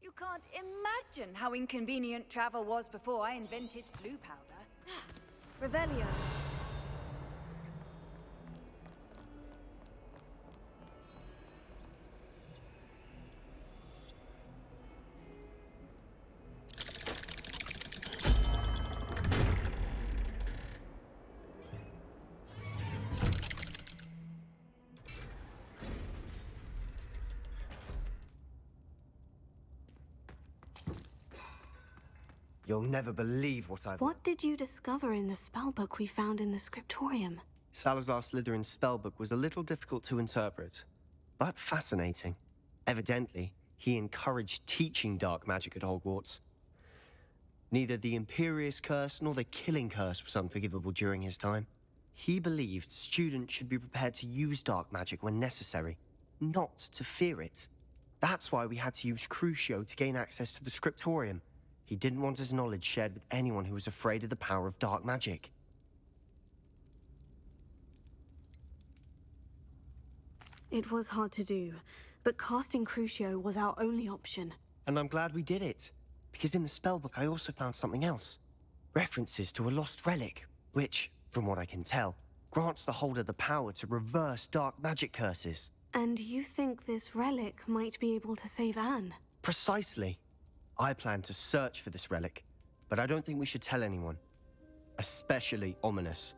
You can't imagine how inconvenient travel was before I invented blue powder. Revelio. You'll never believe what I've... What did you discover in the spellbook we found in the scriptorium? Salazar Slytherin's spellbook was a little difficult to interpret, but fascinating. Evidently, he encouraged teaching dark magic at Hogwarts. Neither the Imperious Curse nor the Killing Curse was unforgivable during his time. He believed students should be prepared to use dark magic when necessary, not to fear it. That's why we had to use Crucio to gain access to the scriptorium. He didn't want his knowledge shared with anyone who was afraid of the power of dark magic. It was hard to do, but casting Crucio was our only option. And I'm glad we did it, because in the spellbook I also found something else. References to a lost relic, which, from what I can tell, grants the holder the power to reverse dark magic curses. And you think this relic might be able to save Anne? Precisely. I plan to search for this relic, but I don't think we should tell anyone. Especially Ominous.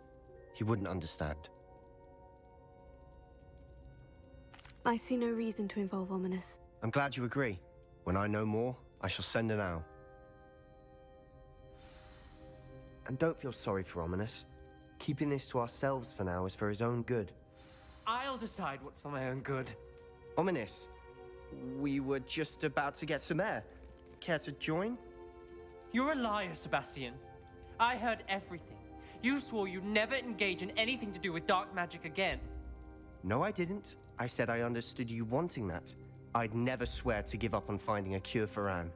He wouldn't understand. I see no reason to involve Ominous. I'm glad you agree. When I know more, I shall send an owl. And don't feel sorry for Ominous. Keeping this to ourselves for now is for his own good. I'll decide what's for my own good. Ominous, we were just about to get some air. Care to join? You're a liar, Sebastian. I heard everything. You swore you'd never engage in anything to do with dark magic again. No, I didn't. I said I understood you wanting that. I'd never swear to give up on finding a cure for Anne.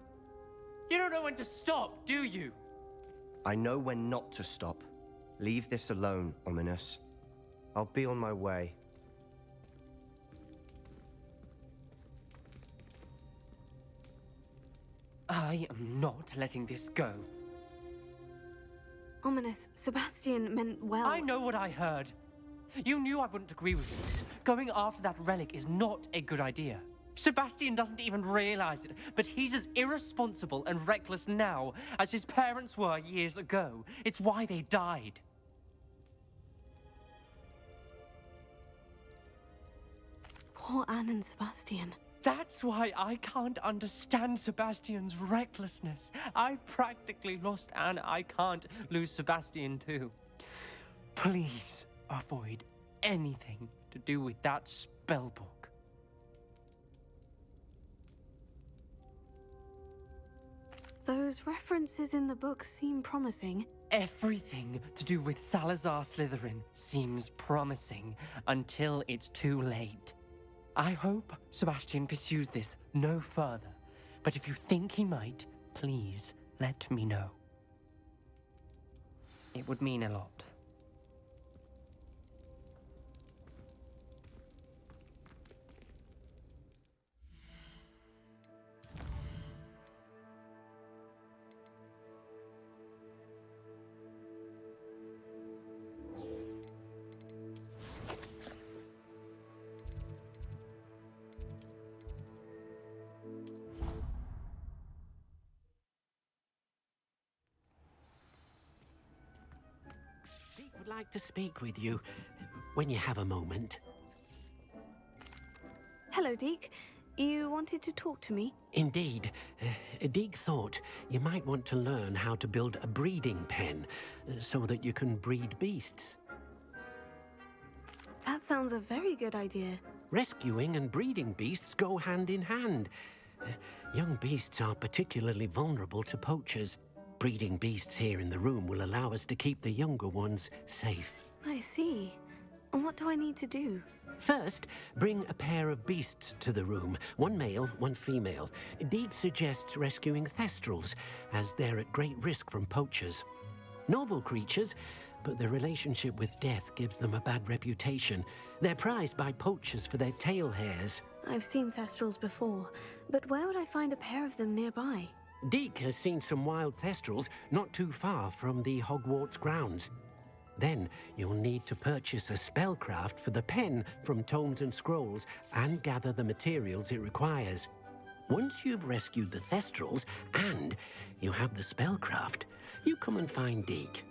You don't know when to stop, do you? I know when not to stop. Leave this alone, Ominous. I'll be on my way. I am not letting this go. Ominous, Sebastian meant well. I know what I heard. You knew I wouldn't agree with this. Going after that relic is not a good idea. Sebastian doesn't even realize it, but he's as irresponsible and reckless now as his parents were years ago. It's why they died. Poor Anne and Sebastian. That's why I can't understand Sebastian's recklessness. I've practically lost Anne. I can't lose Sebastian too. Please avoid anything to do with that spellbook. Those references in the book seem promising. Everything to do with Salazar Slytherin seems promising until it's too late. I hope Sebastian pursues this no further, but if you think he might, please let me know. It would mean a lot. Would like to speak with you when you have a moment. Hello, Deke. You wanted to talk to me? Indeed. Deek thought you might want to learn how to build a breeding pen so that you can breed beasts. That sounds a very good idea. Rescuing and breeding beasts go hand in hand. Young beasts are particularly vulnerable to poachers. Breeding beasts here in the room will allow us to keep the younger ones safe. I see. And what do I need to do? First, bring a pair of beasts to the room. One male, one female. Deed suggests rescuing thestrals, as they're at great risk from poachers. Noble creatures, but their relationship with death gives them a bad reputation. They're prized by poachers for their tail hairs. I've seen Thestrals before, but where would I find a pair of them nearby? Deke has seen some wild Thestrals not too far from the Hogwarts grounds. Then you'll need to purchase a spellcraft for the pen from Tomes and Scrolls and gather the materials it requires. Once you've rescued the Thestrals and you have the spellcraft, you come and find Deke.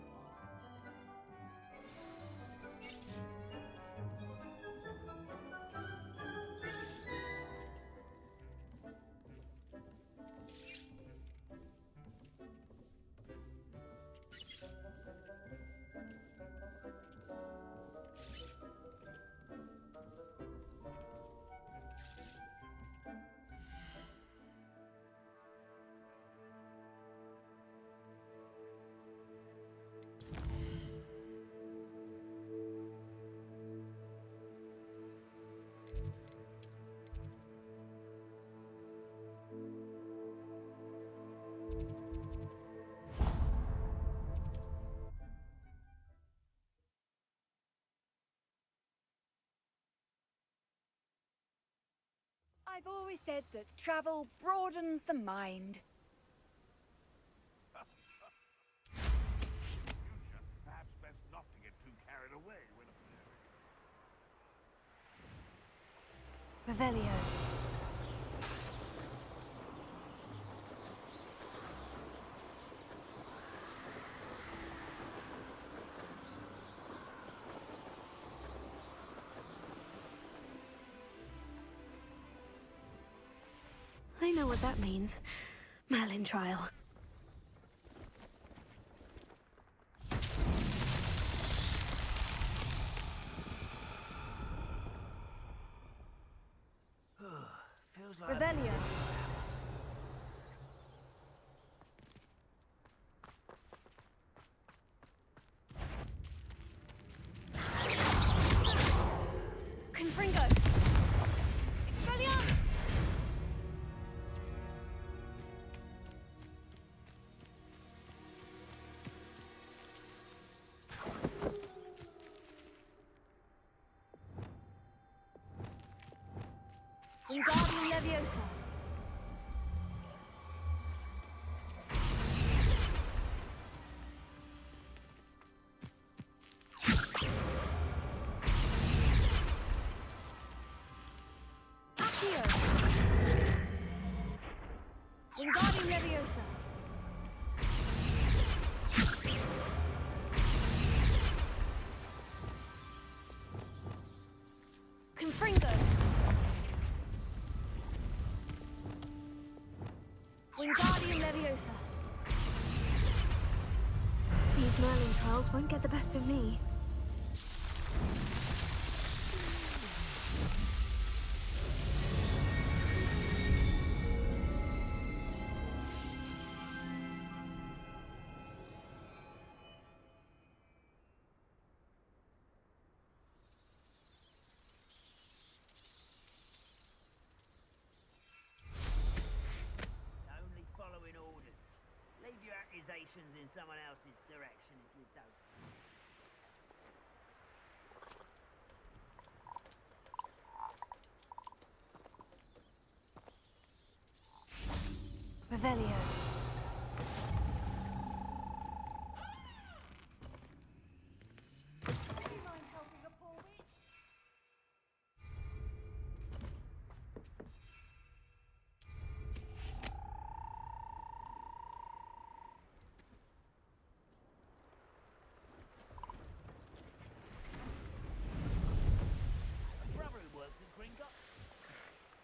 I've always said that travel broadens the mind. Perhaps best not to get too carried away when Revelio. I know what that means. Merlin trial. feels like Revelio. Confringo. Expelliarmus. Wingardium Leviosa. Accio. Wingardium Leviosa. Confringo. Wingardium Leviosa. These Merlin trials won't get the best of me. Only following orders. Leave your accusations in someone else's direction if you don't. Revelio. A brother who works in Gringotts.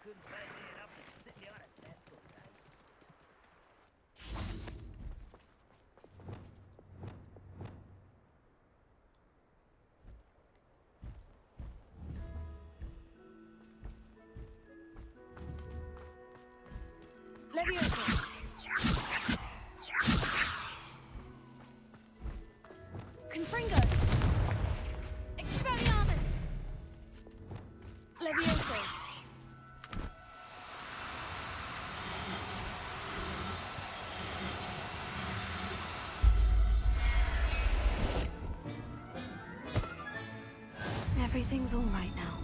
Couldn't pay me enough to sit behind a desk all day. Leviosa. Confringo. Expelliarmus. Leviosa. Everything's all right now.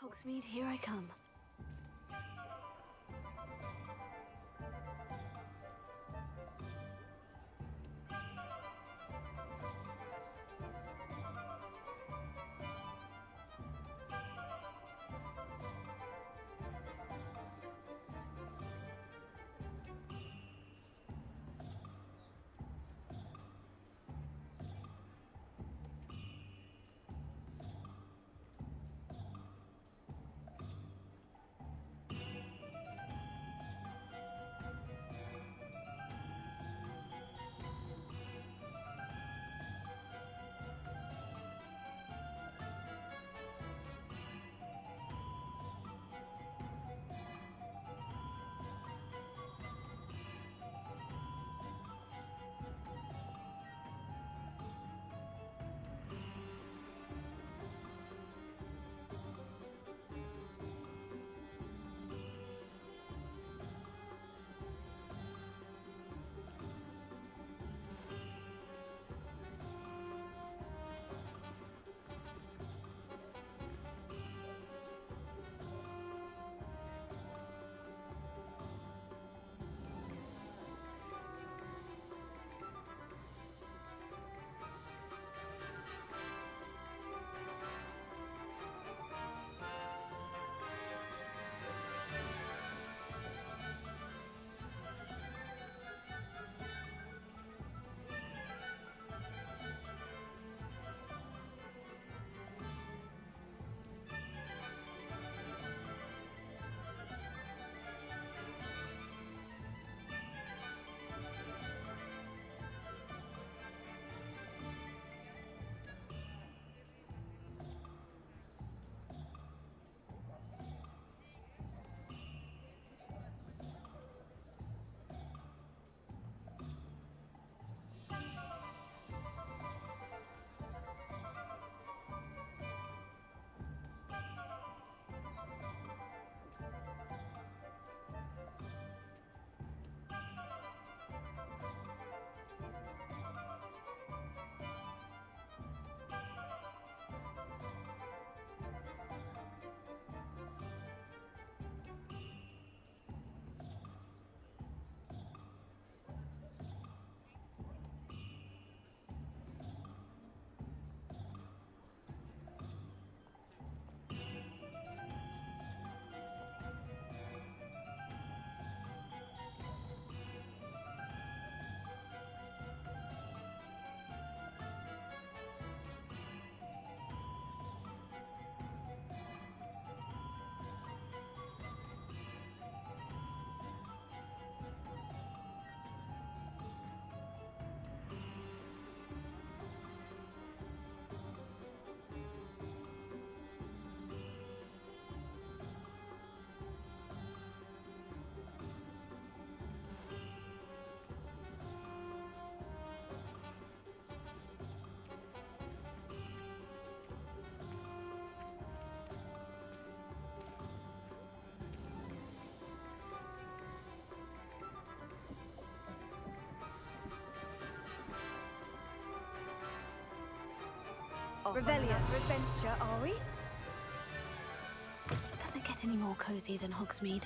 Hogsmeade, here I come. Revelio, adventure, are we? Doesn't get any more cozy than Hogsmeade.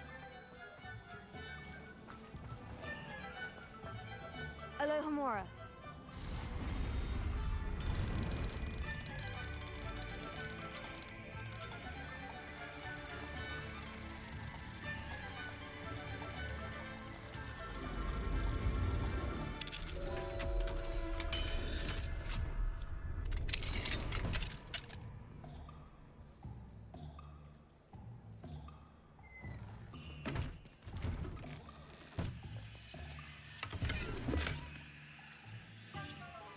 Alohomora.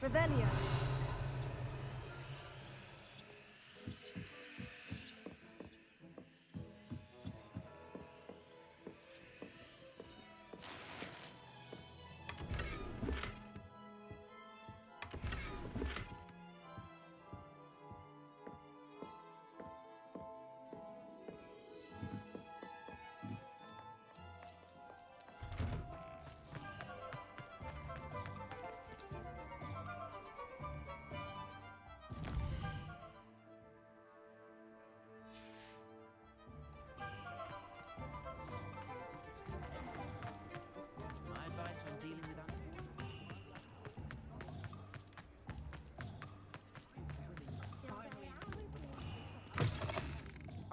Revelio.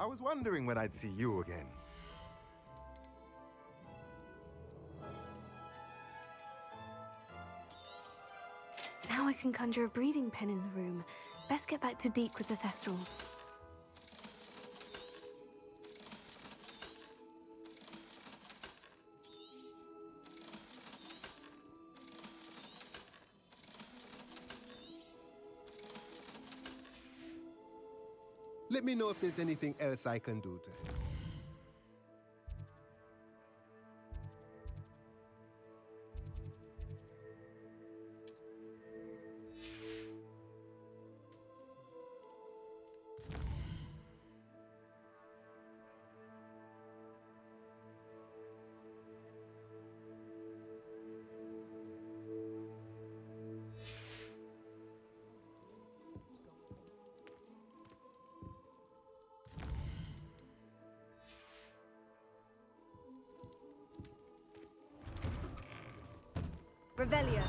I was wondering when I'd see you again. Now I can conjure a breeding pen in the room. Best get back to Deke with the Thestrals. Let me know if there's anything else I can do to help. Revelio.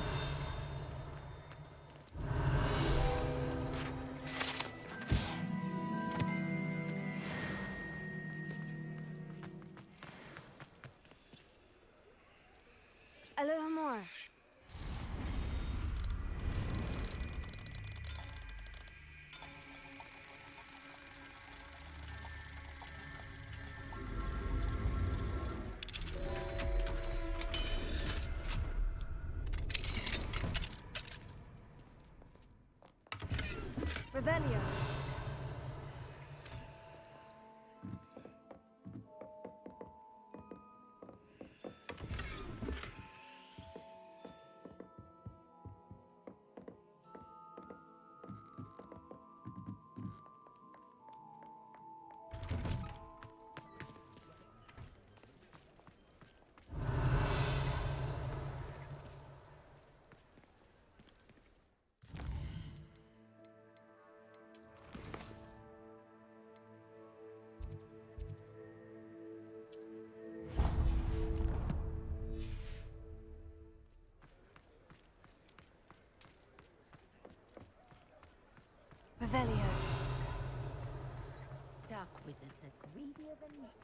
Alohomora. Revelio. Revelio. Dark wizards are greedier than nectar.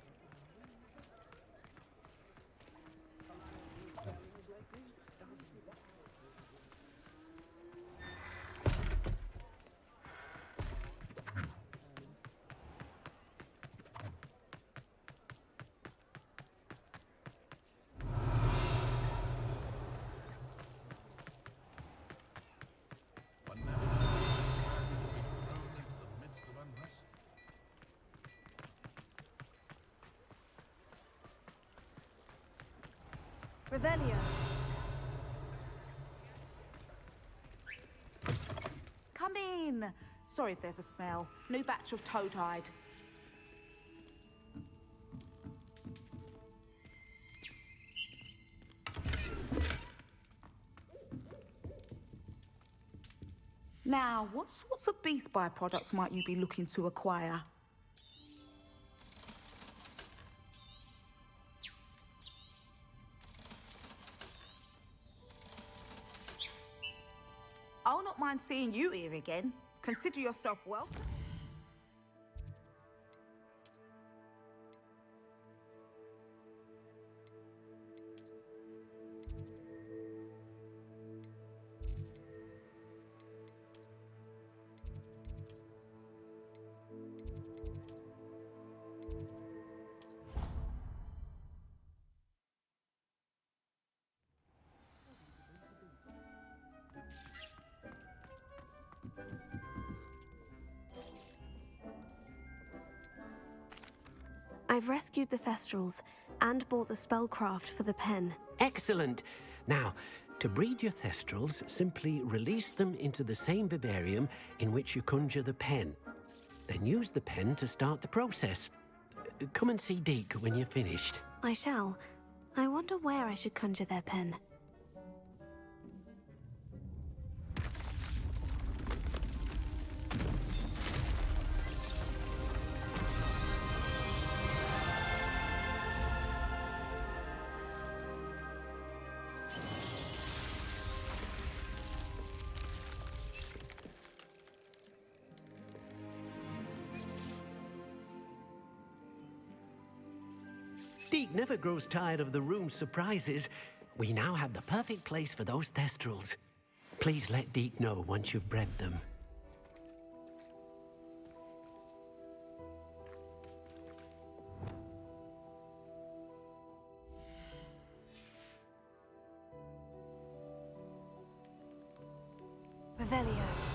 One never knows when society will be thrown into the midst of unrest. Revelio. Come in. Sorry if there's a smell. New batch of toad-hide. Now, what sorts of beast byproducts might you be looking to acquire? I'll not mind seeing you here again. Consider yourself welcome. I've rescued the Thestrals and bought the spellcraft for the pen. Excellent! Now, to breed your Thestrals, simply release them into the same vivarium in which you conjure the pen. Then use the pen to start the process. Come and see Deke when you're finished. I shall. I wonder where I should conjure their pen. Deke never grows tired of the room's surprises. We now have the perfect place for those thestrals. Please let Deke know once you've bred them. Revelio.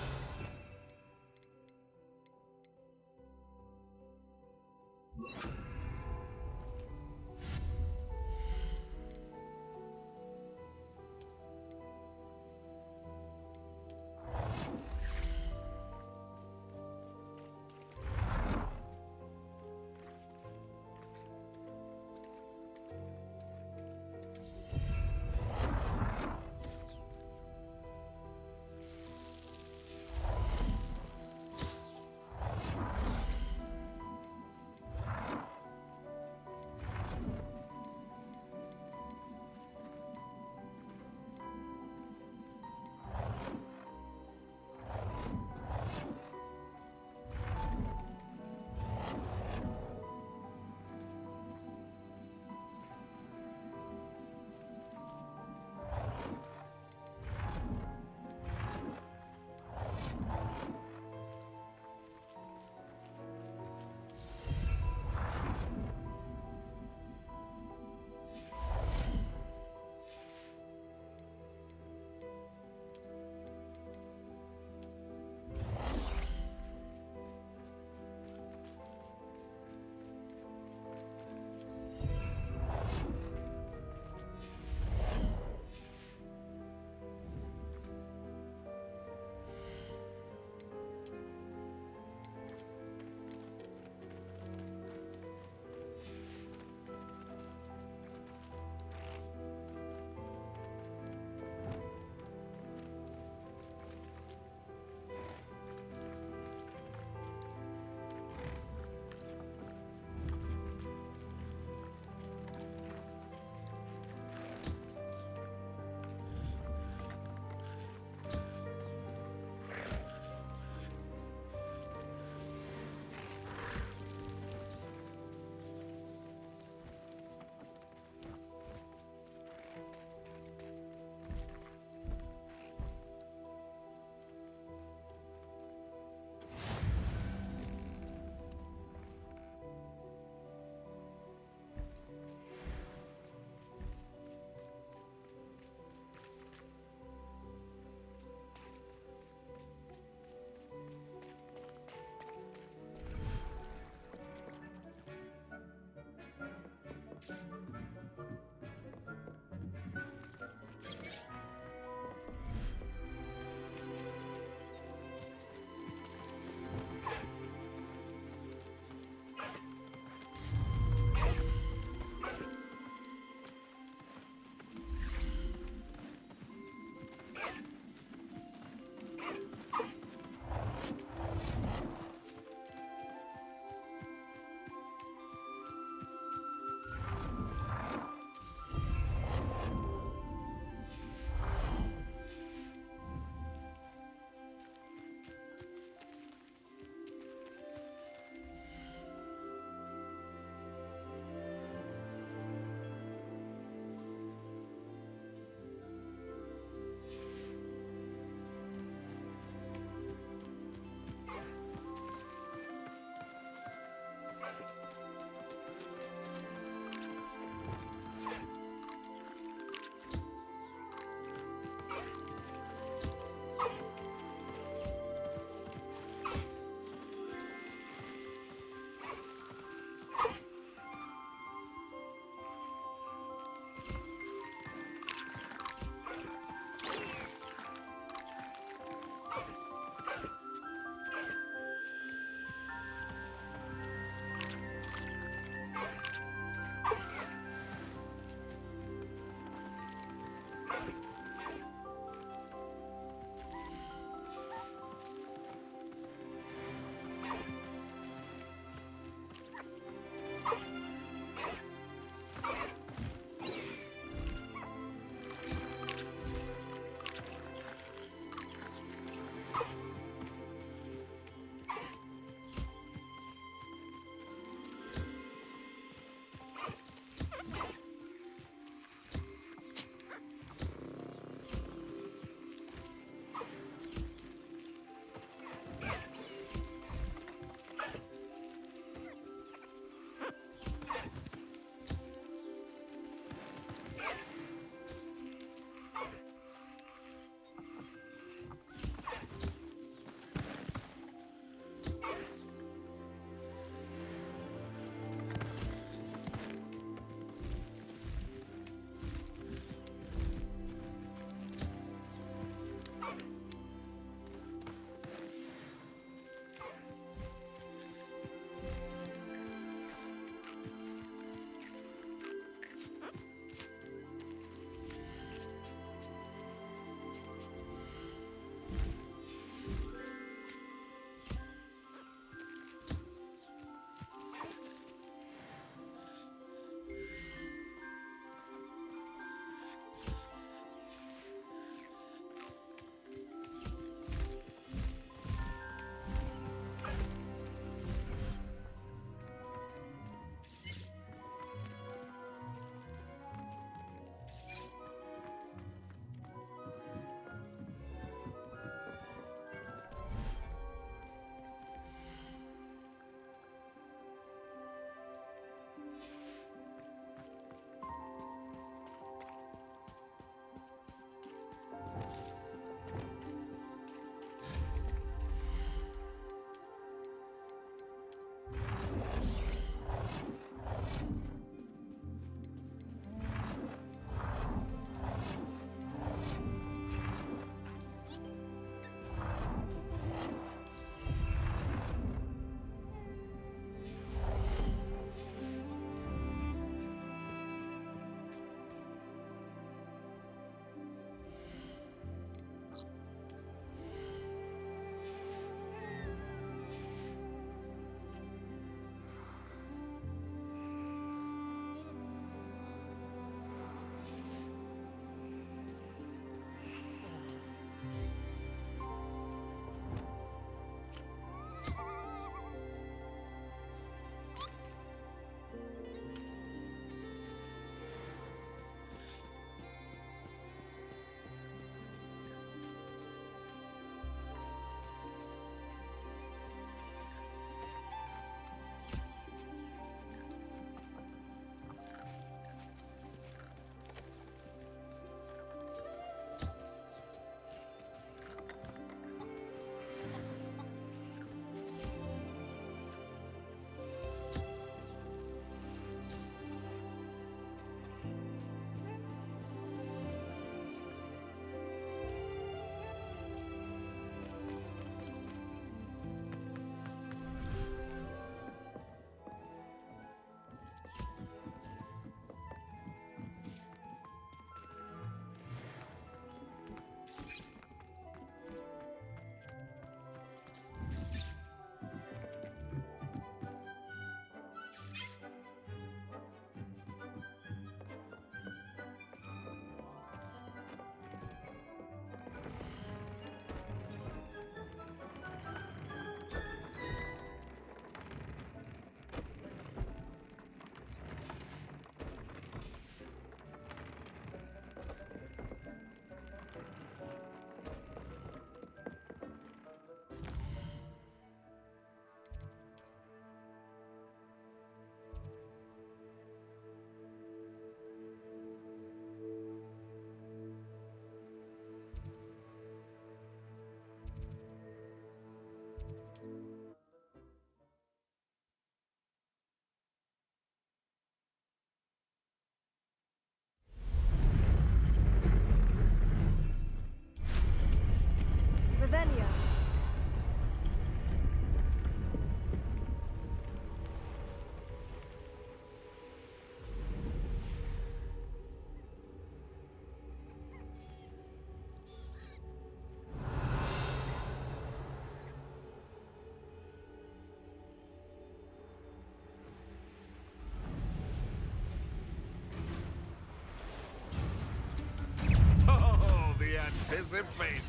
anticipation.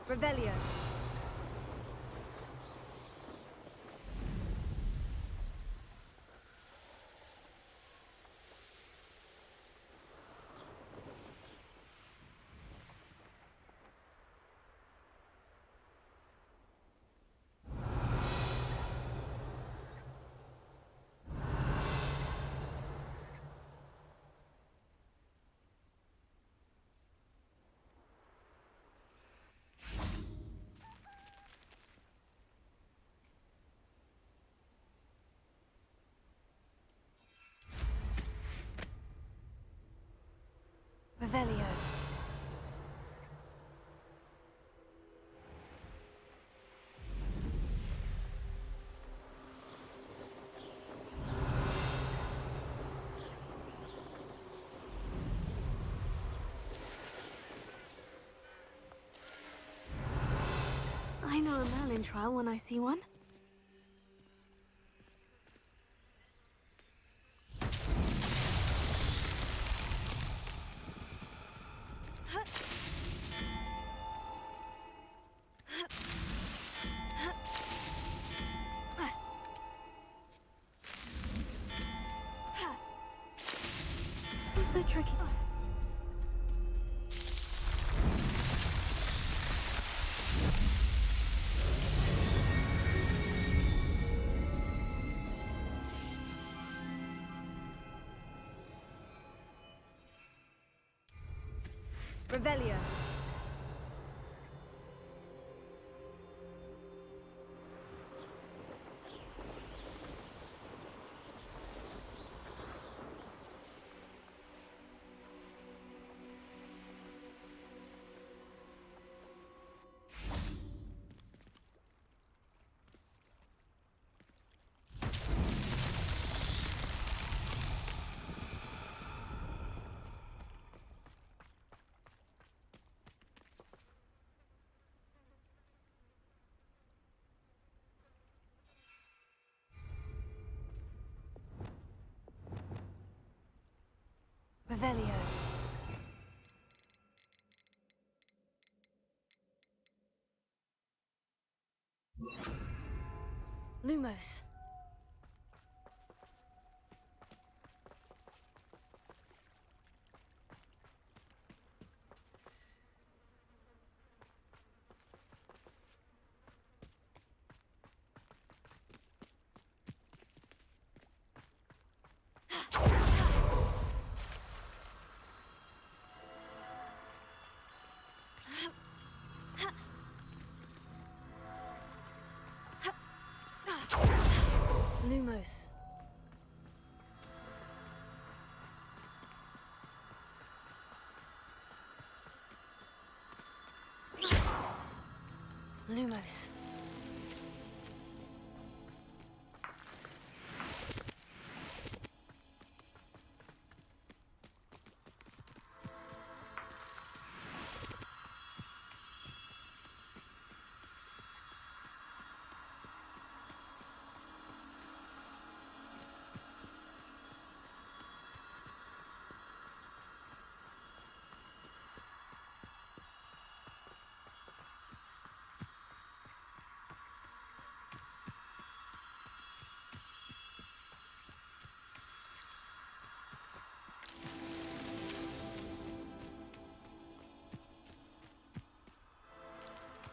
Revelio. Revelio. I know a Merlin trial when I see one. It's so tricky. Revelio. Revelio. Lumos. Lumos. Lumos.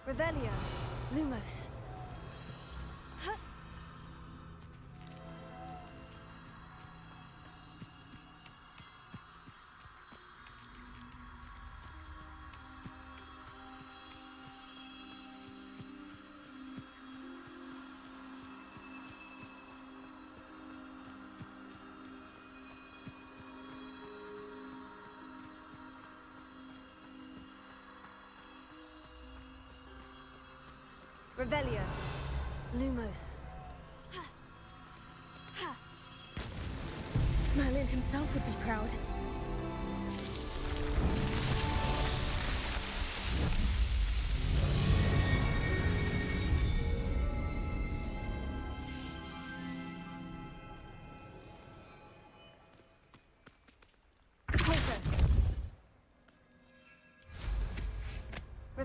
Revelio. Lumos. Revelio. Lumos. Merlin himself would be proud.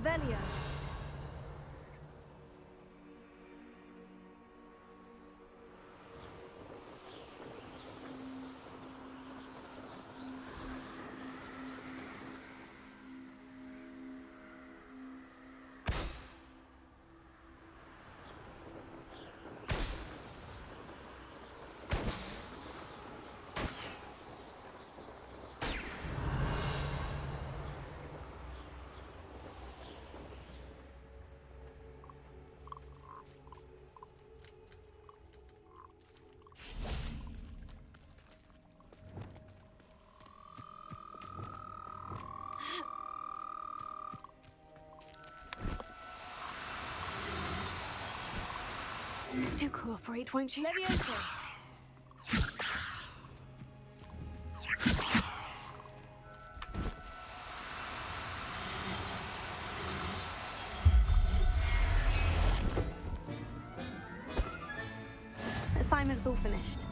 Revelio. Do cooperate, won't you? Levioso. Assignment's all finished.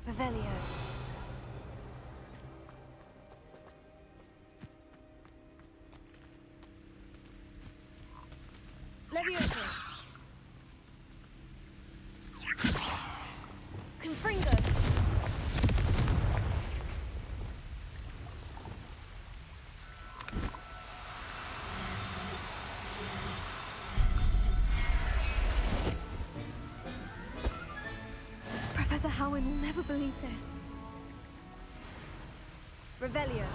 Revelio. Levioso. Confringo. Professor Howin will never believe this. Revelio.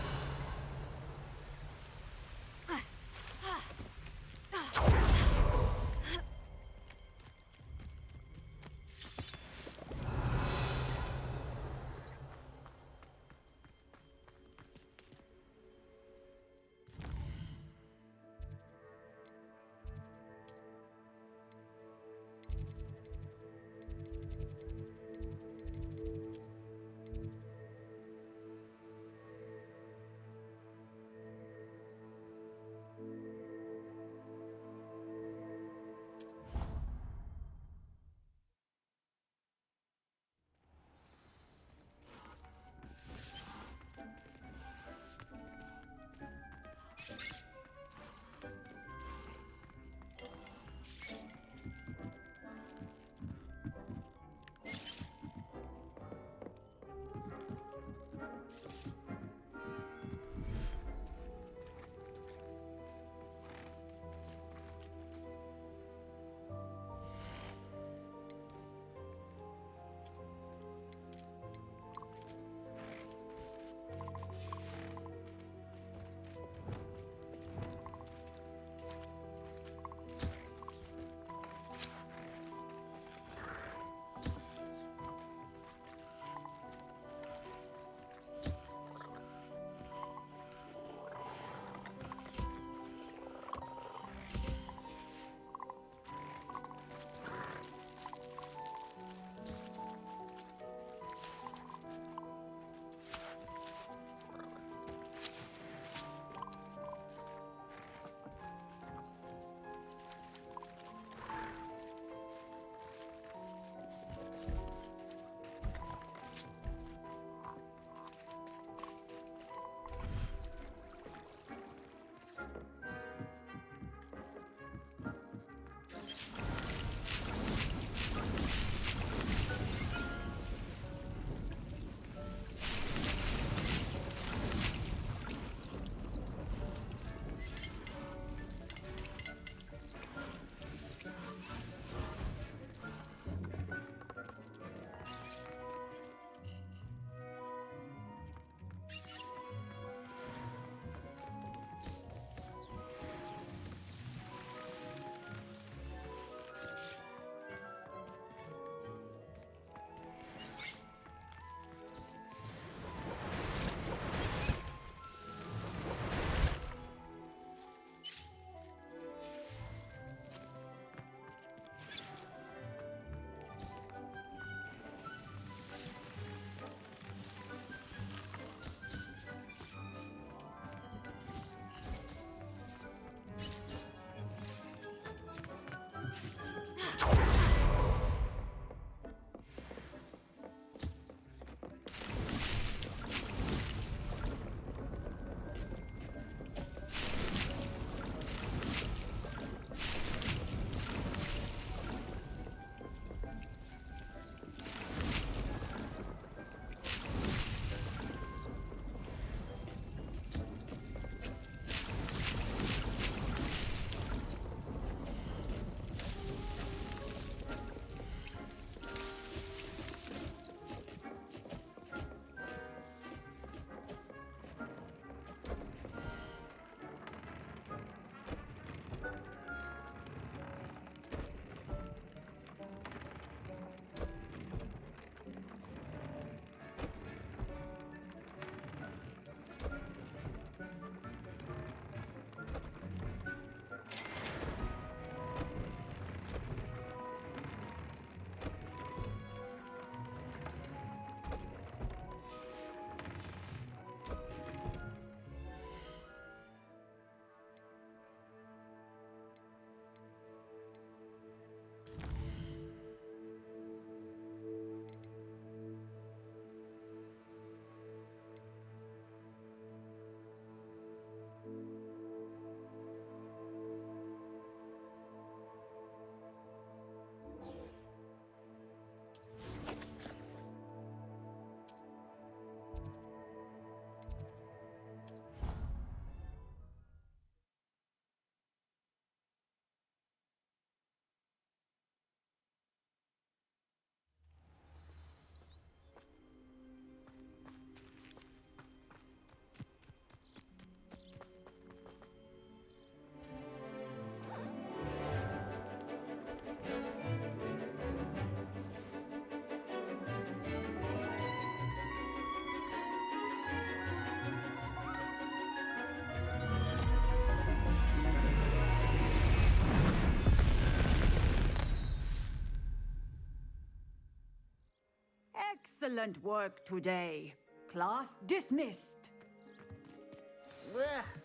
Excellent work today. Class dismissed.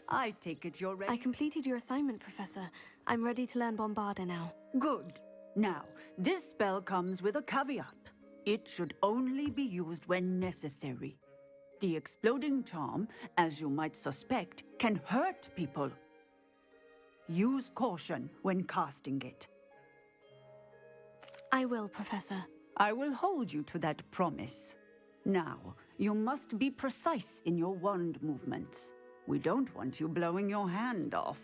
I take it you're ready. I completed your assignment, Professor. I'm ready to learn Bombarda now. Good. Now, this spell comes with a caveat. It should only be used when necessary. The exploding charm, as you might suspect, can hurt people. Use caution when casting it. I will, Professor. I will hold you to that promise. Now, you must be precise in your wand movements. We don't want you blowing your hand off.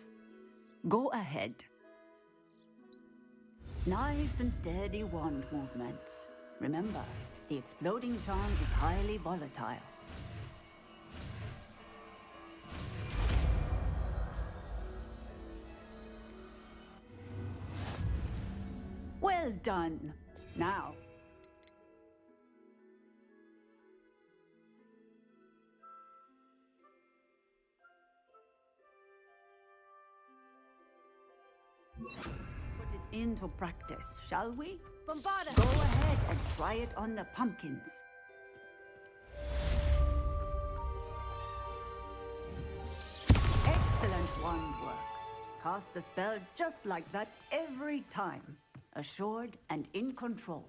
Go ahead. Nice and steady wand movements. Remember, the exploding charm is highly volatile. Well done. Now, put it into practice, shall we? Bombarda! Go ahead and try it on the pumpkins. Excellent wand work. Cast the spell just like that every time. Assured and in control.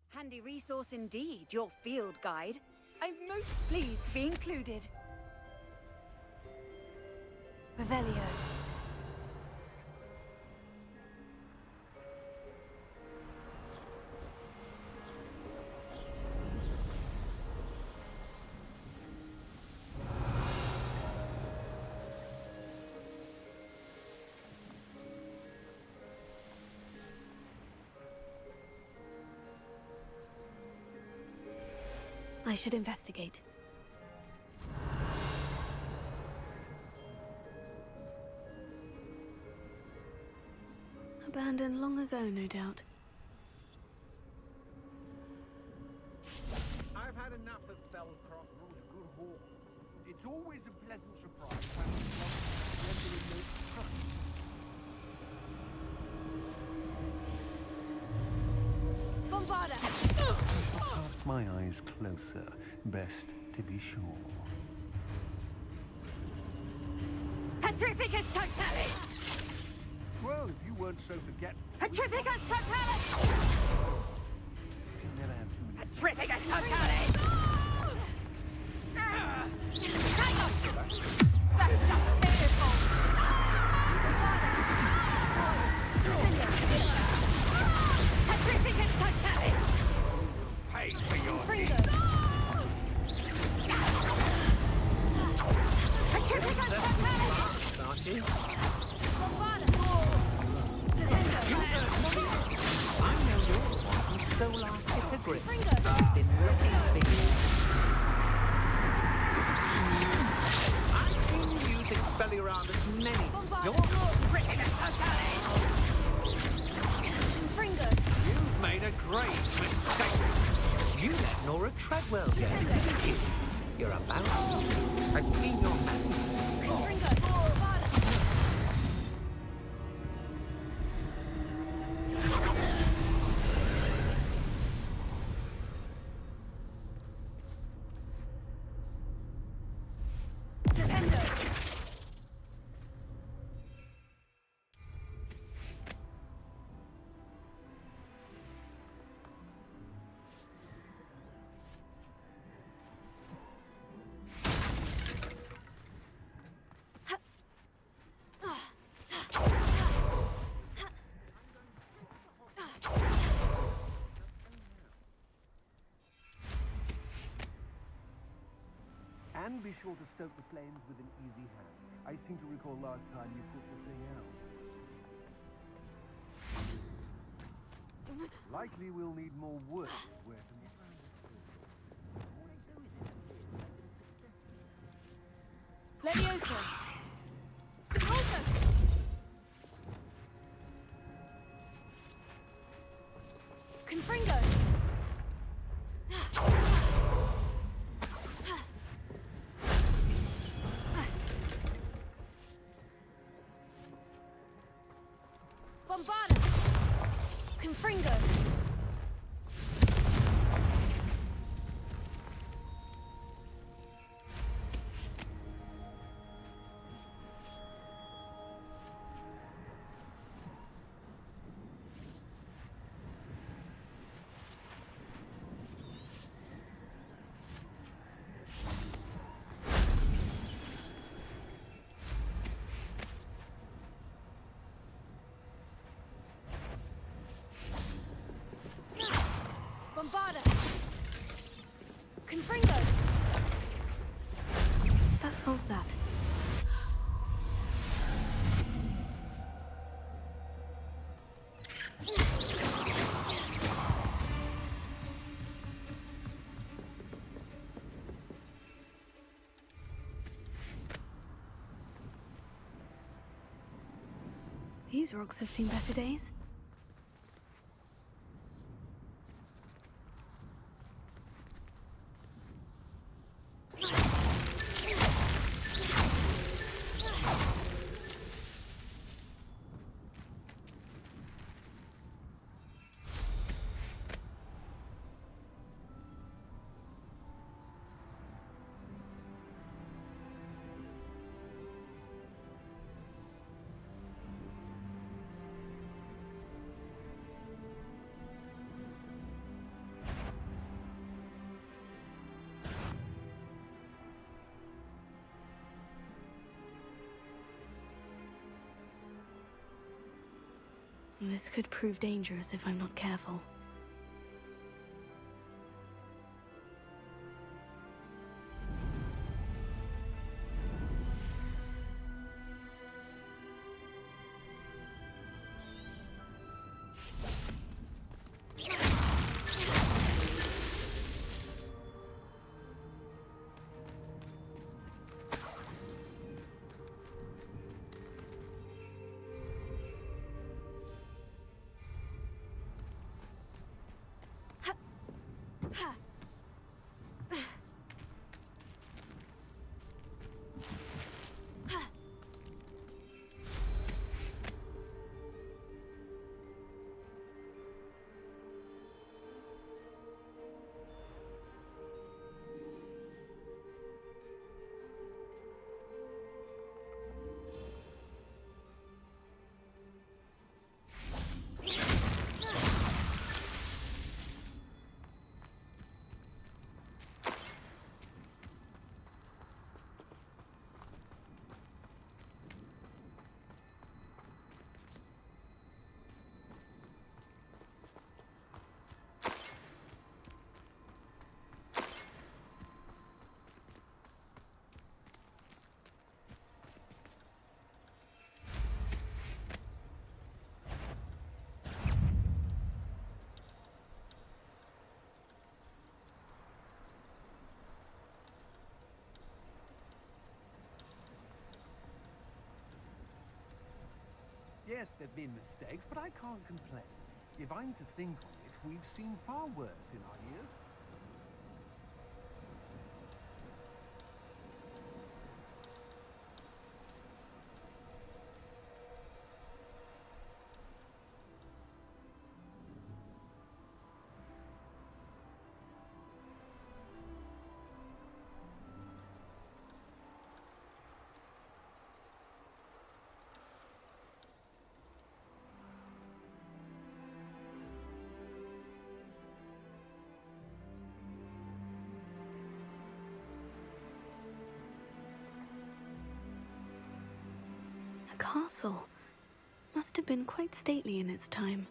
Handy resource indeed, your field guide. I'm most pleased to be included. Revelio. I should investigate. Abandoned long ago, no doubt. I've had enough of Fellcroft Road Good Hall. It's always a pleasant surprise when you render a note trust. Bombarda! Cast my eyes closer, best to be sure. Petrificus Totalis! Well, if you weren't so forgetful, Petrificus Totalis! you can never have too many. Petrificus Totalis! That's just pitiful! Petrificus Totalis! Pay for your Freedom! Petrificus Totalis! Aren't you? I know you're the one who stole our hippogriff. Been waiting for you. I've seen you use Expelliarmus many. You're You've made a great mistake. You let Nora Treadwell get it, didn't you? You're about to. I've seen your hand. And be sure to stoke the flames with an easy hand. I seem to recall last time you put the thing out. Likely we'll need more wood. Where can we find it? Leviosa! Also! Confringo! Bombarda! Confringo! Bombarda! Confringo! That solves that. These rocks have seen better days. This could prove dangerous if I'm not careful. Yes, there've been mistakes, but I can't complain. If I'm to think on it, we've seen far worse in our years. A castle. Must have been quite stately in its time.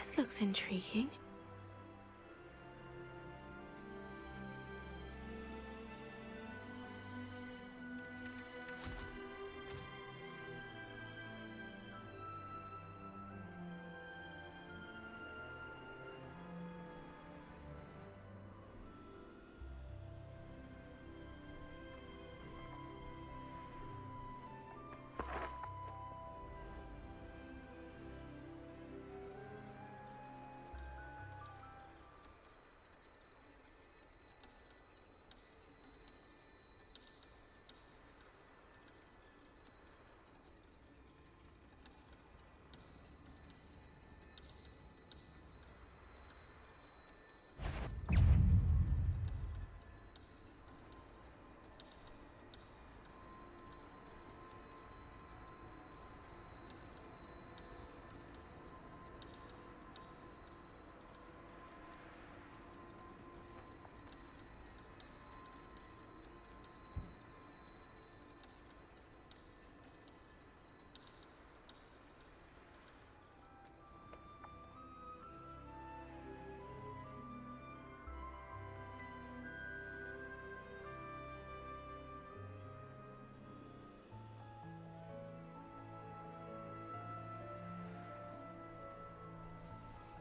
This looks intriguing.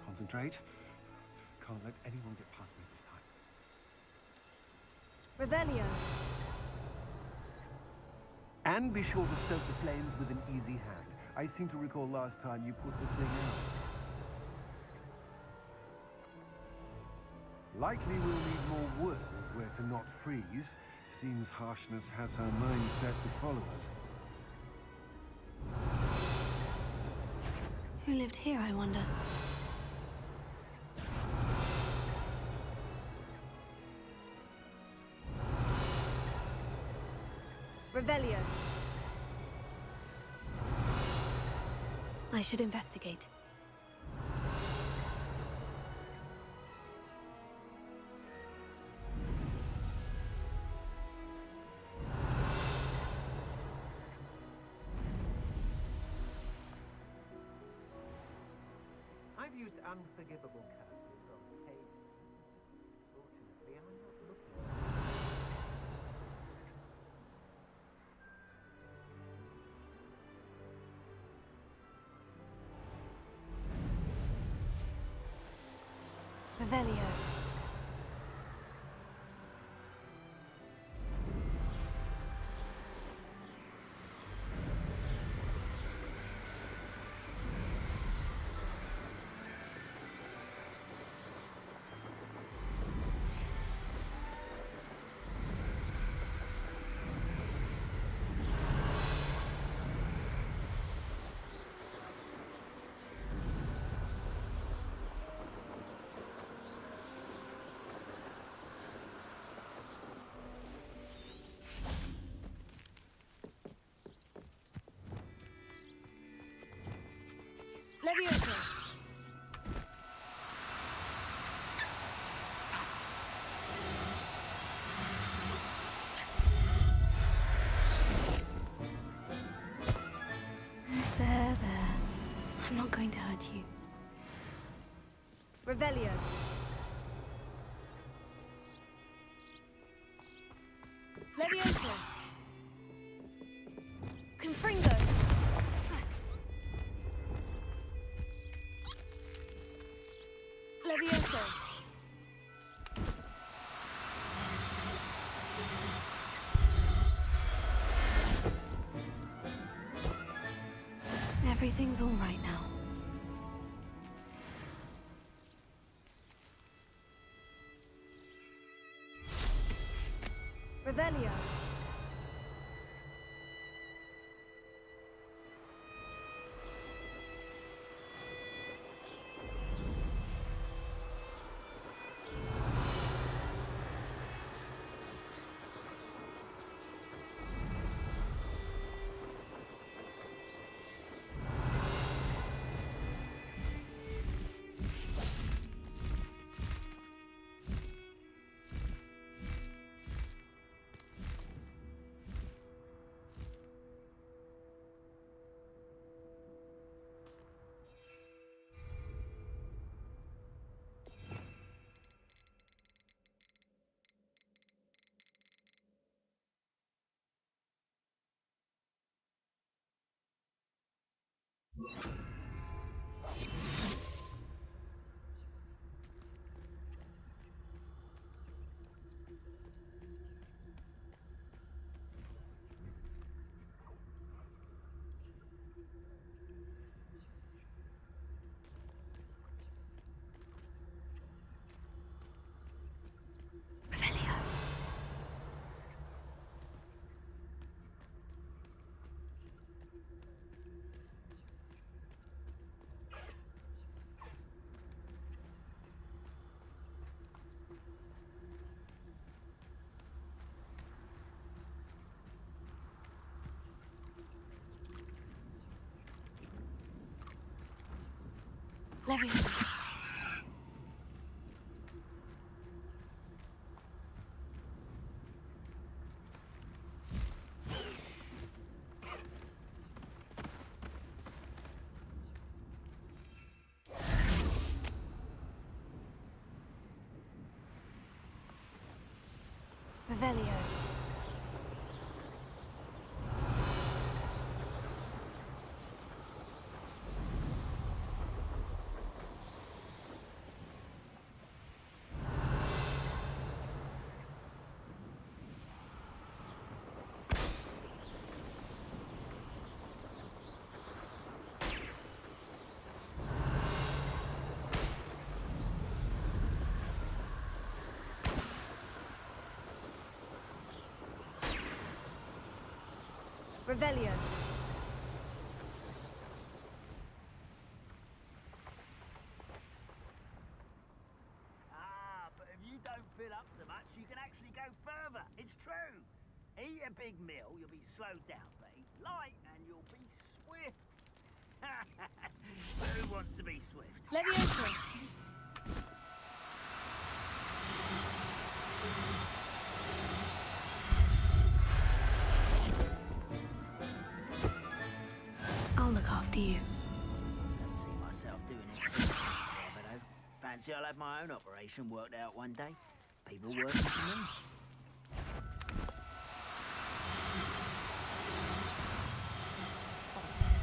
Concentrate. Can't let anyone get past me this time. Revelio. And be sure to stoke the flames with an easy hand. I seem to recall last time you put the thing out. Likely we'll need more wood where to not freeze. Seems harshness has her mind set to follow us. Who lived here, I wonder? Revelio. I should investigate. I've used unforgivable curses on occasion. Fortunately, I'm not looking. Revelio. Leviosa. There. I'm not going to hurt you. Revelio. Leviosa. Confringo. Leviosa. Everything's all right now. Revelio. Leviosa. Revelio. Revelio. Ah, but if you don't fill up so much, you can actually go further. It's true. Eat a big meal, you'll be slowed down, but eat light and you'll be swift. Who wants to be swift? Leviosa. I'll look after you. Don't see myself doing it. Never know. Fancy I'll have my own operation worked out one day. People working for me.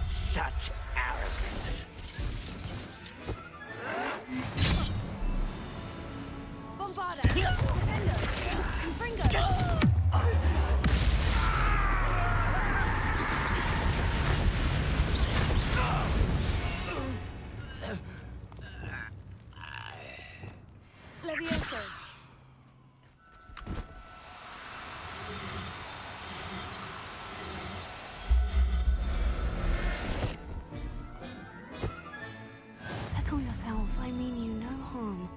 Such arrogance. Bombarda. Defendo. Confringo. Levioso. Settle yourself. I mean you no harm.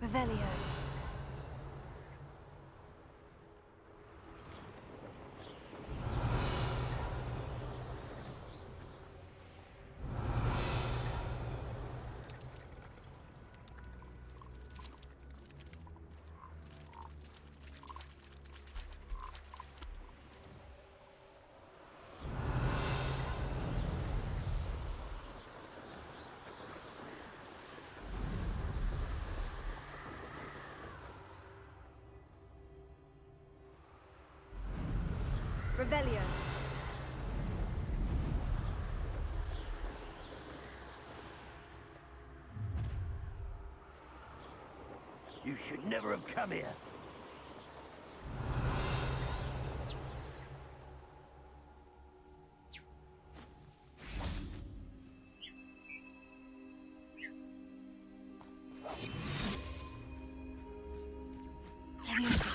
Revelio. Revelio. You should never have come here. Leviosa.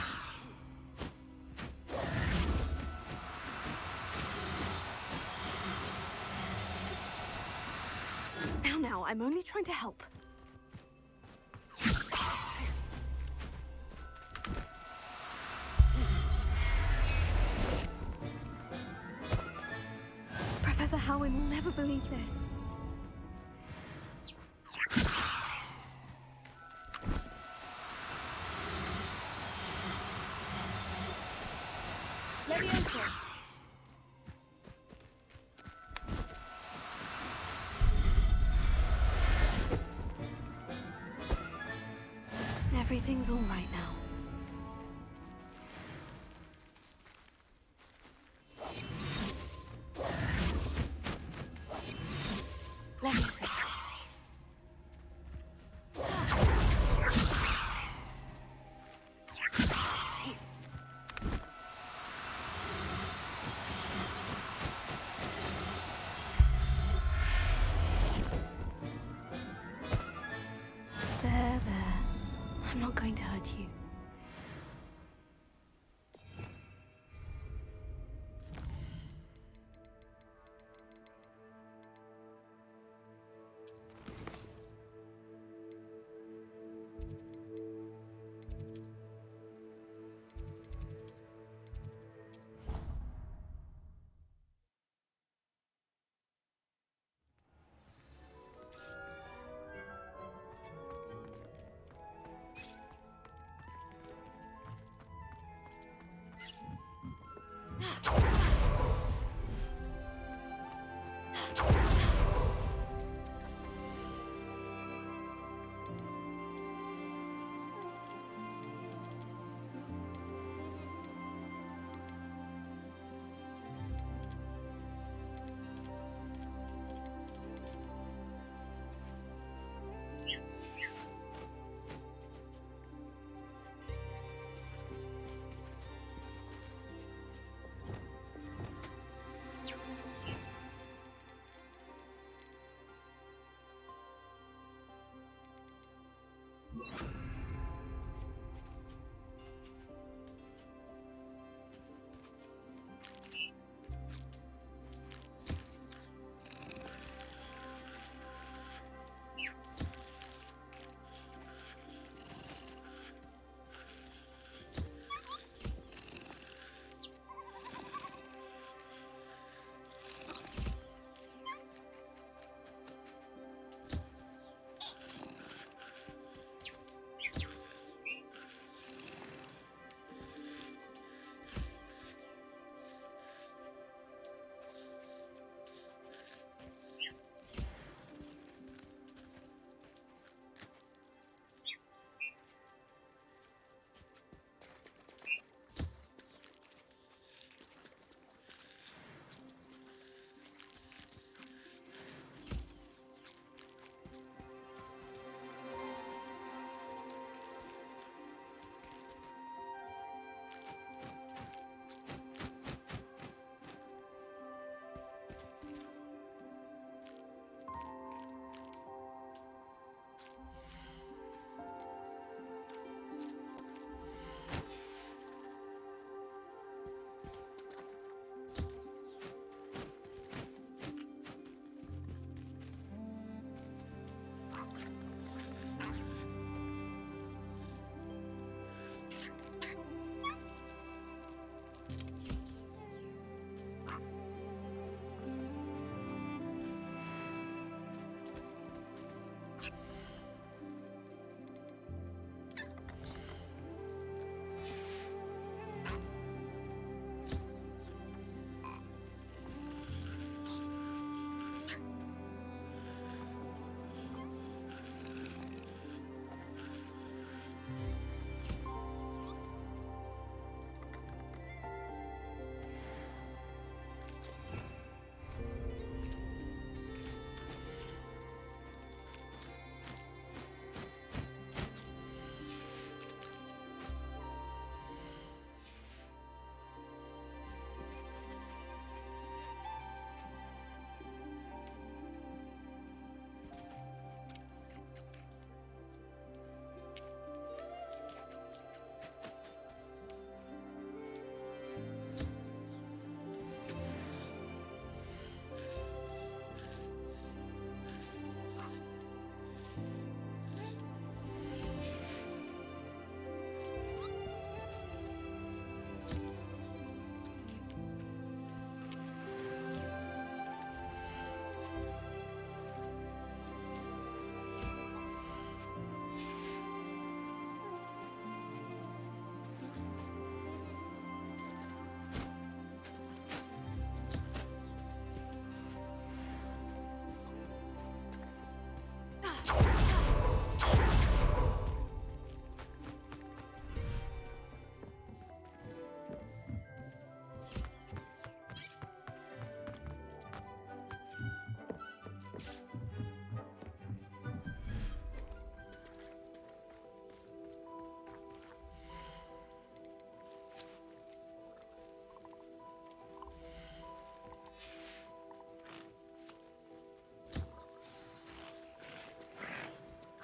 Now, I'm only trying to help. Professor Howin will never believe this. Leviosa. Everything's all right now. Leviosa. There, there. hurt you.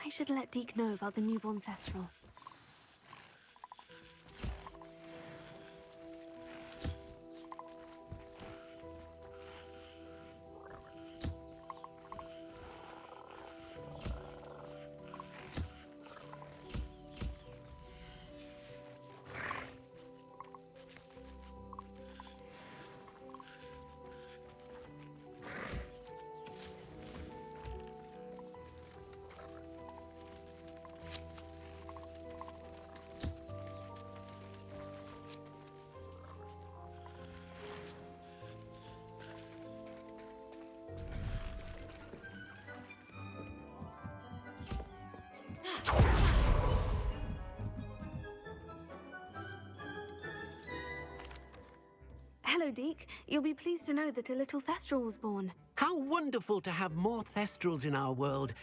I should let Deke know about the newborn Thestral. Deke. You'll be pleased to know that a little Thestral was born. How wonderful to have more Thestrals in our world.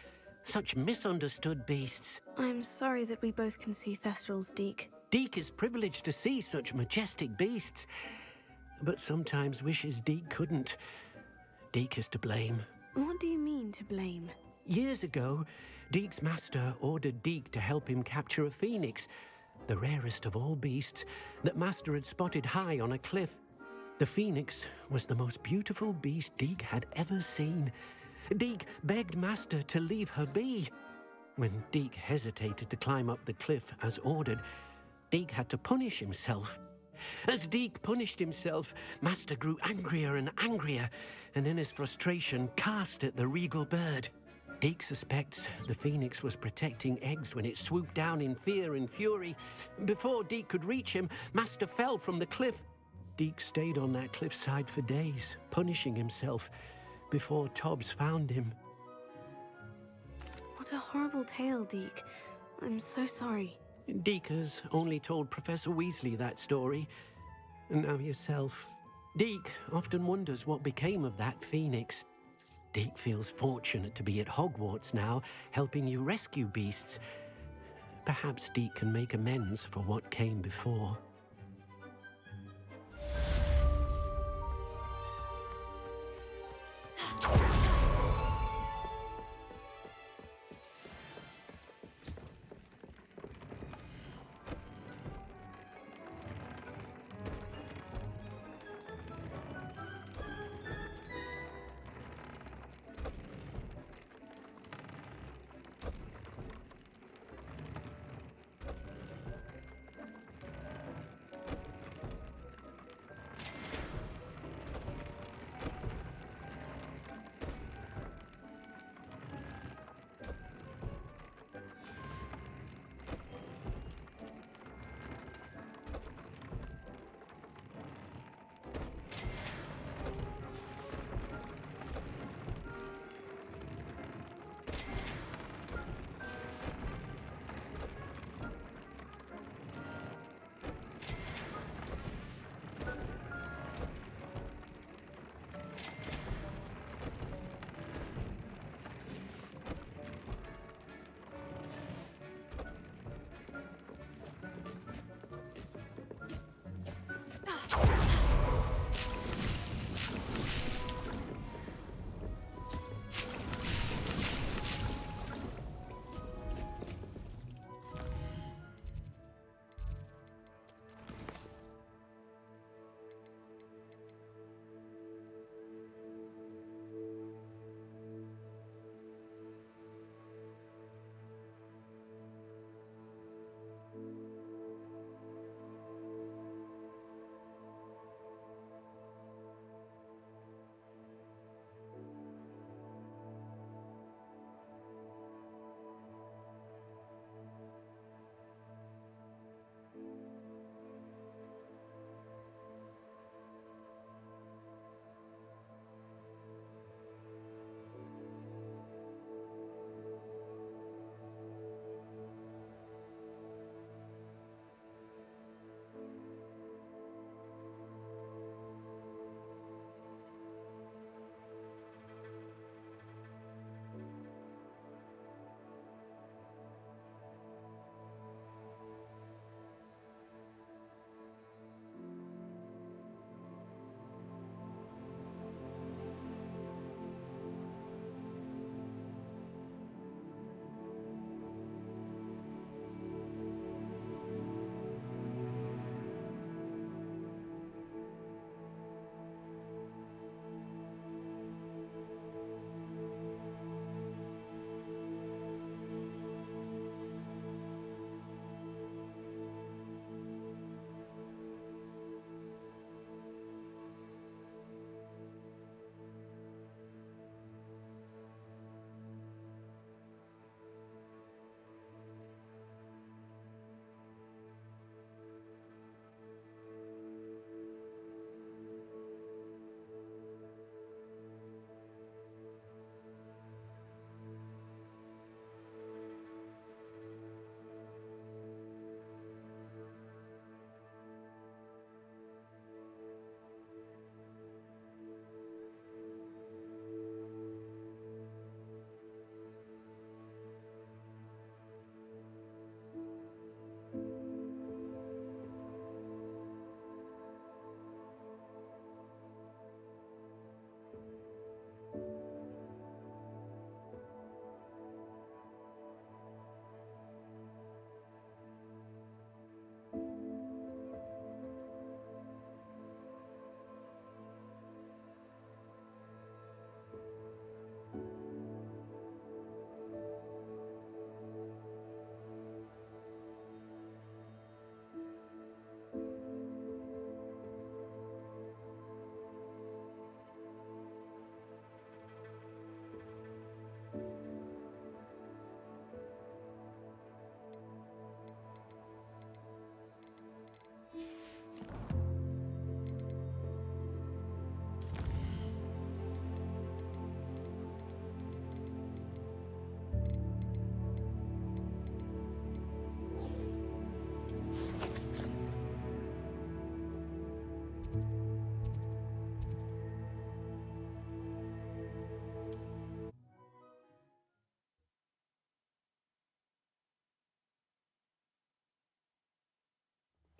Such misunderstood beasts. I'm sorry that we both can see Thestrals, Deke. Deke is privileged to see such majestic beasts, but sometimes wishes Deke couldn't. Deke is to blame. What do you mean, to blame? Years ago, Deke's master ordered Deke to help him capture a phoenix, the rarest of all beasts that Master had spotted high on a cliff. The phoenix was the most beautiful beast Deke had ever seen. Deke begged Master to leave her be. When Deke hesitated to climb up the cliff as ordered, Deke had to punish himself. As Deke punished himself, Master grew angrier and angrier, and in his frustration cast at the regal bird. Deke suspects the phoenix was protecting eggs when it swooped down in fear and fury. Before Deke could reach him, Master fell from the cliff. Deke stayed on that cliffside for days, punishing himself, before Tobbs found him. What a horrible tale, Deke. I'm so sorry. Deke has only told Professor Weasley that story, and now yourself. Deke often wonders what became of that phoenix. Deke feels fortunate to be at Hogwarts now, helping you rescue beasts. Perhaps Deke can make amends for what came before.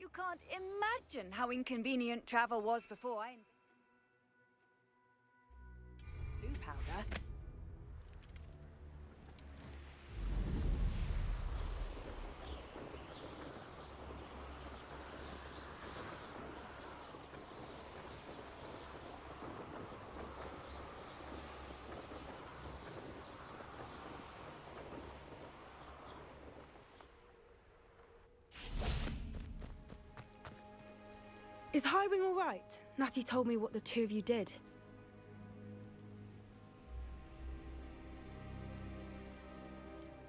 You can't imagine how inconvenient travel was before I... Blue powder? Is Highwing all right? Natty told me what the two of you did.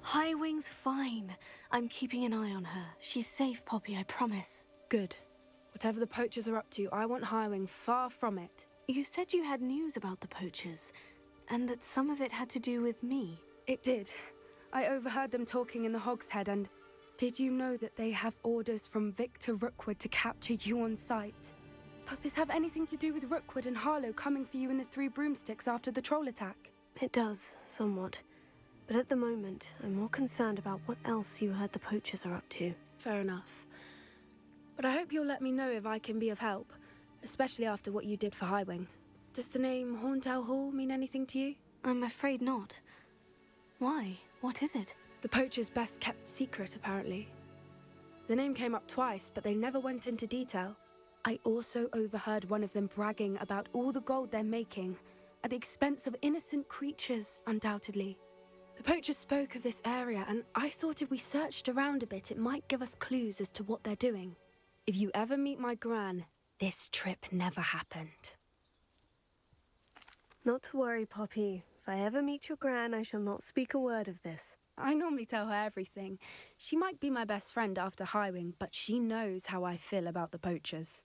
Highwing's fine. I'm keeping an eye on her. She's safe, Poppy, I promise. Good. Whatever the poachers are up to, I want Highwing far from it. You said you had news about the poachers, and that some of it had to do with me. It did. I overheard them talking in the Hogshead, and did you know that they have orders from Victor Rookwood to capture you on sight? Does this have anything to do with Rookwood and Harlow coming for you in the Three Broomsticks after the troll attack? It does, somewhat. But at the moment, I'm more concerned about what else you heard the poachers are up to. Fair enough. But I hope you'll let me know if I can be of help, especially after what you did for Highwing. Does the name Horntail Hall mean anything to you? I'm afraid not. Why? What is it? The poachers' best kept secret, apparently. The name came up twice, but they never went into detail. I also overheard one of them bragging about all the gold they're making, at the expense of innocent creatures, undoubtedly. The poachers spoke of this area, and I thought if we searched around a bit, it might give us clues as to what they're doing. If you ever meet my Gran, this trip never happened. Not to worry, Poppy. If I ever meet your Gran, I shall not speak a word of this. I normally tell her everything. She might be my best friend after Highwing, but she knows how I feel about the poachers.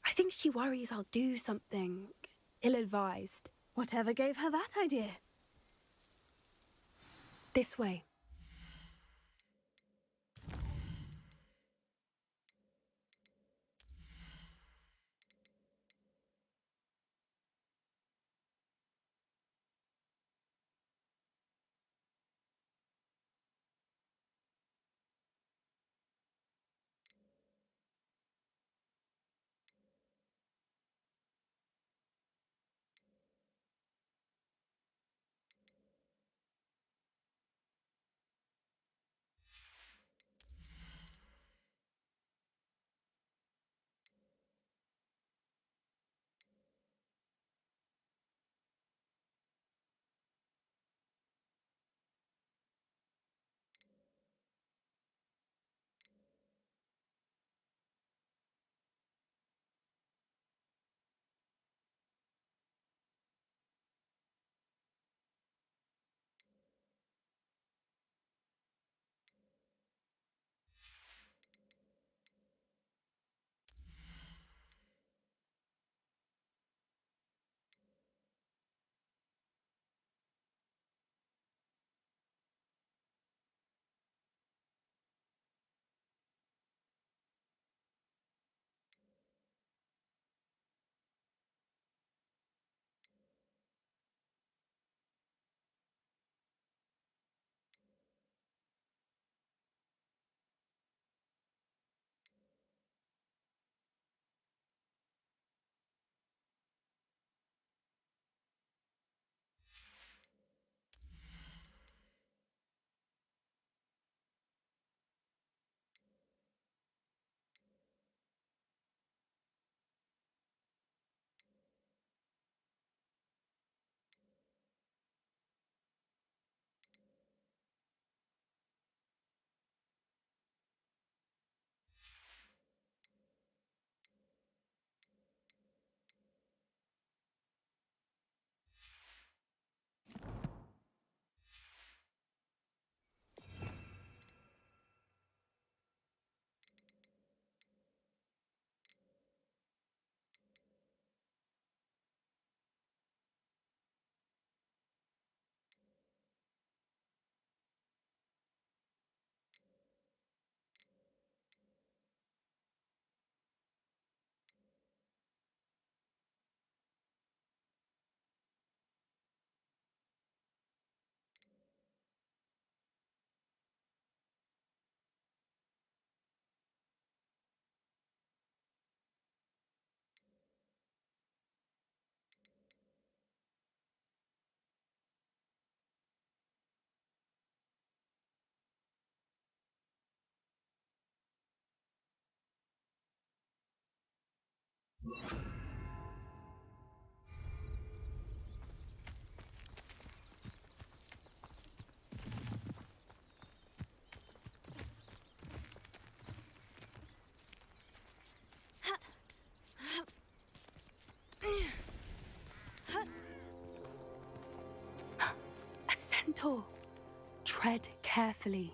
I think she worries I'll do something ill-advised. Whatever gave her that idea? This way. centaur. Tread carefully.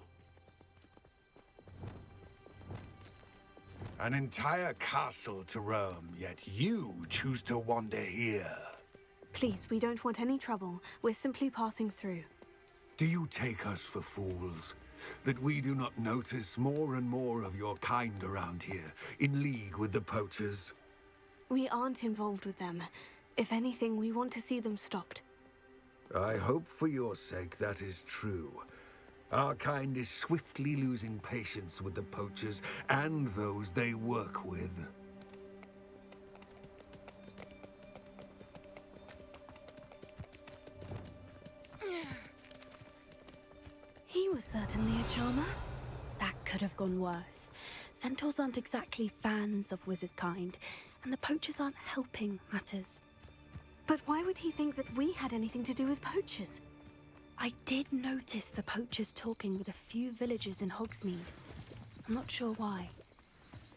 An entire castle to roam, yet you choose to wander here. Please, we don't want any trouble. We're simply passing through. Do you take us for fools? That we do not notice more and more of your kind around here, in league with the poachers? We aren't involved with them. If anything, we want to see them stopped. I hope for your sake that is true. Our kind is swiftly losing patience with the poachers and those they work with. He was certainly a charmer. That could have gone worse. Centaurs aren't exactly fans of wizard kind, and the poachers aren't helping matters. But why would he think that we had anything to do with poachers? I did notice the poachers talking with a few villagers in Hogsmeade. I'm not sure why.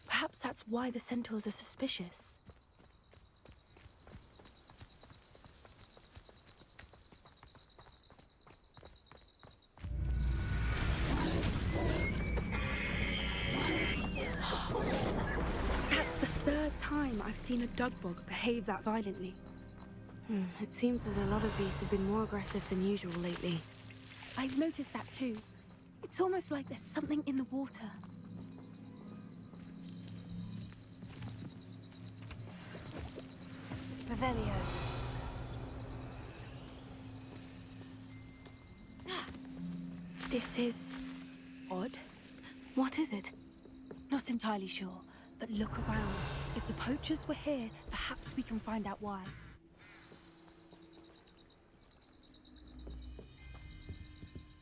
Perhaps that's why the centaurs are suspicious. That's the third time I've seen a dugbog behave that violently. It seems that a lot of beasts have been more aggressive than usual lately. I've noticed that too. It's almost like there's something in the water. Revelio. This is odd. What is it? Not entirely sure, but look around. If the poachers were here, perhaps we can find out why.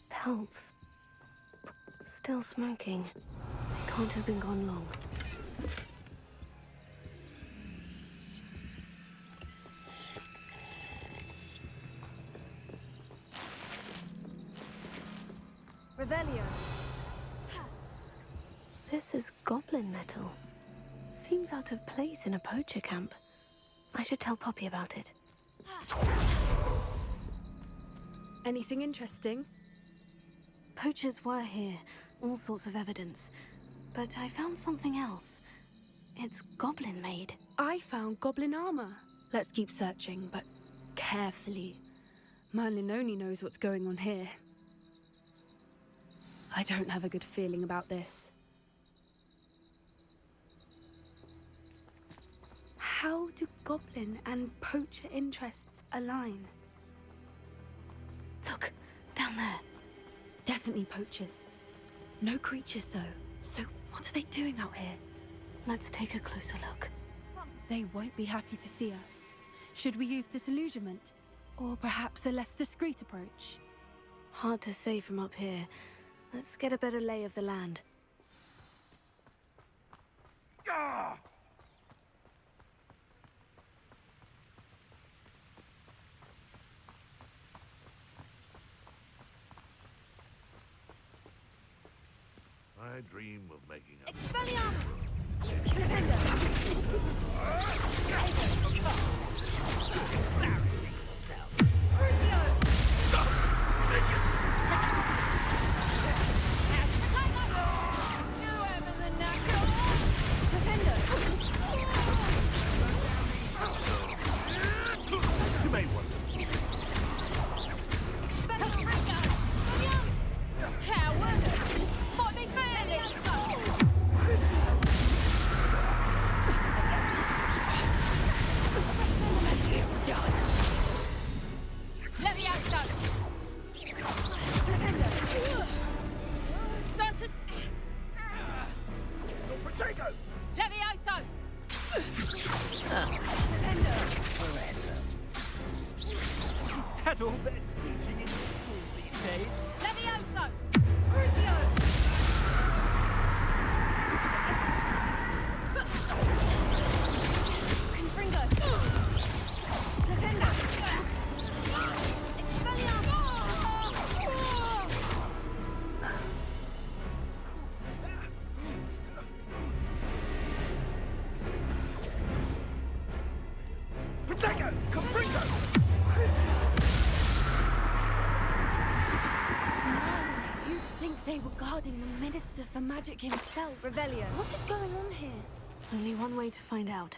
Pelts. Still smoking. They can't have been gone long. Revelio. This is goblin metal. Seems out of place in a poacher camp. I should tell Poppy about it. Anything interesting? Poachers were here, all sorts of evidence. But I found something else. It's goblin-made. I found goblin armor. Let's keep searching, but carefully. Merlin only knows what's going on here. I don't have a good feeling about this. How do goblin and poacher interests align? Look, down there. Definitely poachers. No creatures, though. So what are they doing out here? Let's take a closer look. They won't be happy to see us. Should we use disillusionment? Or perhaps a less discreet approach? Hard to say from up here. Let's get a better lay of the land. Ah! I dream of making a... Expelliarmus! You may want to. Cowards! What they feeling? You're done. they were guarding the Minister for Magic himself. Revelio. What is going on here? Only one way to find out.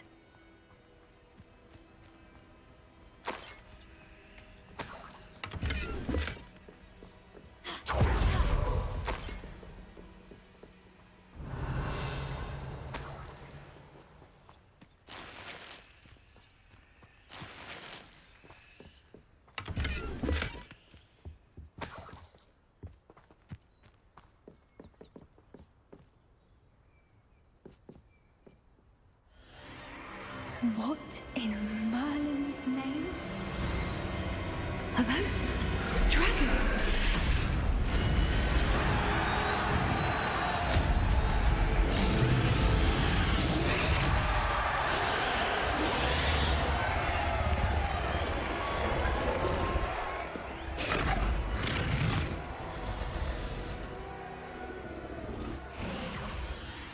What in Merlin's name? Are those dragons?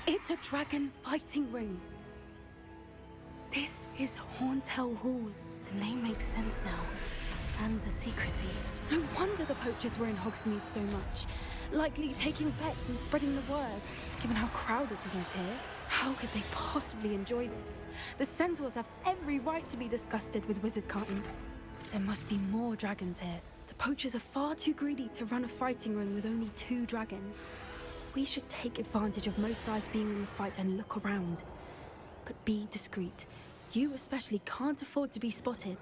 It's a dragon fighting ring. This is Horntail Hall. The name makes sense now. And the secrecy. No wonder the poachers were in Hogsmeade so much. Likely taking bets and spreading the word. Given how crowded it is here, how could they possibly enjoy this? The centaurs have every right to be disgusted with wizard-kind. There must be more dragons here. The poachers are far too greedy to run a fighting ring with only 2 dragons. We should take advantage of most eyes being in the fight and look around. But be discreet. You especially can't afford to be spotted.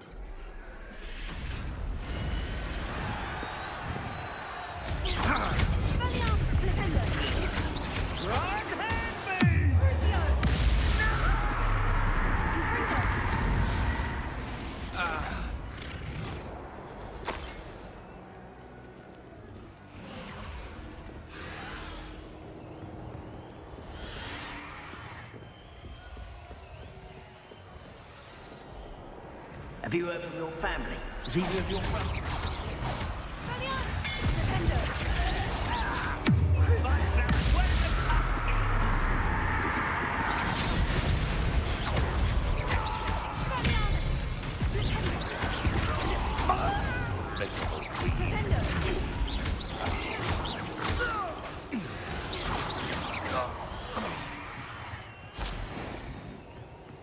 Have you heard from your family? Is either of your family?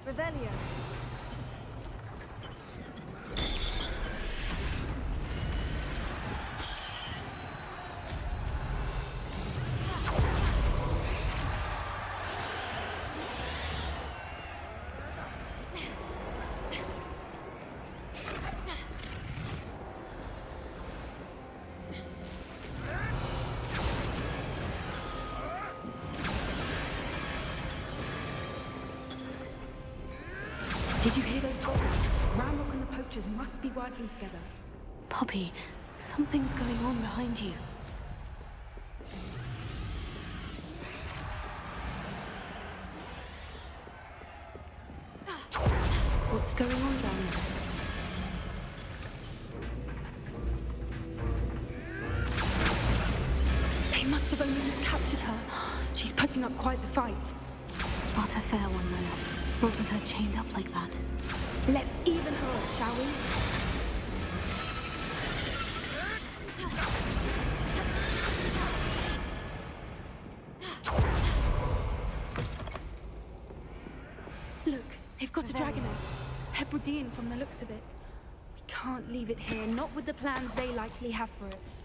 Revelio. Did you hear those goblins? Ramrock and the poachers must be working together. Poppy, something's going on behind you. What's going on down there? They must have only just captured her. She's putting up quite the fight. Not a fair one, though. Not with her chained up like that. Let's even her up, shall we? Look, they've got a dragon egg. Hebridean from the looks of it. We can't leave it here, not with the plans they likely have for it.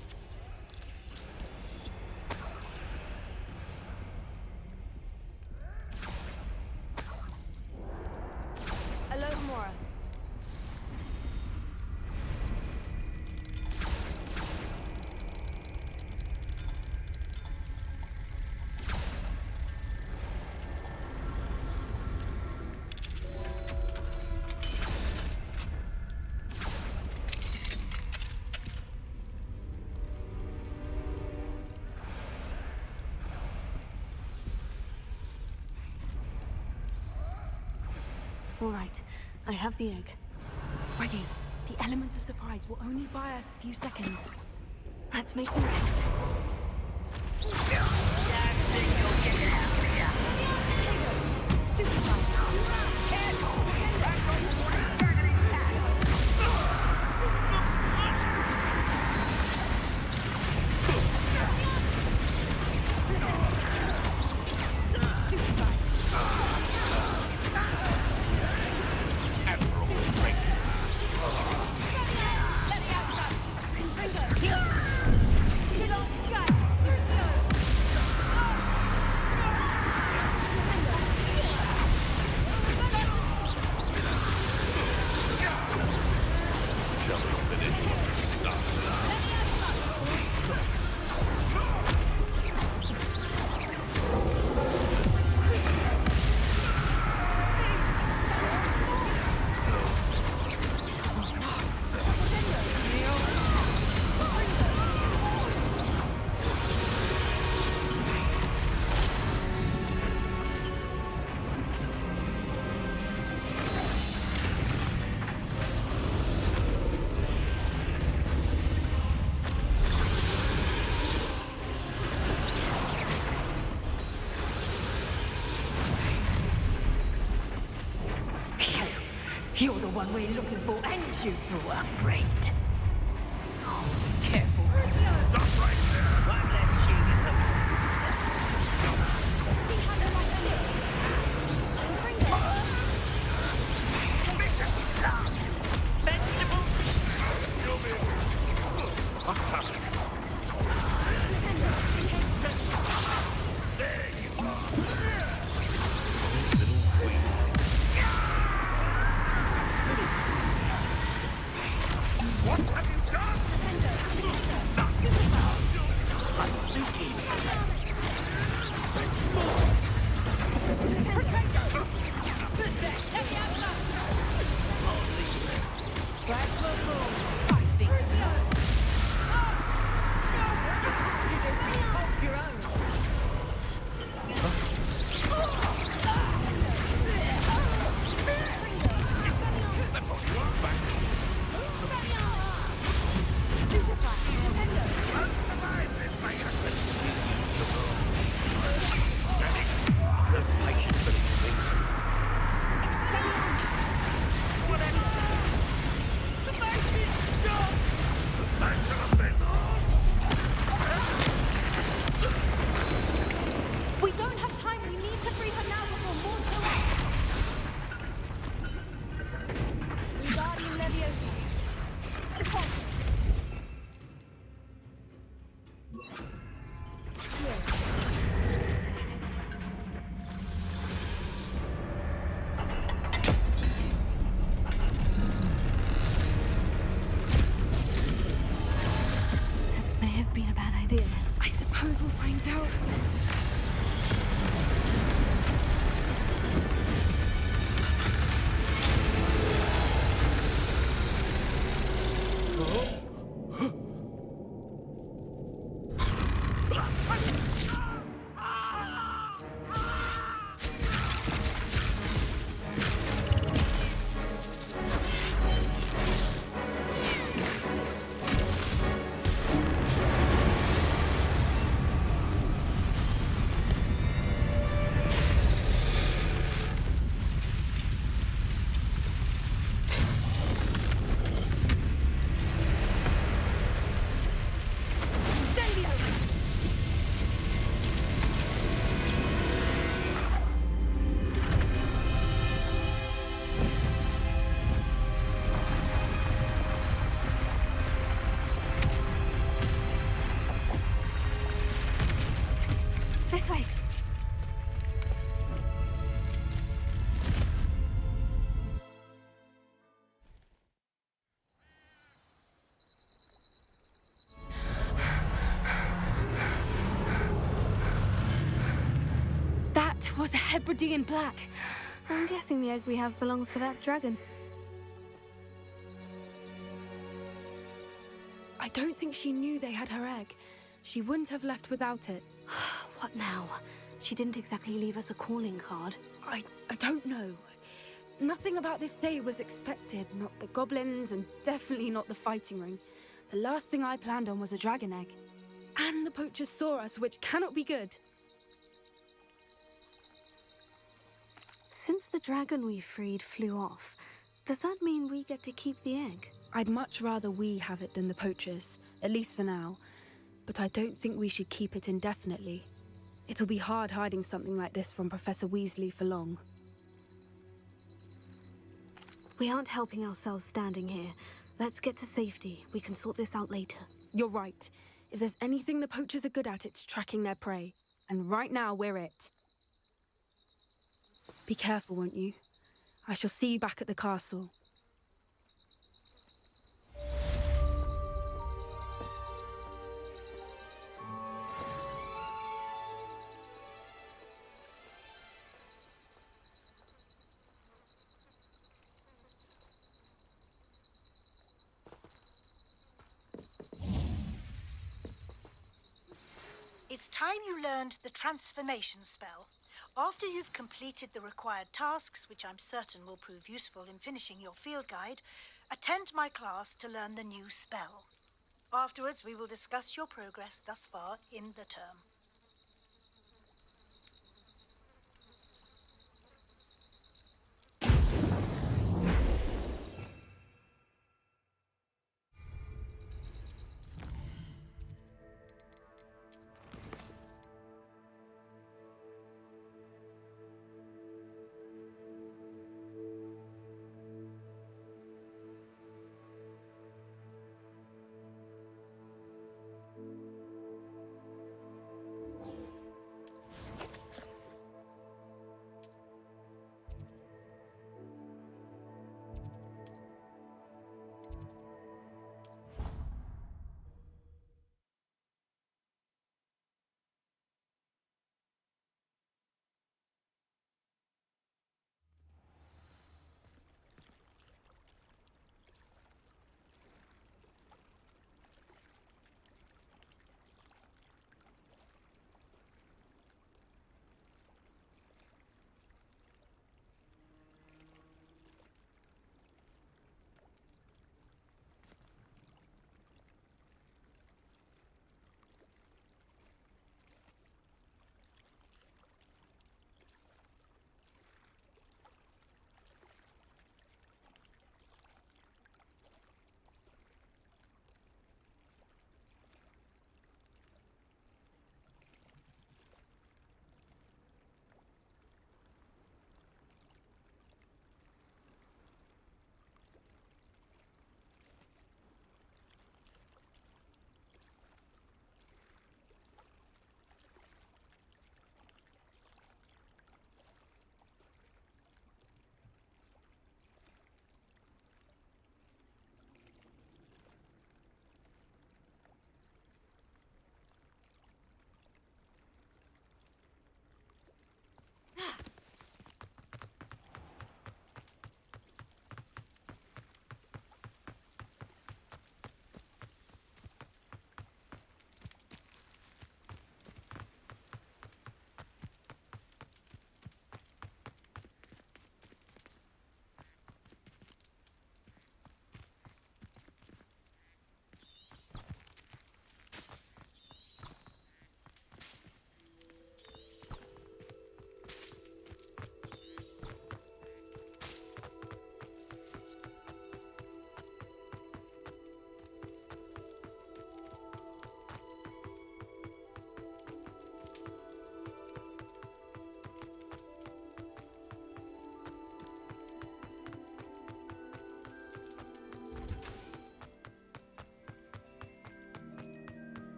Alomora. All right, I have the egg. Ready. The element of surprise will only buy us a few seconds. Let's make them count. You're the one we're looking for, and you brought a friend. Oh, careful. Stop right there! One less shoe to What have you done? We don't have time. We need to free her now before more show up. Wingardium Leviosa. Deposit. This may have been a bad idea. I suppose we'll find out. This way. That was a Hebridean black. I'm guessing the egg we have belongs to that dragon. I don't think she knew they had her egg. She wouldn't have left without it. What now? She didn't exactly leave us a calling card. I don't know. Nothing about this day was expected. Not the goblins, and definitely not the fighting ring. The last thing I planned on was a dragon egg. And the poachers saw us, which cannot be good. Since the dragon we freed flew off, does that mean we get to keep the egg? I'd much rather we have it than the poachers, at least for now. But I don't think we should keep it indefinitely. It'll be hard hiding something like this from Professor Weasley for long. We aren't helping ourselves standing here. Let's get to safety. We can sort this out later. You're right. If there's anything the poachers are good at, it's tracking their prey. And right now, we're it. Be careful, won't you? I shall see you back at the castle. It's time you learned the transformation spell. After you've completed the required tasks, which I'm certain will prove useful in finishing your field guide, attend my class to learn the new spell. Afterwards, we will discuss your progress thus far in the term.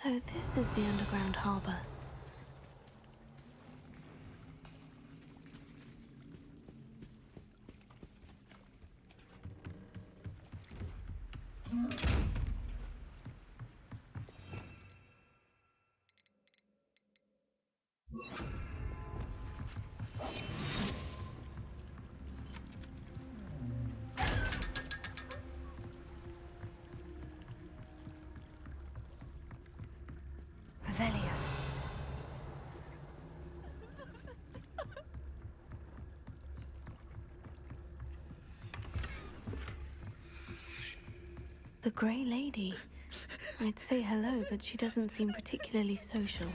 So this is the underground harbor. Revelio. The Grey Lady. I'd say hello, but she doesn't seem particularly social.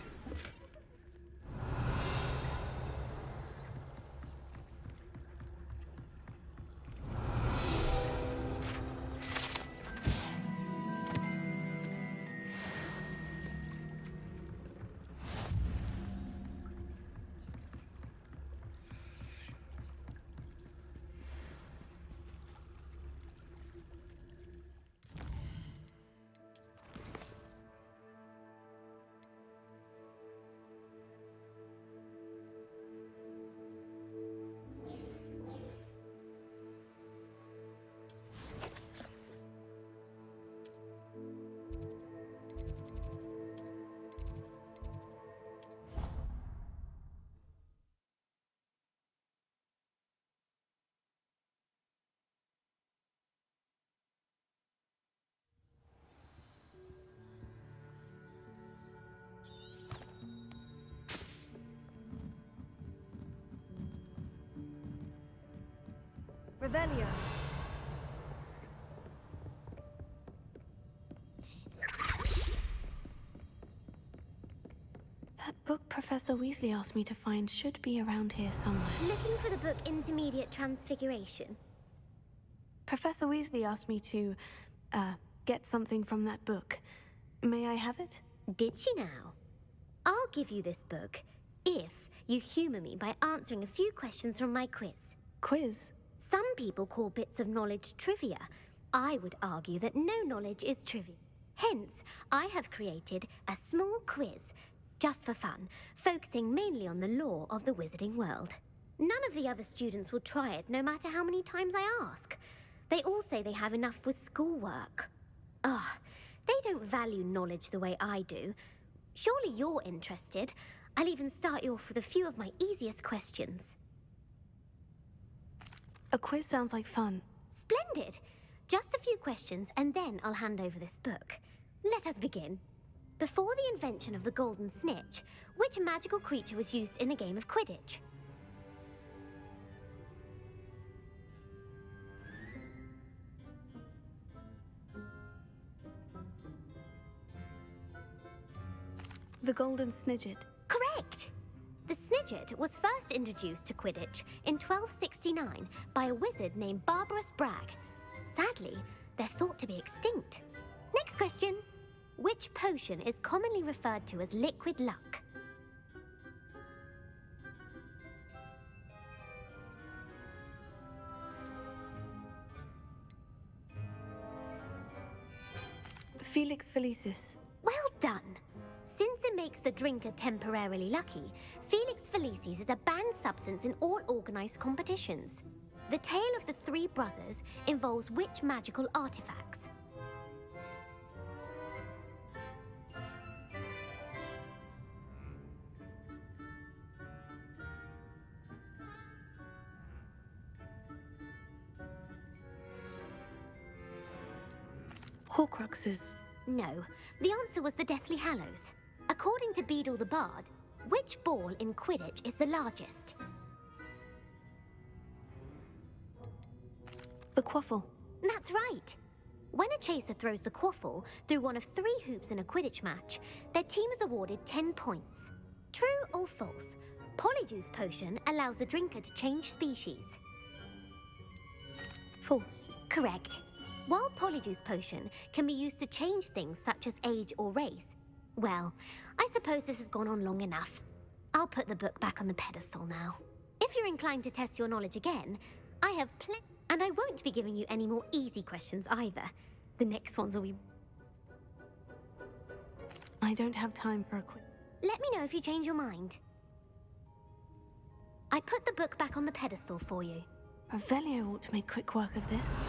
Revelio. That book Professor Weasley asked me to find should be around here somewhere. Looking for the book Intermediate Transfiguration? Professor Weasley asked me to, get something from that book. May I have it? Did she now? I'll give you this book if you humour me by answering a few questions from my quiz. Quiz? Some people call bits of knowledge trivia. I would argue that no knowledge is trivial. Hence, I have created a small quiz, just for fun, focusing mainly on the lore of the wizarding world. None of the other students will try it, no matter how many times I ask. They all say they have enough with schoolwork. Ugh, they don't value knowledge the way I do. Surely you're interested. I'll even start you off with a few of my easiest questions. A quiz sounds like fun. Splendid! Just a few questions, and then I'll hand over this book. Let us begin. Before the invention of the golden snitch, which magical creature was used in a game of Quidditch? The golden snidget. Correct! The Snidget was first introduced to Quidditch in 1269 by a wizard named Barbarous Bragg. Sadly, they're thought to be extinct. Next question. Which potion is commonly referred to as liquid luck? Felix Felicis. Well done! Since it makes the drinker temporarily lucky, Felix Felicis is a banned substance in all organised competitions. The tale of the three brothers involves which magical artifacts? Horcruxes. No, the answer was the Deathly Hallows. According to Beadle the Bard, which ball in Quidditch is the largest? The quaffle. That's right. When a chaser throws the quaffle through one of 3 hoops in a Quidditch match, their team is awarded 10 points. True or false? Polyjuice potion allows the drinker to change species. False. Correct. While Polyjuice potion can be used to change things such as age or race, well, I suppose this has gone on long enough. I'll put the book back on the pedestal now. If you're inclined to test your knowledge again, I have and I won't be giving you any more easy questions either. The next ones will be... I don't have time for a quick... Let me know if you change your mind. I put the book back on the pedestal for you. Revelio ought to make quick work of this.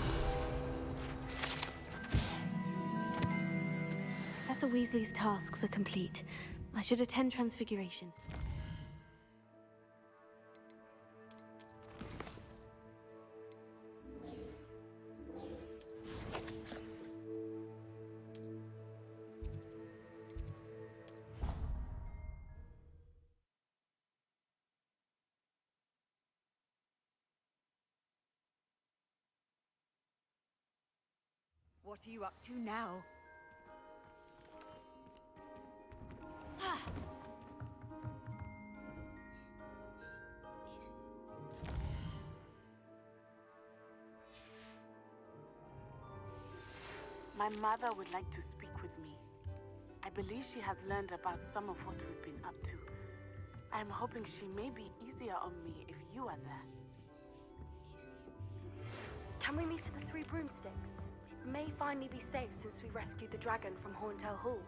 Professor Weasley's tasks are complete. I should attend Transfiguration. What are you up to now? My mother would like to speak with me. I believe she has learned about some of what we've been up to. I am hoping she may be easier on me if you are there. Can we meet at the Three Broomsticks? It may finally be safe since we rescued the dragon from Horntail Hall.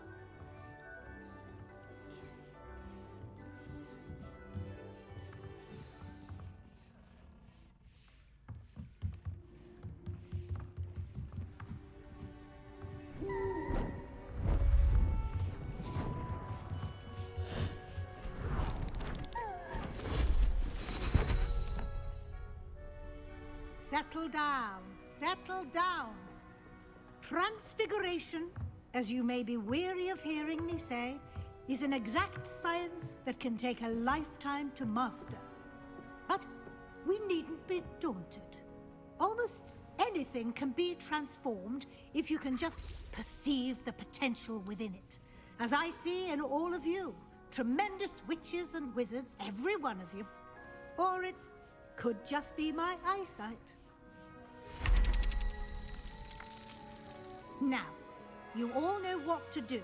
Settle down, settle down. Transfiguration, as you may be weary of hearing me say, is an exact science that can take a lifetime to master. But we needn't be daunted. Almost anything can be transformed if you can just perceive the potential within it. As I see in all of you, tremendous witches and wizards, every one of you. Or it could just be my eyesight. Now, you all know what to do.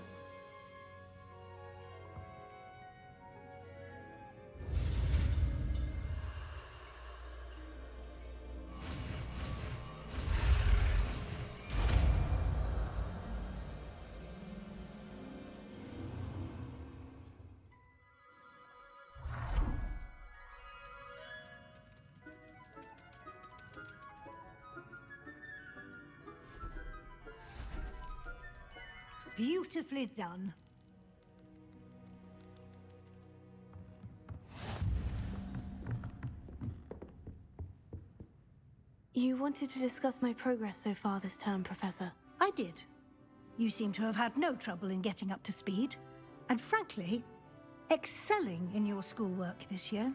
Beautifully done. You wanted to discuss my progress so far this term, Professor. I did. You seem to have had no trouble in getting up to speed. And frankly, excelling in your schoolwork this year.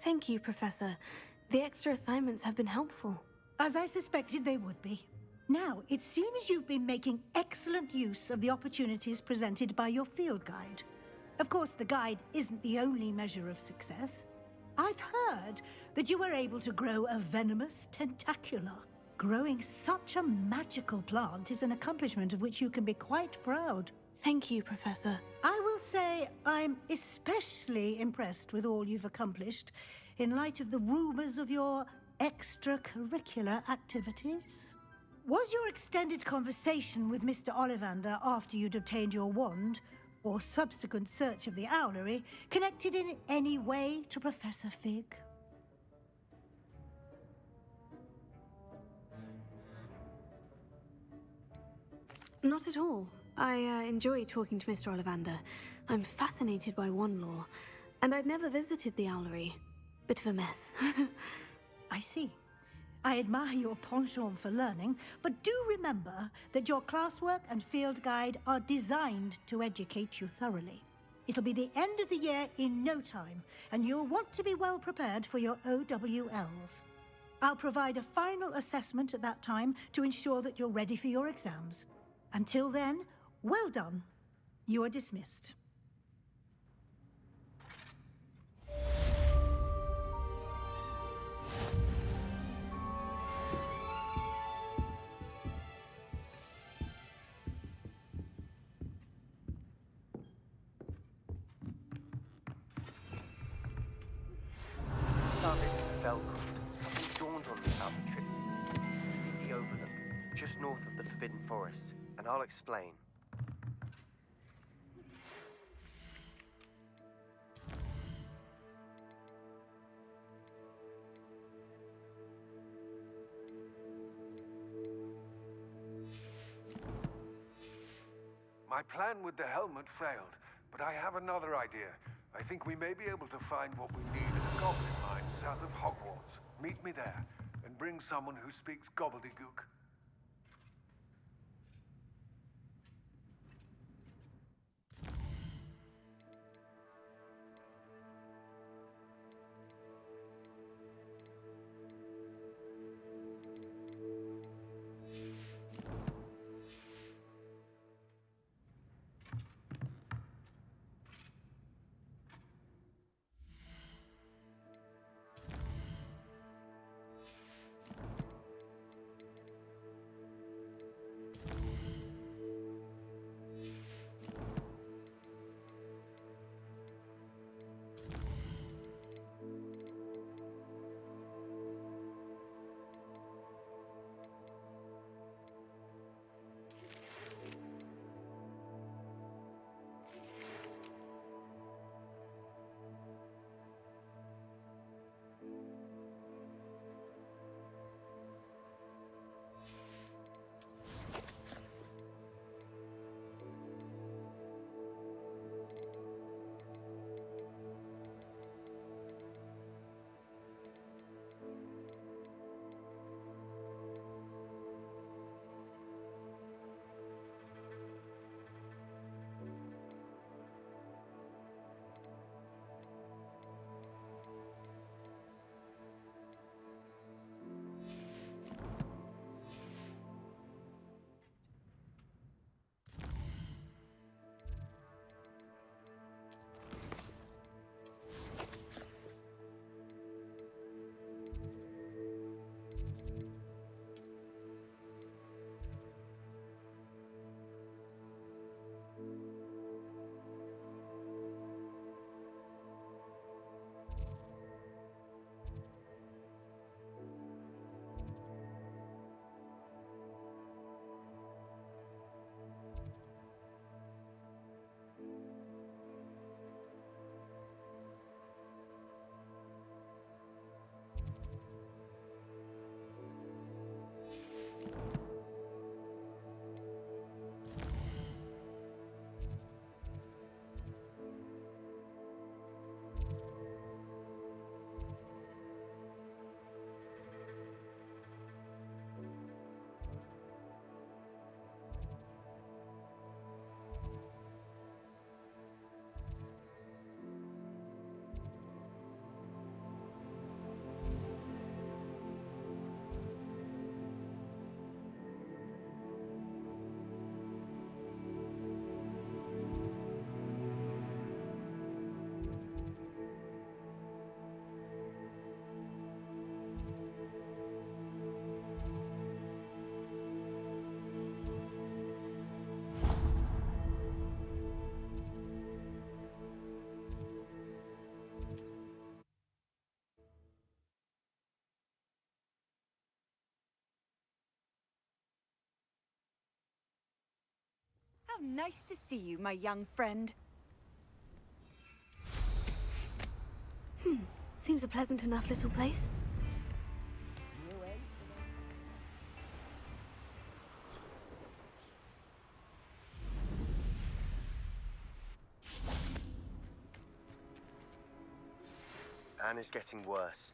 Thank you, Professor. The extra assignments have been helpful. As I suspected they would be. Now, it seems you've been making excellent use of the opportunities presented by your field guide. Of course, the guide isn't the only measure of success. I've heard that you were able to grow a venomous tentacula. Growing such a magical plant is an accomplishment of which you can be quite proud. Thank you, Professor. I will say I'm especially impressed with all you've accomplished in light of the rumors of your extracurricular activities. Was your extended conversation with Mr. Ollivander after you'd obtained your wand, or subsequent search of the owlery, connected in any way to Professor Fig? Not at all. I enjoy talking to Mr. Ollivander. I'm fascinated by wand lore, and I'd never visited the owlery. Bit of a mess. I see. I admire your penchant for learning, but do remember that your classwork and field guide are designed to educate you thoroughly. It'll be the end of the year in no time, and you'll want to be well prepared for your OWLs. I'll provide a final assessment at that time to ensure that you're ready for your exams. Until then, well done. You are dismissed. Something dawned on me about the trip. The overlook, just north of the Forbidden Forest. and I'll explain. My plan with the helmet failed, but I have another idea. I think we may be able to find what we need in a goblin mine south of Hogwarts. Meet me there, and bring someone who speaks gobbledygook. How nice to see you, my young friend. Seems a pleasant enough little place. Anne is getting worse.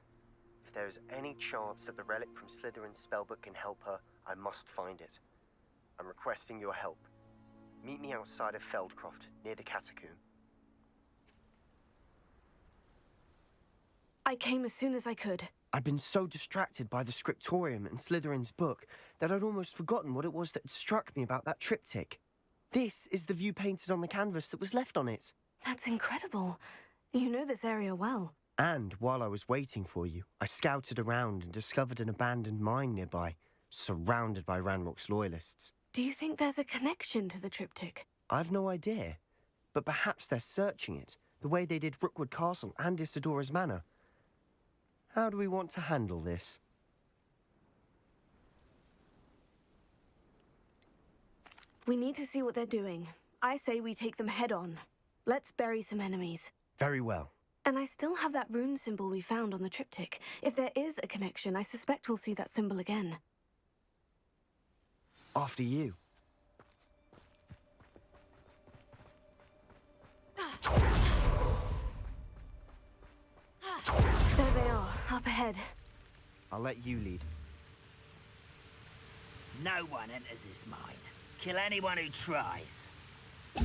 If there is any chance that the relic from Slytherin's spellbook can help her, I must find it. I'm requesting your help. Meet me outside of Feldcroft, near the catacomb. I came as soon as I could. I'd been so distracted by the scriptorium and Slytherin's book that I'd almost forgotten what it was that struck me about that triptych. This is the view painted on the canvas that was left on it. That's incredible. You know this area well. And while I was waiting for you, I scouted around and discovered an abandoned mine nearby, surrounded by Ranrock's loyalists. Do you think there's a connection to the triptych? I've no idea, but perhaps they're searching it, the way they did Rookwood Castle and Isidora's Manor. How do we want to handle this? We need to see what they're doing. I say we take them head on. Let's bury some enemies. Very well. And I still have that rune symbol we found on the triptych. If there is a connection, I suspect we'll see that symbol again. After you. There they are, up ahead. I'll let you lead. No one enters this mine. Kill anyone who tries. I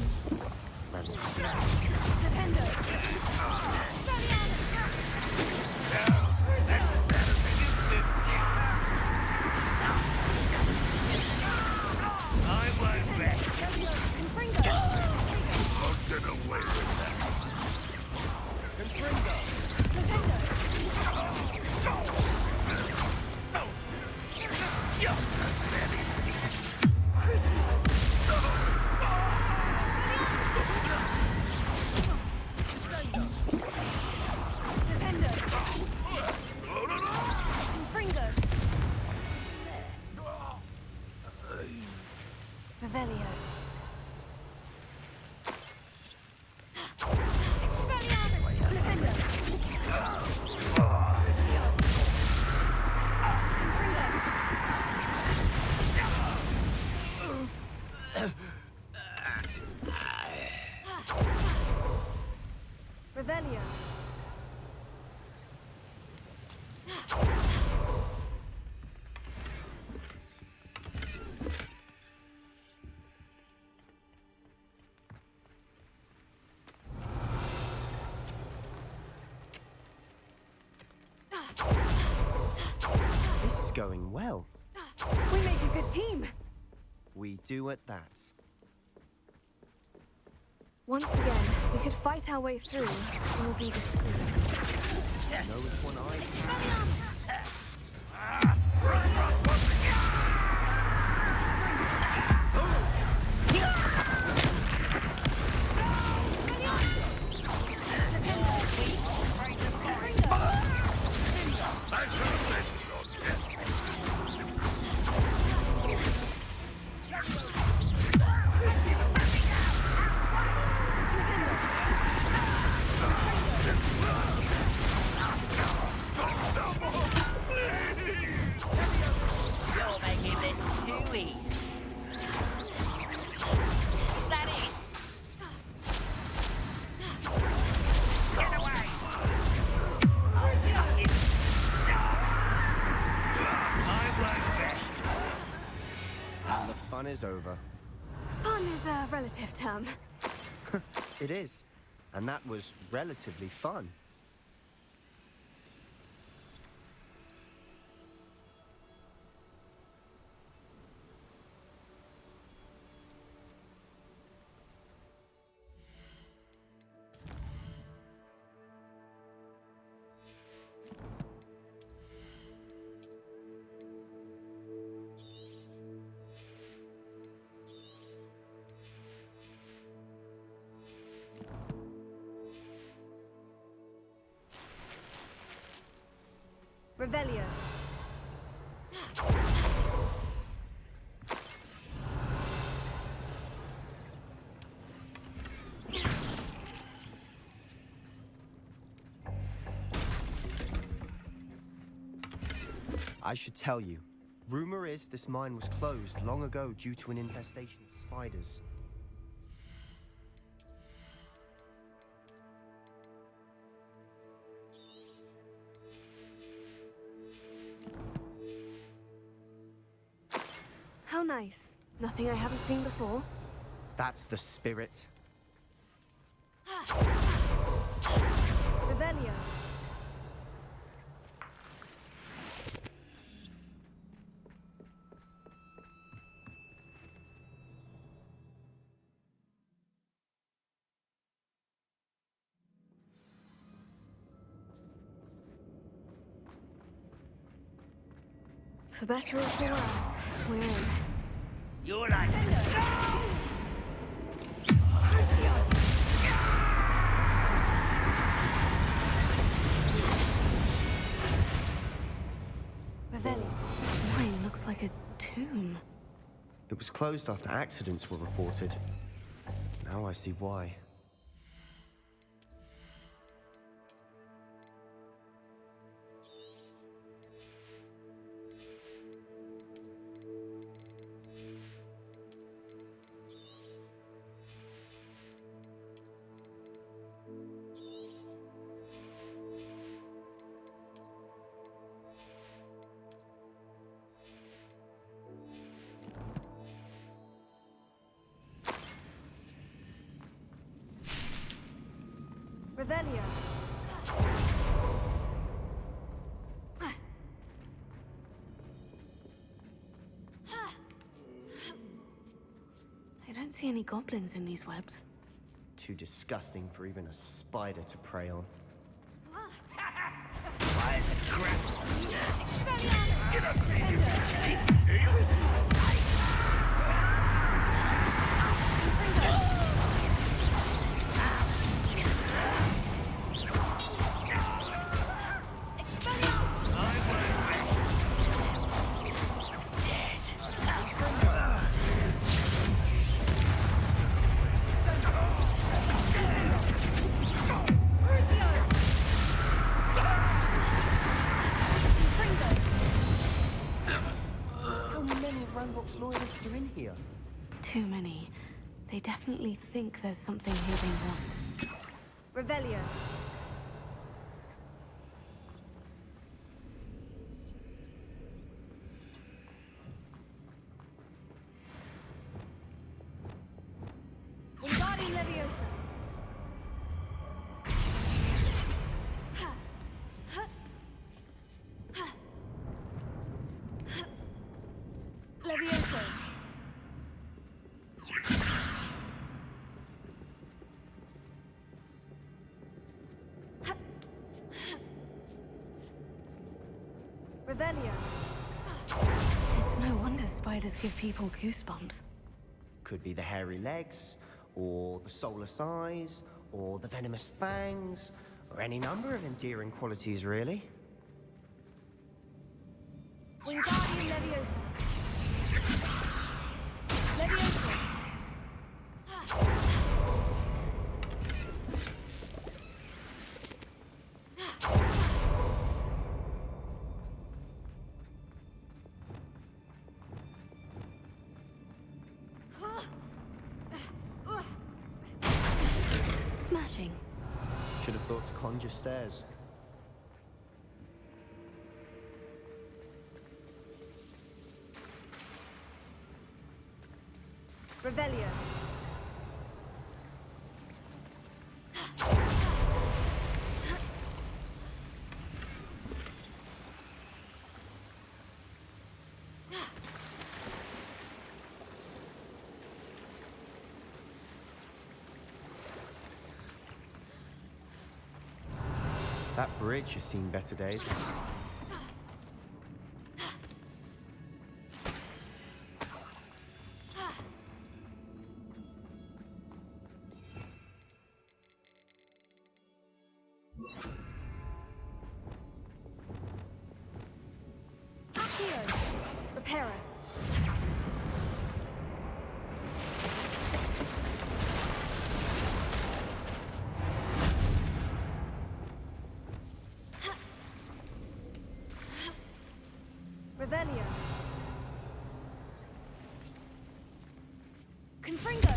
won't rest. I'll get away with that. Revelio. Revelio. This is going well. We make a good team. We do at that. Once again, we could fight our way through, and we'll be discreet. Know which one I... You're making this too easy. Is that it? Get away! I won't rest. And the fun is over. Fun is a relative term. It is. And that was relatively fun. Revelio. I should tell you. Rumor is this mine was closed long ago due to an infestation of spiders. How nice. Nothing I haven't seen before. That's the spirit. Revelio. For better or for worse, we're in. You're like... Revelio. Mine looks like a tomb. It was closed after accidents were reported. Now I see why. Revelio. I don't see any goblins in these webs. Too disgusting for even a spider to prey on. Why is it crap? Loyalists are in here. Too many. They definitely think there's something here they want. Revelio. Wingardium Leviosa. Levioso. Revelio. It's no wonder spiders give people goosebumps. Could be the hairy legs, or the soulless eyes, or the venomous fangs, or any number of endearing qualities, really. Wingardium Leviosa. Leviosa. Smashing. Should have thought to conjure stairs. Revelio. That bridge has seen better days. Reparo. Revelio. Confringo.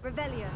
Revelio.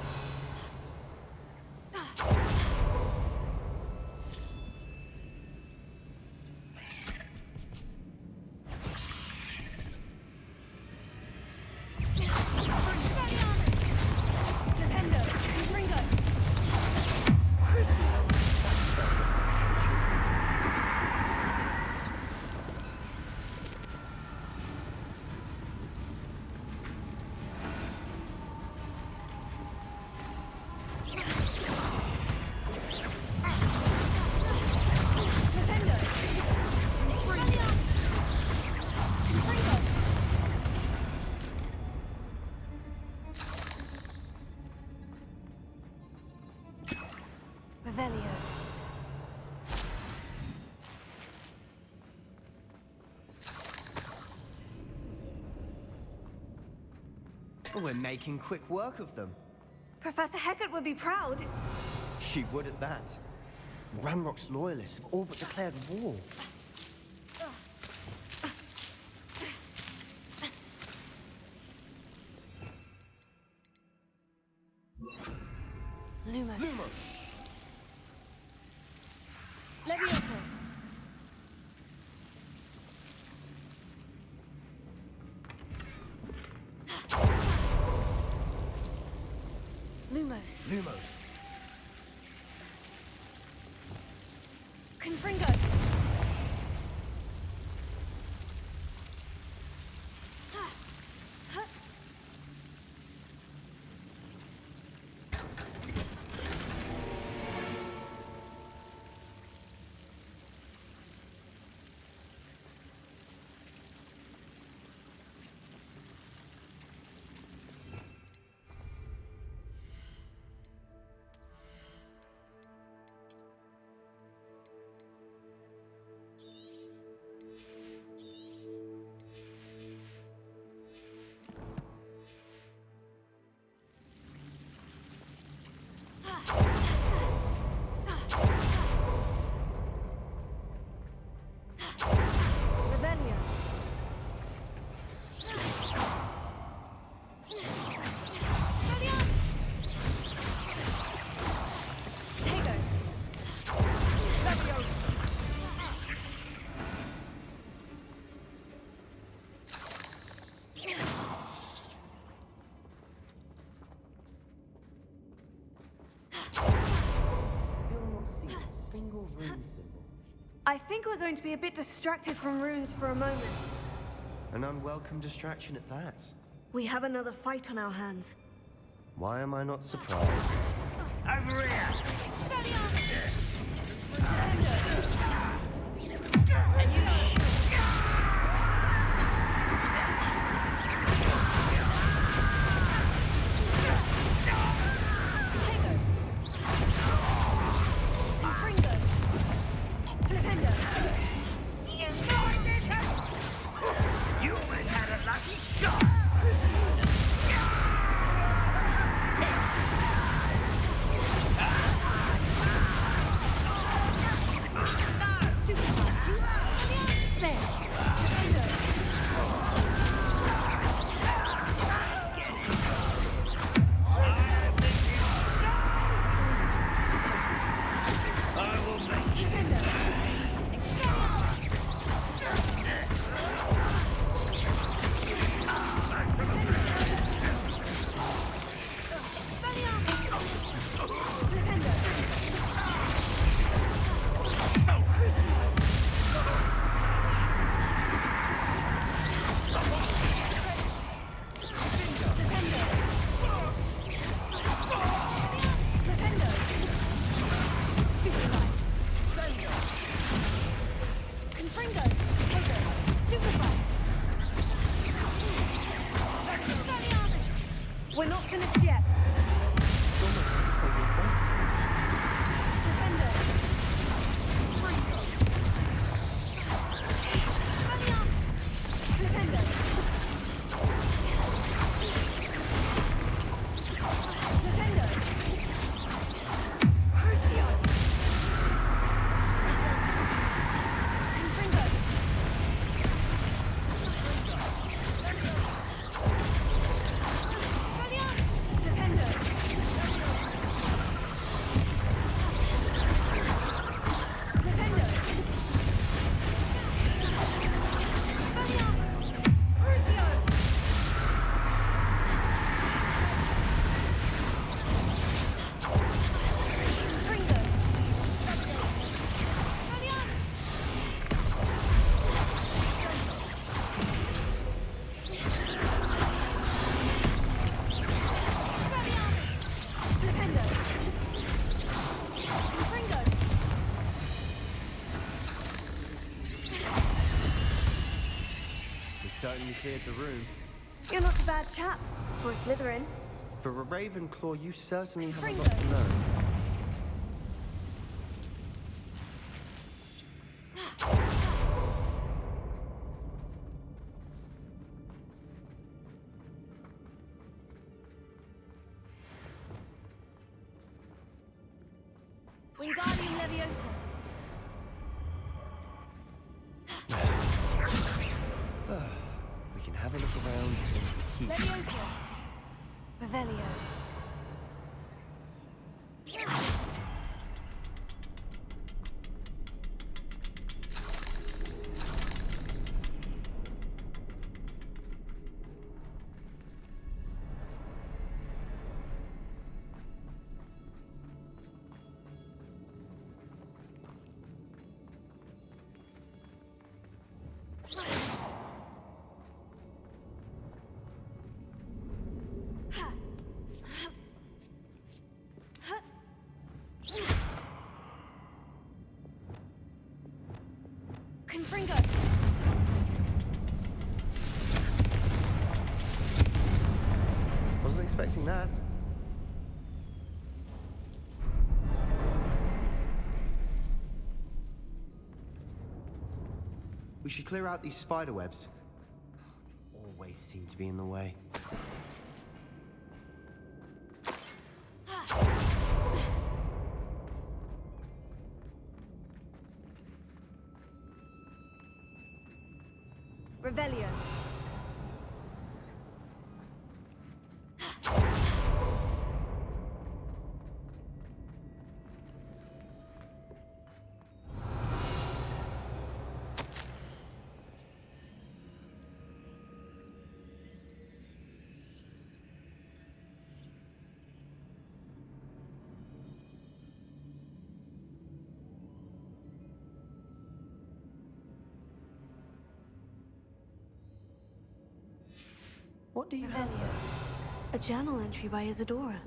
We're making quick work of them. Professor Hecat would be proud. She would at that. Ranrock's loyalists have all but declared war. Lumos. Levioso. Lumos. Lumos. Confringo. I think we're going to be a bit distracted from runes for a moment. An unwelcome distraction at that. We have another fight on our hands. Why am I not surprised? Over here! You almost had a lucky shot! We're not finished yet. It's almost as if they were waiting. Certainly cleared the room. You're not a bad chap for a Slytherin. For a Ravenclaw, you certainly have a lot to learn. Wingardium Leviosa. We can have a look around in peace. Leviosa. Revelio. Confringo. Wasn't expecting that. We should clear out these spider webs. Always seem to be in the way. Revelio. What do you have? A journal entry by Isadora.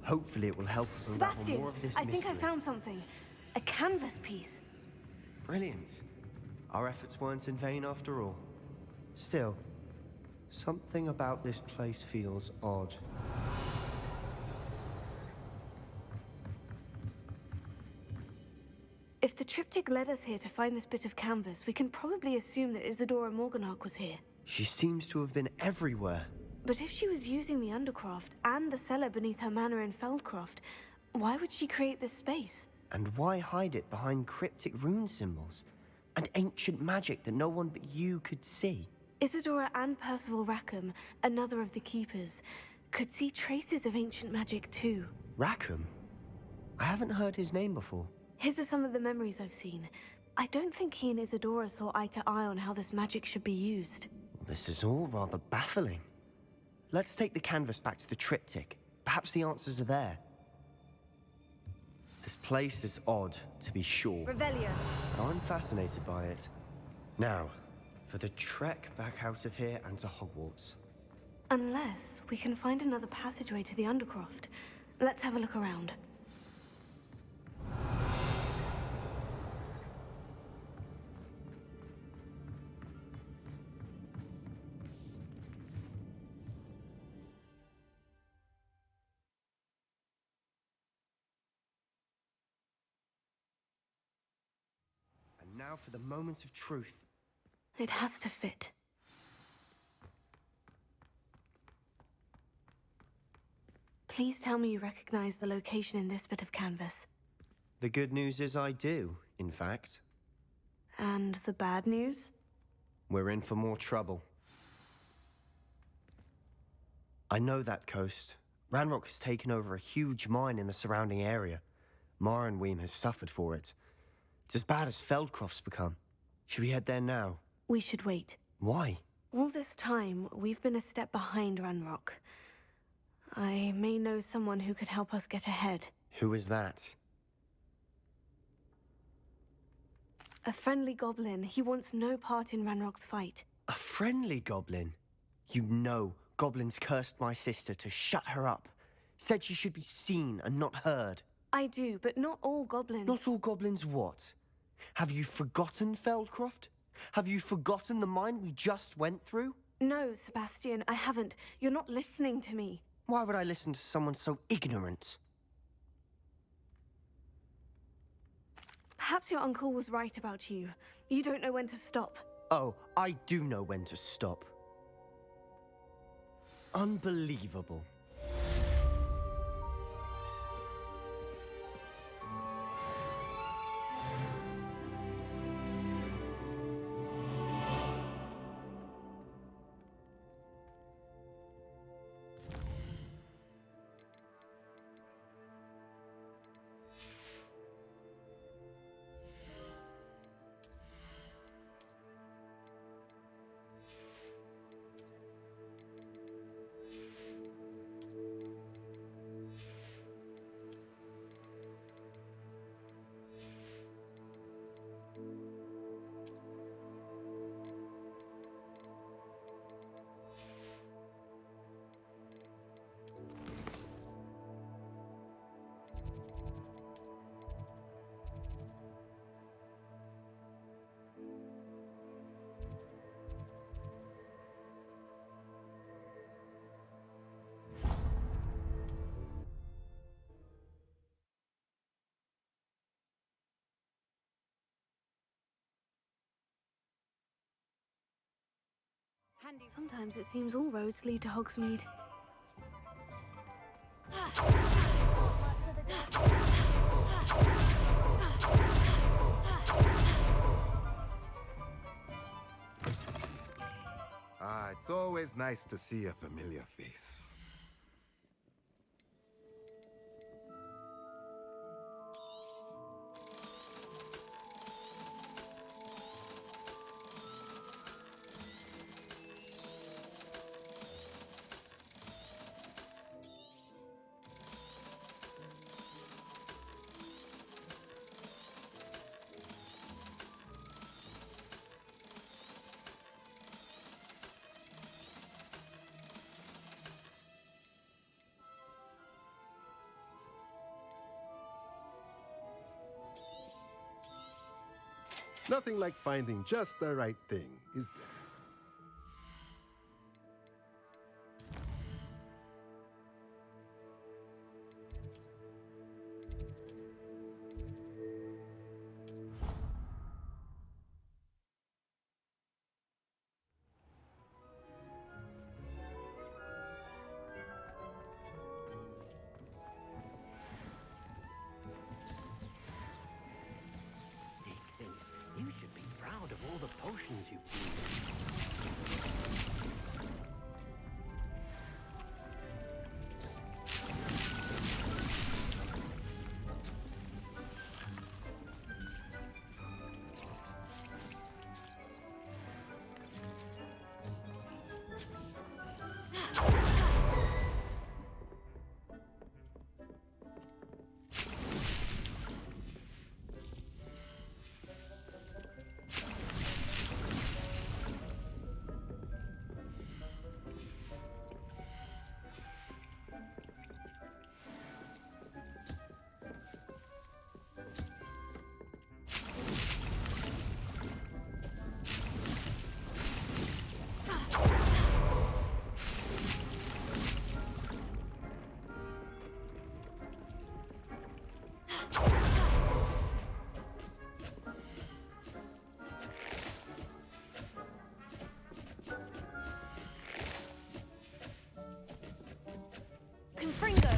Hopefully it will help us unravel Sebastian, more of this I think I mystery. found something. A canvas piece. Brilliant. Our efforts weren't in vain after all. Still, something about this place feels odd. If the triptych led us here to find this bit of canvas, we can probably assume that Isadora Morganach was here. She seems to have been everywhere. But if she was using the Undercroft and the cellar beneath her manor in Feldcroft, why would she create this space? And why hide it behind cryptic rune symbols and ancient magic that no one but you could see? Isadora and Percival Rackham, another of the Keepers, could see traces of ancient magic too. Rackham? I haven't heard his name before. His are some of the memories I've seen. I don't think he and Isadora saw eye to eye on how this magic should be used. This is all rather baffling. Let's take the canvas back to the triptych. Perhaps the answers are there. This place is odd, to be sure. Revelio. But I'm fascinated by it. Now, for the trek back out of here and to Hogwarts. Unless we can find another passageway to the Undercroft. Let's have a look around. And now for the moment of truth. It has to fit. Please tell me you recognize the location in this bit of canvas. The good news is I do, in fact. And the bad news? We're in for more trouble. I know that coast. Ranrock has taken over a huge mine in the surrounding area. Marenweem has suffered for it. It's as bad as Feldcroft's become. Should we head there now? We should wait. Why? All this time, we've been a step behind Ranrock. I may know someone who could help us get ahead. Who is that? A friendly goblin. He wants no part in Ranrock's fight. A friendly goblin? You know, goblins cursed my sister to shut her up. Said she should be seen and not heard. I do, but not all goblins. Not all goblins what? Have you forgotten Feldcroft? Have you forgotten the mine we just went through? No, Sebastian, I haven't. You're not listening to me. Why would I listen to someone so ignorant? Perhaps your uncle was right about you. You don't know when to stop. Oh, I do know when to stop. Unbelievable. handy. Sometimes it seems all roads lead to Hogsmeade. Ah, it's always nice to see a familiar face. Nothing like finding just the right thing, is there? Dick thinks you should be proud of all the potions you've brewed. Confringo!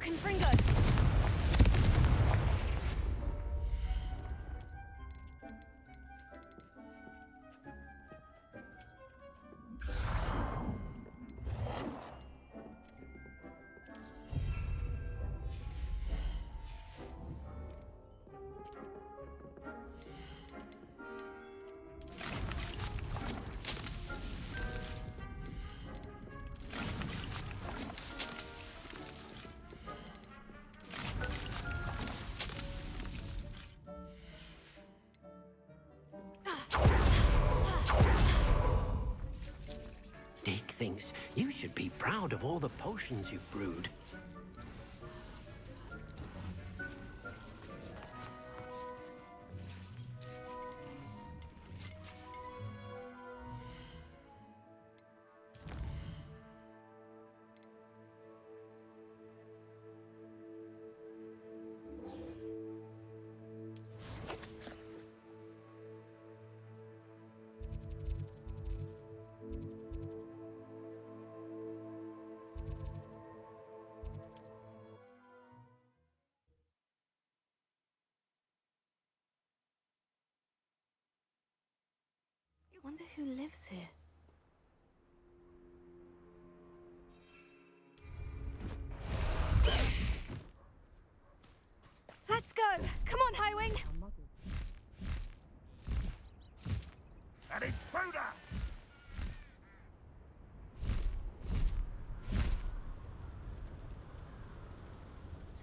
Confringo! Dick thinks you should be proud of all the potions you've brewed. Wonder who lives here. Let's go! Come on, Highwing! An intruder!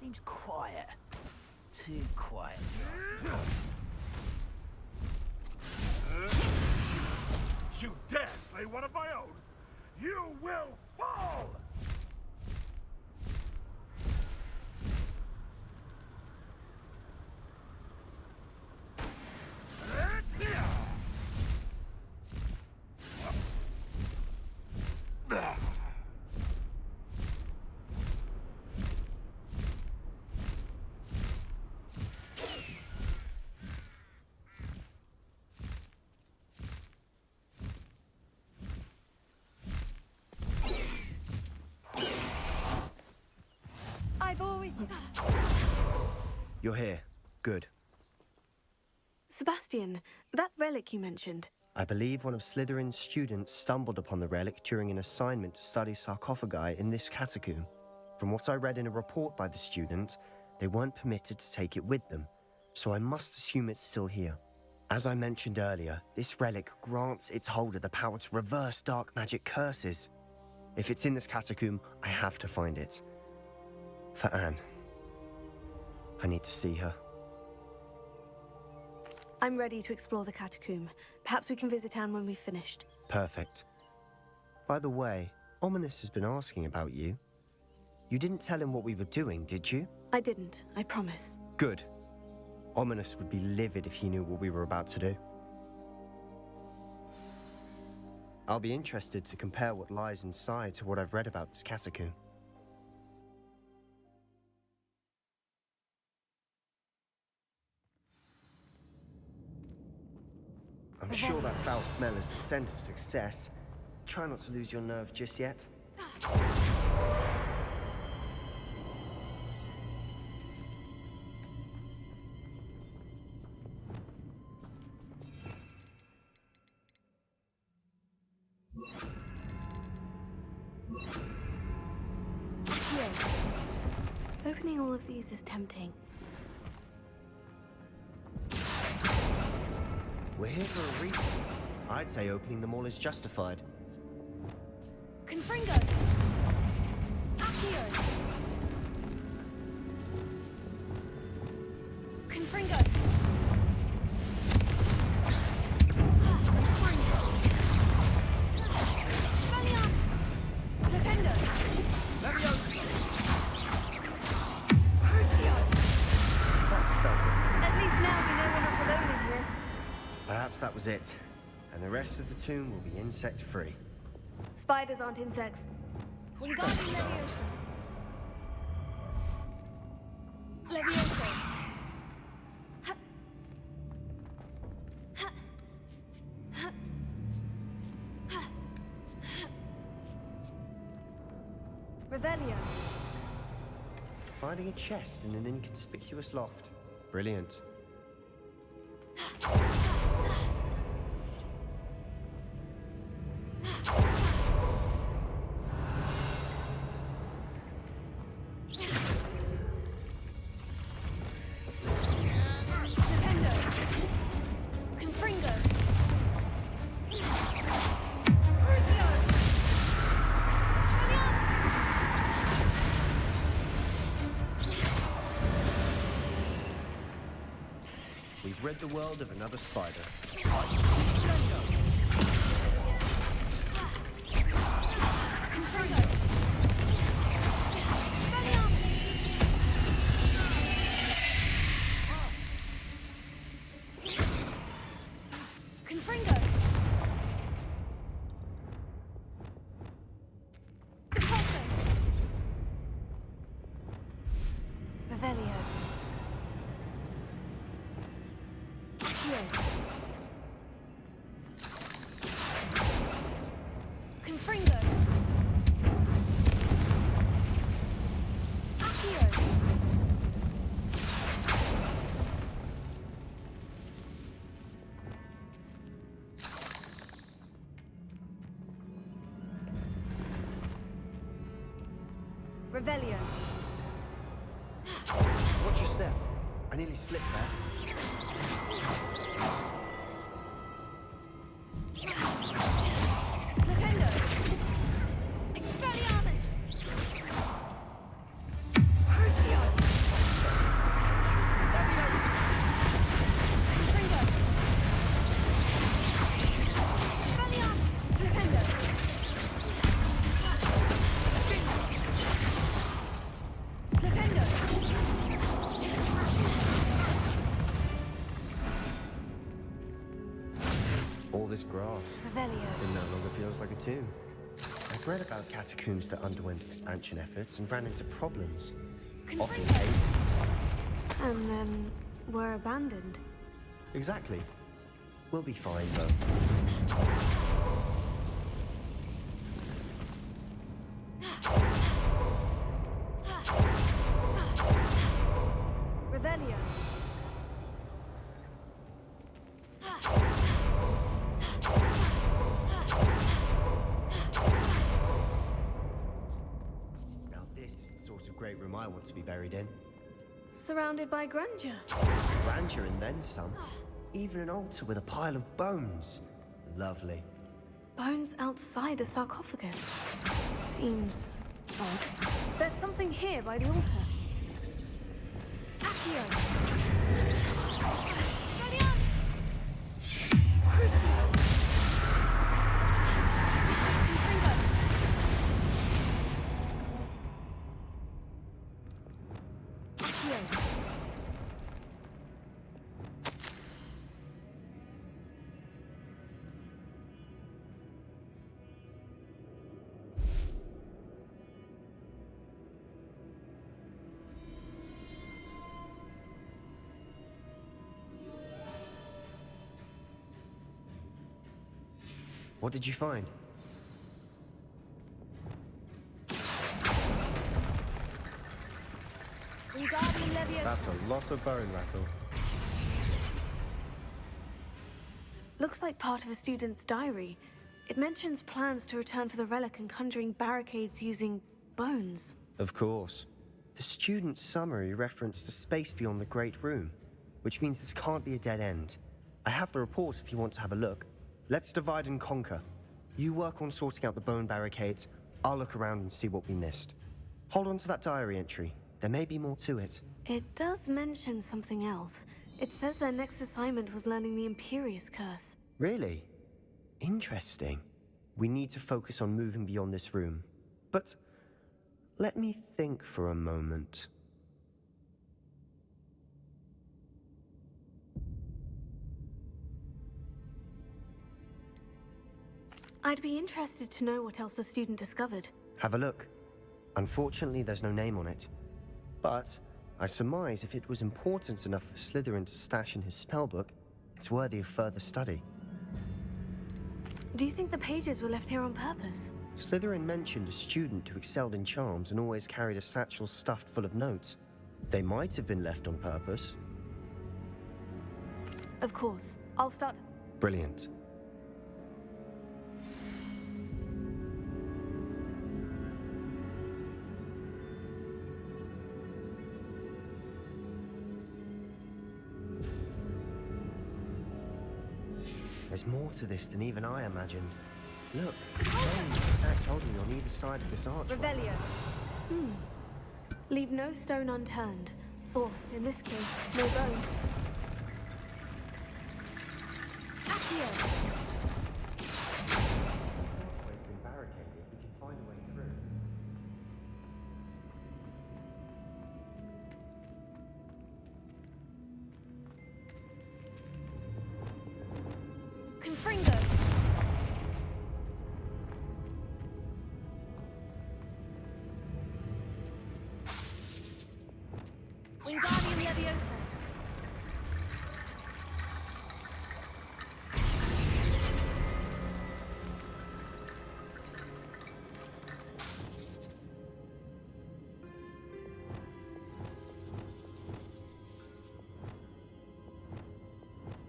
Seems quiet. Too quiet. You dare slay one of my own? You will fall! I've always... You're here. Good. Sebastian, that relic you mentioned. I believe one of Slytherin's students stumbled upon the relic during an assignment to study sarcophagi in this catacomb. From what I read in a report by the student, they weren't permitted to take it with them, so I must assume it's still here. As I mentioned earlier, this relic grants its holder the power to reverse dark magic curses. If it's in this catacomb, I have to find it. For Anne. I need to see her. I'm ready to explore the catacomb. Perhaps we can visit Anne when we've finished. Perfect. By the way, Ominous has been asking about you. You didn't tell him what we were doing, did you? I didn't, I promise. Good. Ominous would be livid if he knew what we were about to do. I'll be interested to compare what lies inside to what I've read about this catacomb. I'm sure that foul smell is the scent of success. Try not to lose your nerve just yet. Opening all of these is tempting. We're here for a reason. I'd say opening them all is justified. Confringo! Accio! Confringo! Perhaps that was it. And the rest of the tomb will be insect-free. Spiders aren't insects. Wingardium Leviosa. Leviosa. Ha. Ha. Ha. Ha. Revelio. Finding a chest in an inconspicuous loft. Brilliant. We've rid the world of another spider. Confringo. Revelio. Confringo. Accio. Revelio. Watch your step. I nearly slipped there. Flipendo. Expelliarmus. Crucio. Leviosa. Confringo. Expelliarmus. Flipendo. Flipendo. All this grass. Revelio. It no longer feels like a tomb. I've read about catacombs that underwent expansion efforts and ran into problems. Often cave-ins. And then were abandoned. Exactly. We'll be fine, though. Revelio. Now this is the sort of great room I want to be buried in. Surrounded by grandeur. Grandeur and then some. Even an altar with a pile of bones. Lovely. Bones outside a sarcophagus. Seems odd. There's something here by the altar. Accio. Crucio. Confringo. Accio. What did you find? Wingardium Leviosa. That's a lot of bone rattle. Looks like part of a student's diary. It mentions plans to return for the relic and conjuring barricades using bones. Of course. The student's summary referenced a space beyond the Great Room, which means this can't be a dead end. I have the report if you want to have a look. Let's divide and conquer. You work on sorting out the bone barricades. I'll look around and see what we missed. Hold on to that diary entry. There may be more to it. It does mention something else. It says their next assignment was learning the Imperious Curse. Really? Interesting. We need to focus on moving beyond this room. But let me think for a moment. I'd be interested to know what else the student discovered. Have a look. Unfortunately, there's no name on it. But I surmise if it was important enough for Slytherin to stash in his spellbook, it's worthy of further study. Do you think the pages were left here on purpose? Slytherin mentioned a student who excelled in charms and always carried a satchel stuffed full of notes. They might have been left on purpose. Of course. I'll start. Brilliant. There's more to this than even I imagined. Look, bones stacked oddly on either side of this archway. Revelio. Leave no stone unturned. Or, in this case, no bone. Accio. This archway's been barricaded. We can find a way through. Confringo. Wingardium Leviosa.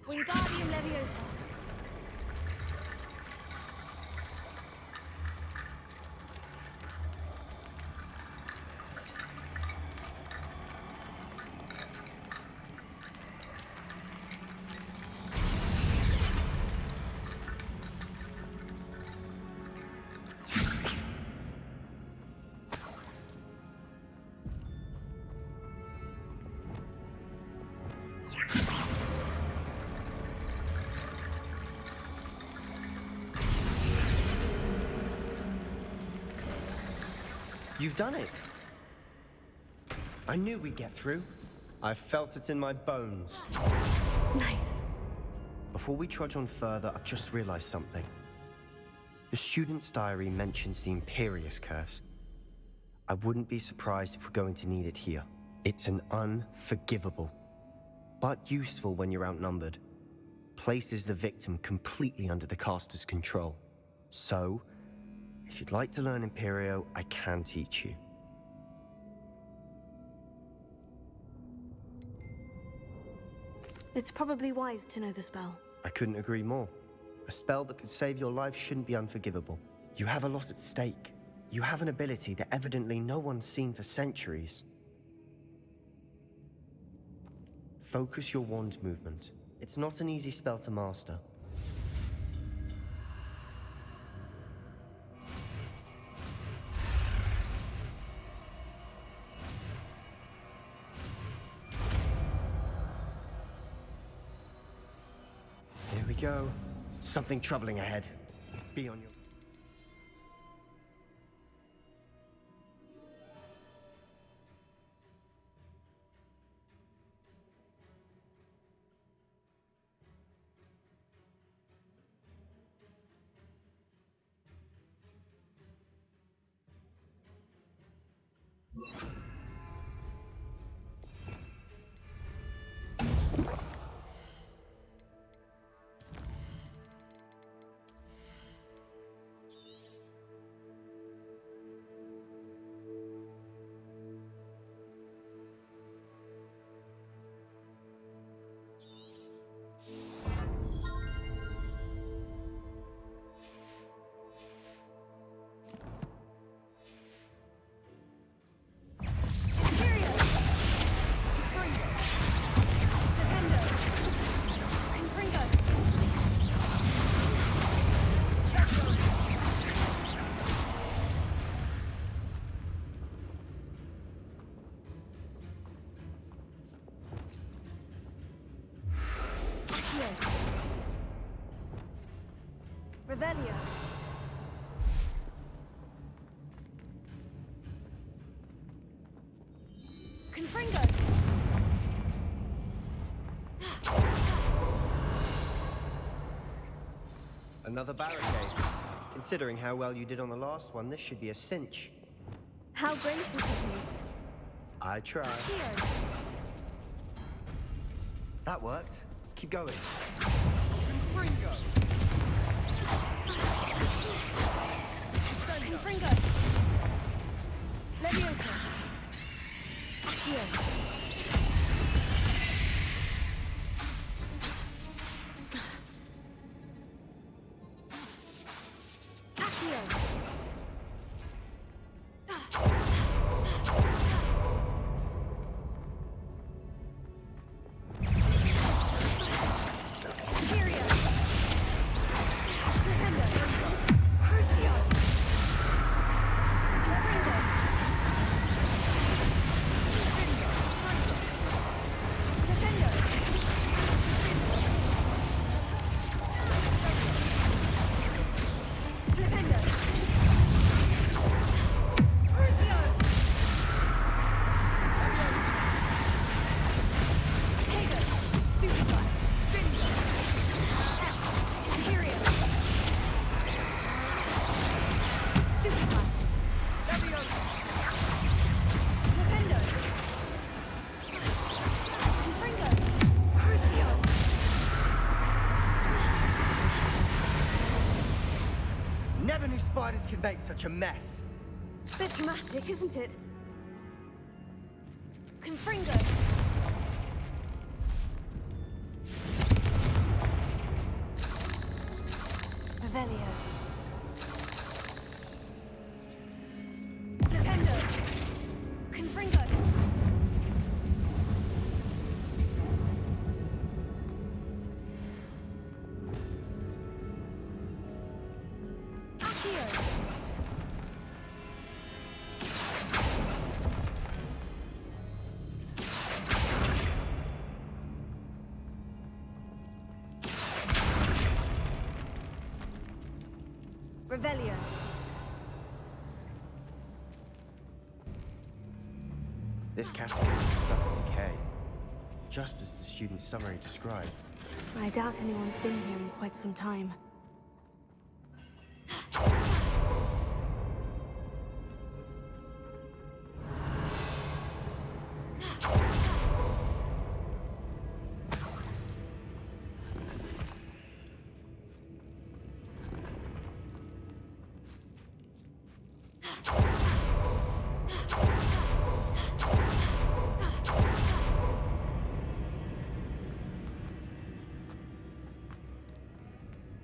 Wingardium Leviosa. You've done it. I knew we'd get through. I felt it in my bones. Nice. Before we trudge on further, I've just realized something. The student's diary mentions the Imperious Curse. I wouldn't be surprised if we're going to need it here. It's an unforgivable, but useful when you're outnumbered. Places the victim completely under the caster's control. So, if you'd like to learn Imperio, I can teach you. It's probably wise to know the spell. I couldn't agree more. A spell that could save your life shouldn't be unforgivable. You have a lot at stake. You have an ability that evidently no one's seen for centuries. Focus your wand movement. It's not an easy spell to master. Here we go. Something troubling ahead. Be on your... Revelio. Confringo. Another barricade. Considering how well you did on the last one, this should be a cinch. How gracious of you. I tried. Here. That worked. Keep going. Confringo. Confringo. Leviosa. Here. Never knew spiders could make such a mess. Bit dramatic, isn't it? Confringo. Revelio. Flipendo. Confringo. Revelio. This catacomb has suffered decay, just as the student's summary described. I doubt anyone's been here in quite some time.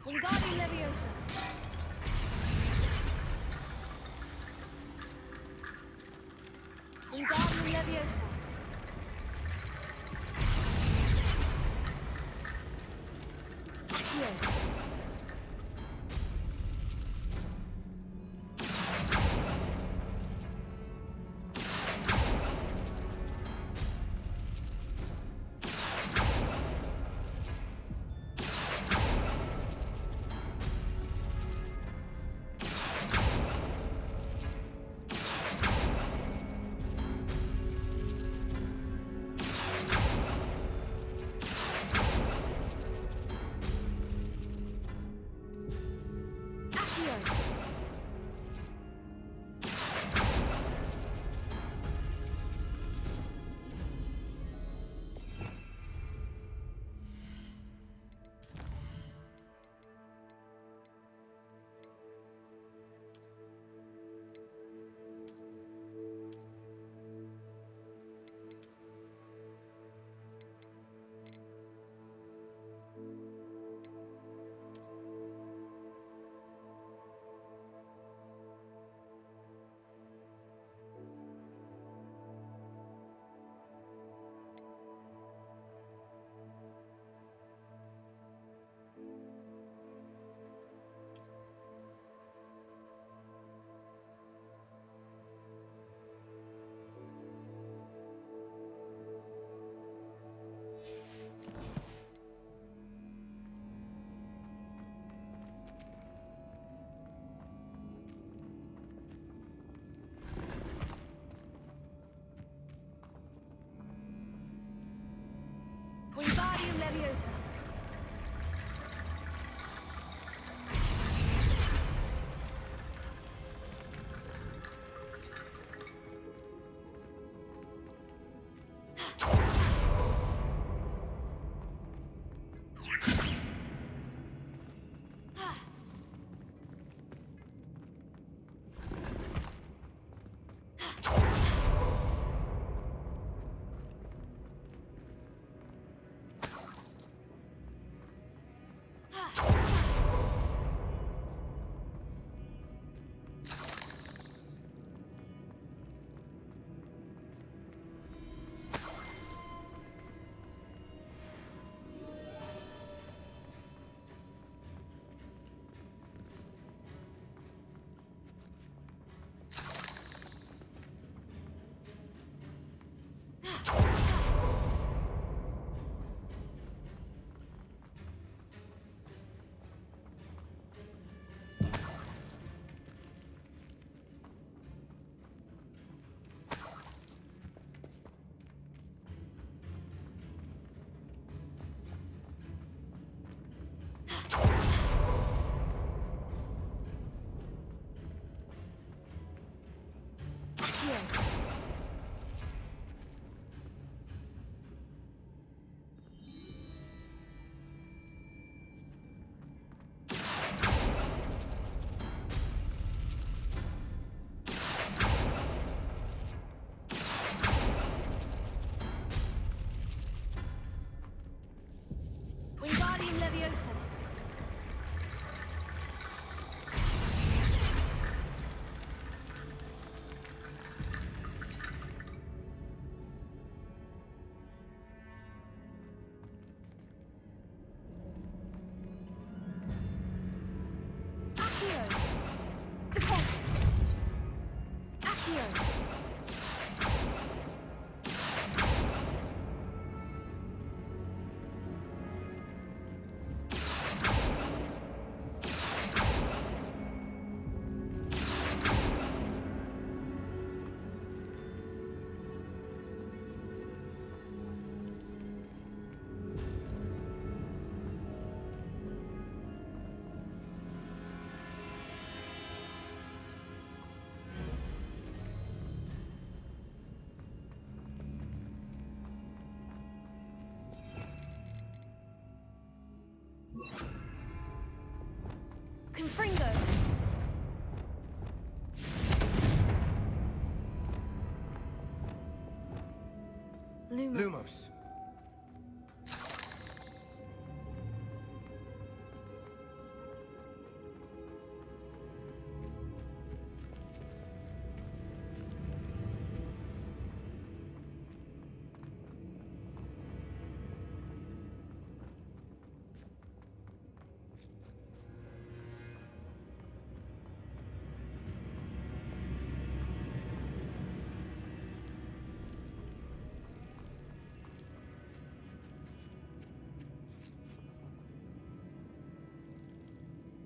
Wingardium Leviosa. Wingardium Leviosa. Accio. Wingardium Leviosa. Wingardium Leviosa. Accio. Deposit. Accio. Lumos.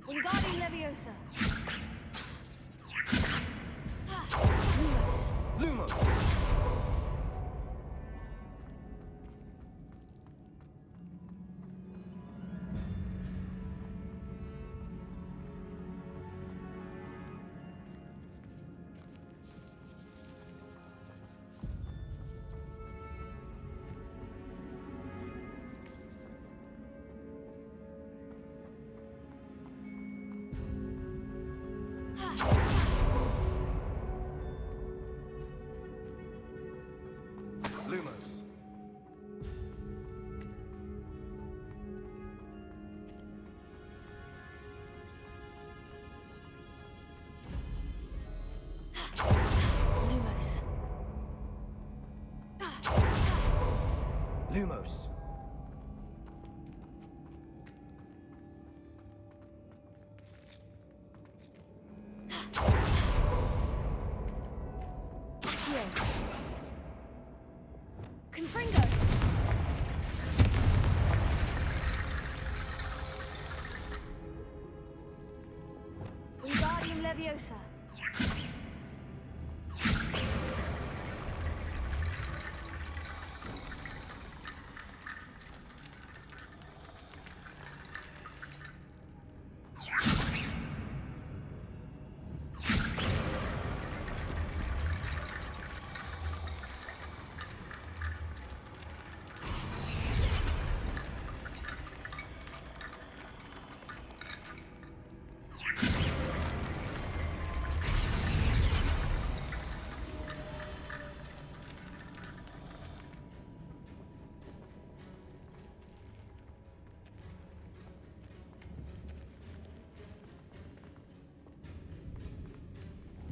Wingardium Leviosa. Lumos. Lumos. Lumos. Lumos. Lumos. Confringo. Wingardium Leviosa.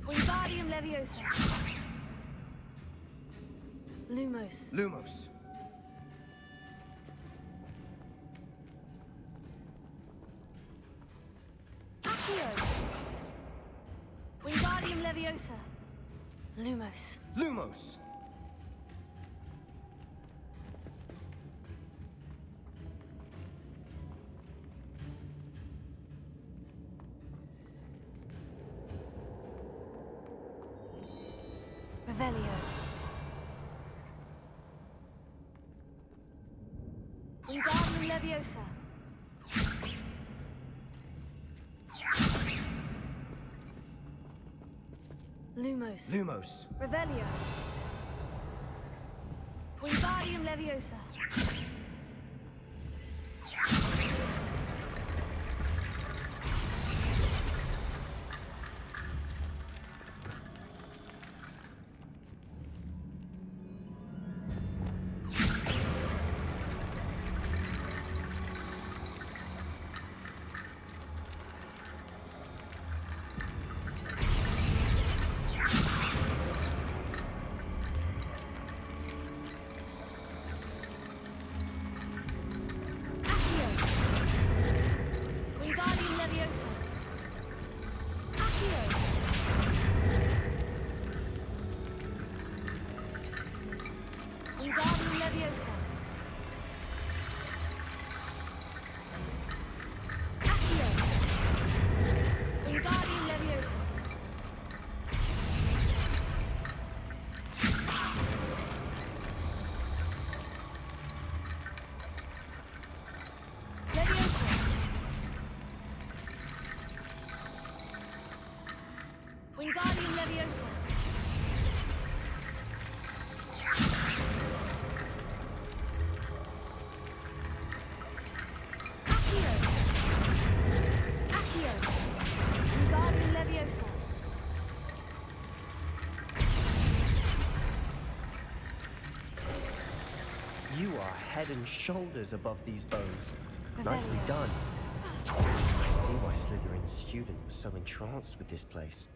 Wingardium Leviosa. Lumos. Lumos. Accio. Wingardium Leviosa. Lumos. Lumos. Revelio. Wingardium Leviosa. Lumos. Lumos. Revelio. Wingardium Leviosa. and shoulders above these bones. Revelio. Nicely done. I see why Slytherin's student was so entranced with this place.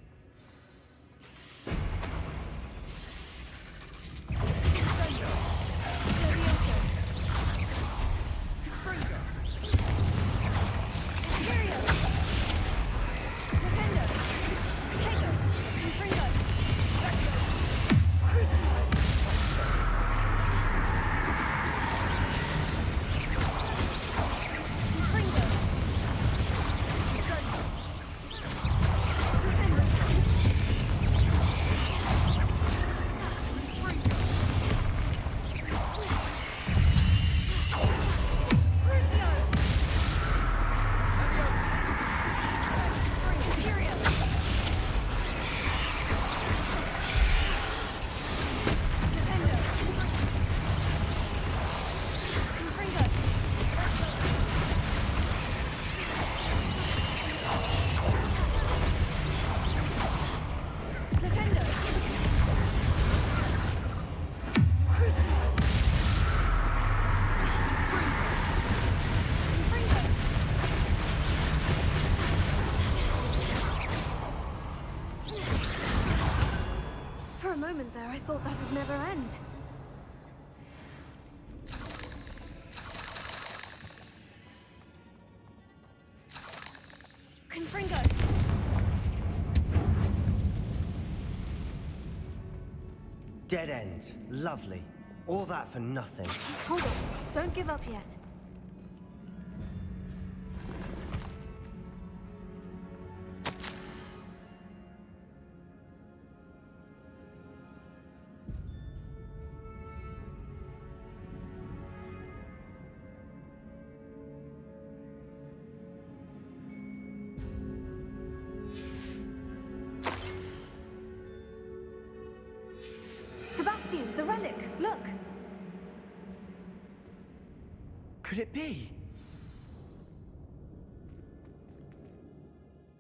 For a moment there, I thought that would never end. Confringo! Dead end. Lovely. All that for nothing. Hold on. Don't give up yet. Sebastian, the relic! Look! Could it be?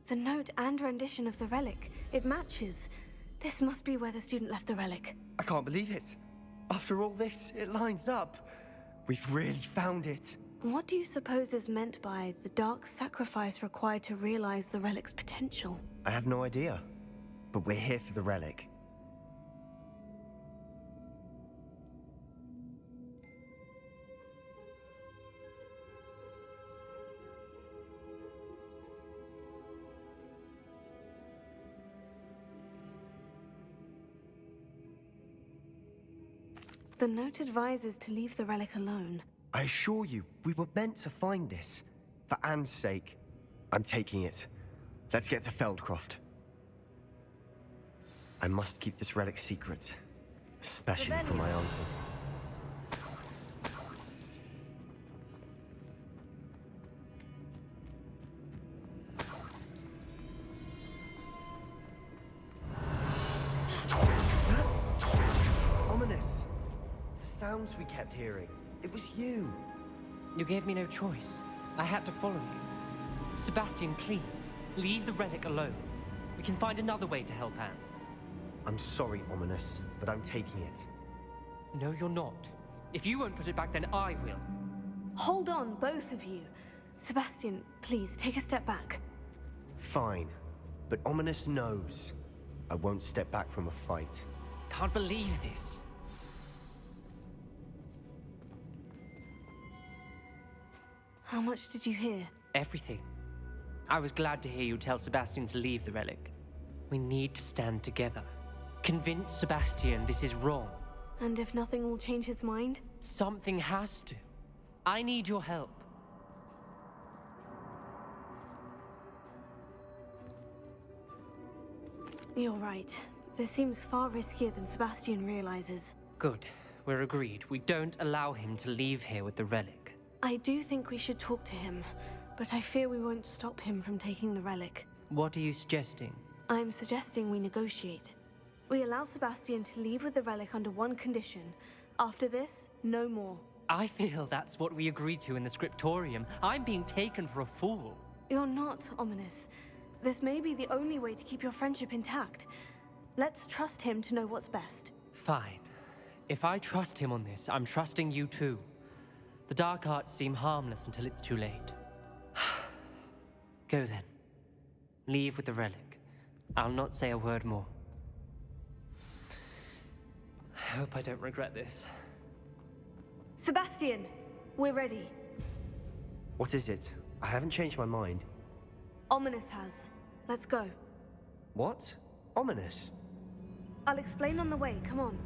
The note and rendition of the relic. It matches. This must be where the student left the relic. I can't believe it. After all this, it lines up. We've really found it. What do you suppose is meant by the dark sacrifice required to realize the relic's potential? I have no idea. But we're here for the relic. The note advises to leave the relic alone. I assure you, we were meant to find this. For Anne's sake. I'm taking it. Let's get to Feldcroft. I must keep this relic secret. Especially from my uncle. Is that ominous? The sounds we kept hearing. It was you. You gave me no choice. I had to follow you. Sebastian, please, leave the relic alone. We can find another way to help Anne. I'm sorry, Ominous, but I'm taking it. No, you're not. If you won't put it back, then I will. Hold on, both of you. Sebastian, please, take a step back. Fine. But Ominous knows. I won't step back from a fight. Can't believe this. How much did you hear? Everything. I was glad to hear you tell Sebastian to leave the relic. We need to stand together. Convince Sebastian this is wrong. And if nothing will change his mind? Something has to. I need your help. You're right. This seems far riskier than Sebastian realizes. Good. We're agreed. We don't allow him to leave here with the relic. I do think we should talk to him, but I fear we won't stop him from taking the relic. What are you suggesting? I'm suggesting we negotiate. We allow Sebastian to leave with the relic under one condition. After this, no more. I feel that's what we agreed to in the scriptorium. I'm being taken for a fool. You're not, Ominous. This may be the only way to keep your friendship intact. Let's trust him to know what's best. Fine. If I trust him on this, I'm trusting you too. The dark arts seem harmless until it's too late. Go then. Leave with the relic. I'll not say a word more. I hope I don't regret this. Sebastian, we're ready. What is it? I haven't changed my mind. Ominous has. Let's go. What? Ominous? I'll explain on the way. Come on.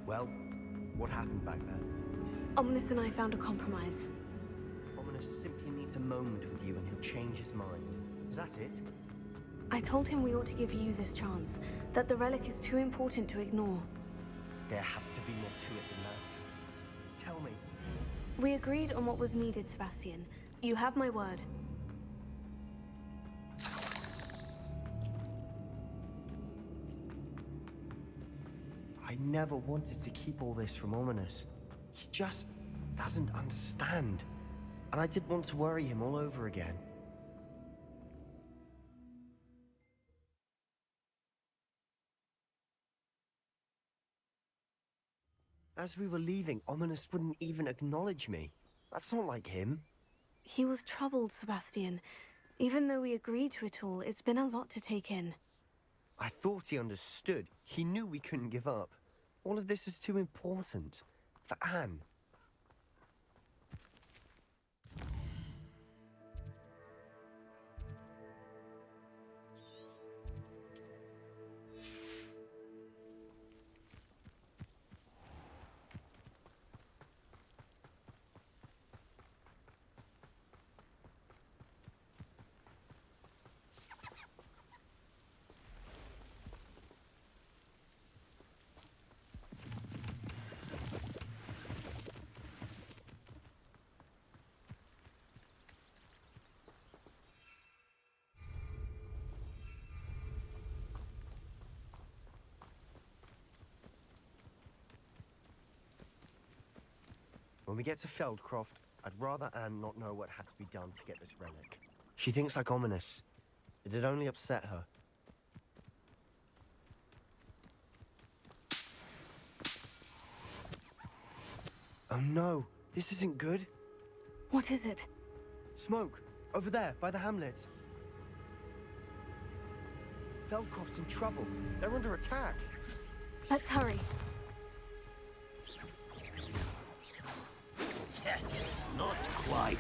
Well, what happened back there? Ominous and I found a compromise. Ominous simply needs a moment with you and he'll change his mind. Is that it? I told him we ought to give you this chance, that the relic is too important to ignore. There has to be more to it than that. Tell me. We agreed on what was needed, Sebastian. You have my word. I never wanted to keep all this from Ominous. He just doesn't understand. And I didn't want to worry him all over again. As we were leaving, Ominous wouldn't even acknowledge me. That's not like him. He was troubled, Sebastian. Even though we agreed to it all, it's been a lot to take in. I thought he understood. He knew we couldn't give up. All of this is too important. For Anne. When we get to Feldcroft, I'd rather Anne not know what had to be done to get this relic. She thinks like Ominous. It'd only upset her. Oh no, this isn't good. What is it? Smoke, over there, by the hamlet. Feldcroft's in trouble. They're under attack. Let's hurry. Not quite.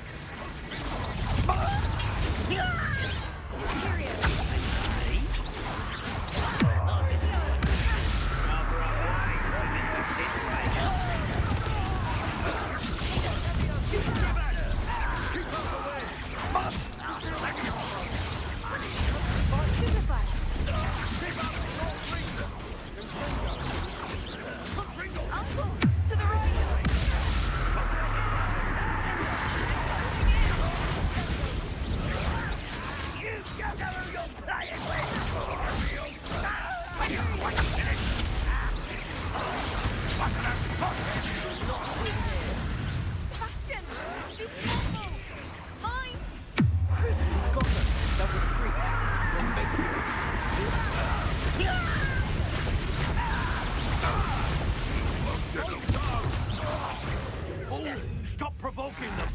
Stop provoking them!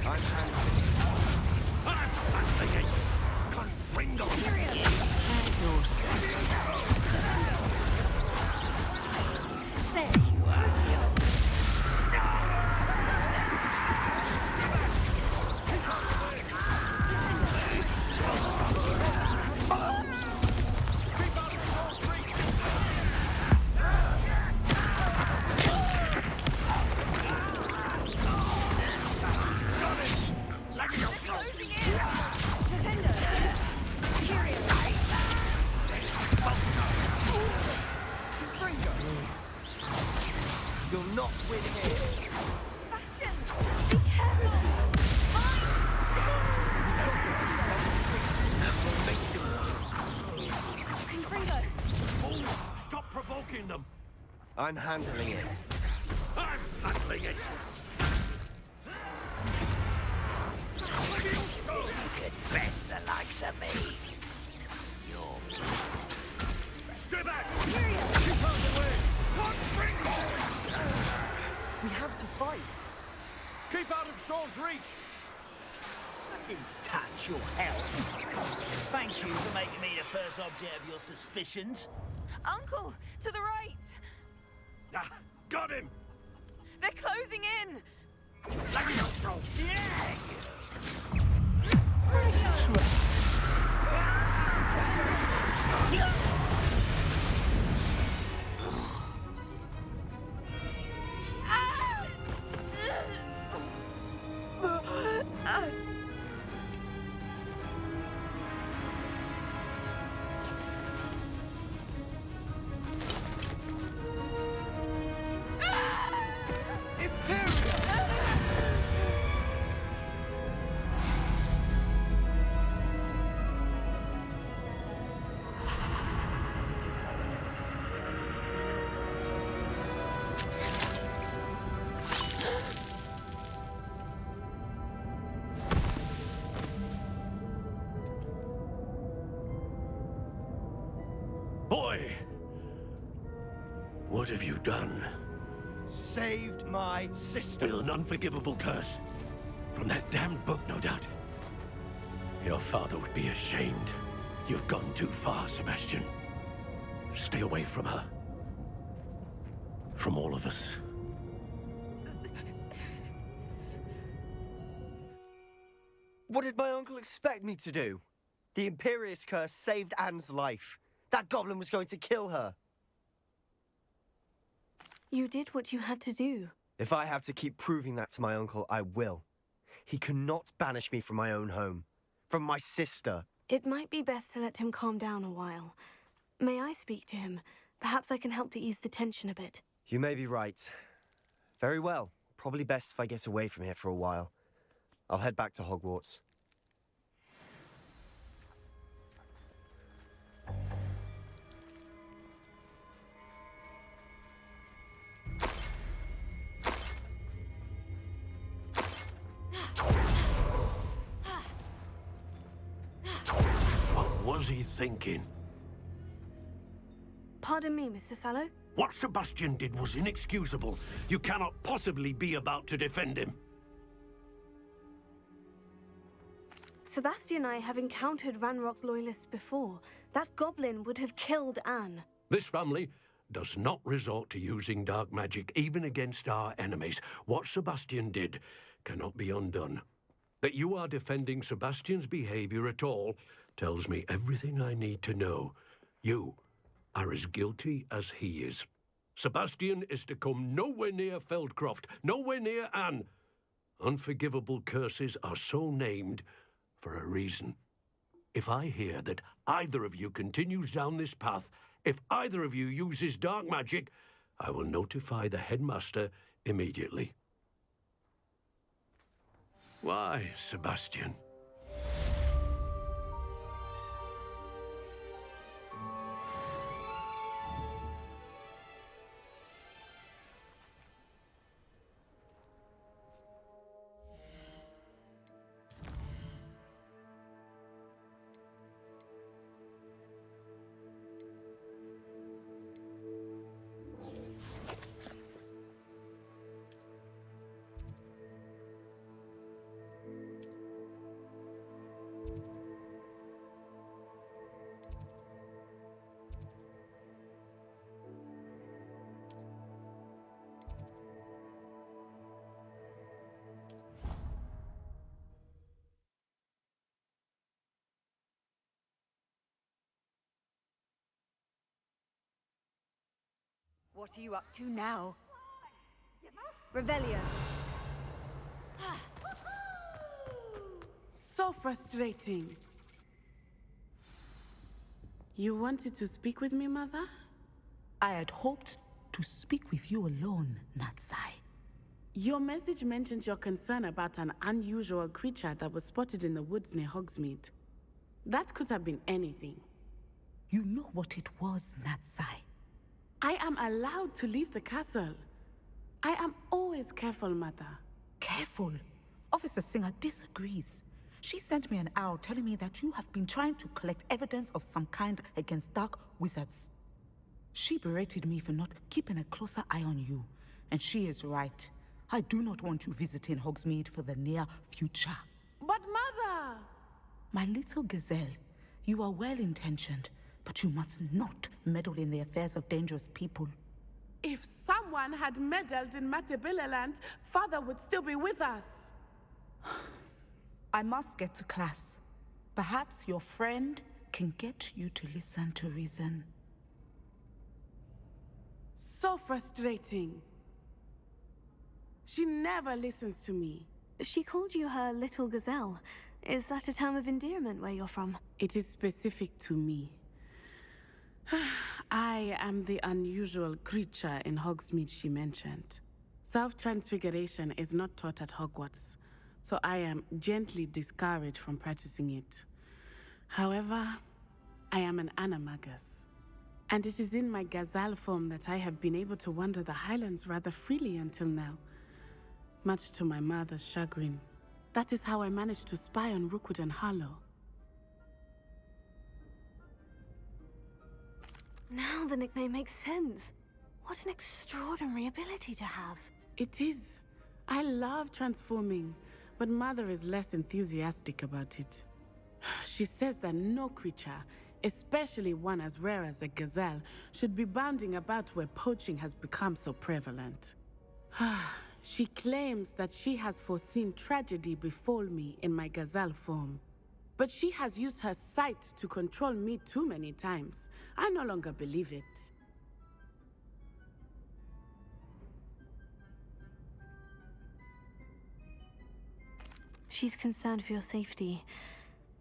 I'm handling it! Confringo! There you are. You'll not win here. Sebastian, be careful. Confringo. Oh, stop provoking them! I'm handling it. I'm handling it! out of Saul's reach! I didn't touch your health. Thank you for making me the first object of your suspicions. Uncle, to the right! Ah, got him! They're closing in! Let me go, Saul! Yeah! Boy! What have you done? Saved my sister. With an unforgivable curse. From that damned book, no doubt. Your father would be ashamed. You've gone too far, Sebastian. Stay away from her. From all of us. What did my uncle expect me to do? The Imperious curse saved Anne's life. That goblin was going to kill her. You did what you had to do. If I have to keep proving that to my uncle, I will. He cannot banish me from my own home. From my sister. It might be best to let him calm down a while. May I speak to him? Perhaps I can help to ease the tension a bit. You may be right. Very well. Probably best if I get away from here for a while. I'll head back to Hogwarts. What was he thinking? Pardon me, Mr. Sallow? What Sebastian did was inexcusable. You cannot possibly be about to defend him. Sebastian and I have encountered Ranrock's loyalists before. That goblin would have killed Anne. This family does not resort to using dark magic, even against our enemies. What Sebastian did cannot be undone. That you are defending Sebastian's behavior at all tells me everything I need to know. You are as guilty as he is. Sebastian is to come nowhere near Feldcroft, nowhere near Anne. Unforgivable curses are so named for a reason. If I hear that either of you continues down this path, if either of you uses dark magic, I will notify the headmaster immediately. Why, Sebastian? What are you up to now? Revelio. So frustrating. You wanted to speak with me, Mother? I had hoped to speak with you alone, Natsai. Your message mentioned your concern about an unusual creature that was spotted in the woods near Hogsmeade. That could have been anything. You know what it was, Natsai. I am allowed to leave the castle. I am always careful, Mother. Careful? Officer Singer disagrees. She sent me an owl telling me that you have been trying to collect evidence of some kind against dark wizards. She berated me for not keeping a closer eye on you, and she is right. I do not want you visiting Hogsmeade for the near future. But Mother! My little gazelle, you are well-intentioned, but you must not meddle in the affairs of dangerous people. If someone had meddled in Matabilaland, Father would still be with us. I must get to class. Perhaps your friend can get you to listen to reason. So frustrating. She never listens to me. She called you her little gazelle. Is that a term of endearment where you're from? It is specific to me. I am the unusual creature in Hogsmeade she mentioned. Self-transfiguration is not taught at Hogwarts, so I am gently discouraged from practicing it. However, I am an animagus, and it is in my gazelle form that I have been able to wander the Highlands rather freely until now, much to my mother's chagrin. That is how I managed to spy on Rookwood and Harlow. Now the nickname makes sense. What an extraordinary ability to have. It is. I love transforming, but Mother is less enthusiastic about it. She says that no creature, especially one as rare as a gazelle, should be bounding about where poaching has become so prevalent. She claims that she has foreseen tragedy befall me in my gazelle form. But she has used her sight to control me too many times. I no longer believe it. She's concerned for your safety.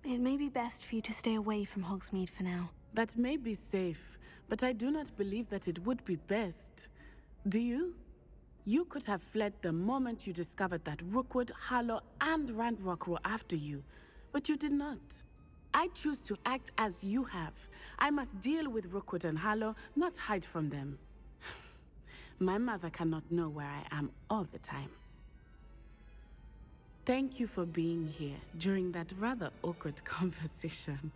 It may be best for you to stay away from Hogsmeade for now. That may be safe, but I do not believe that it would be best. Do you? You could have fled the moment you discovered that Rookwood, Harlow, and Randrock were after you, but you did not. I choose to act as you have. I must deal with Rookwood and Harlow, not hide from them. My mother cannot know where I am all the time. Thank you for being here during that rather awkward conversation.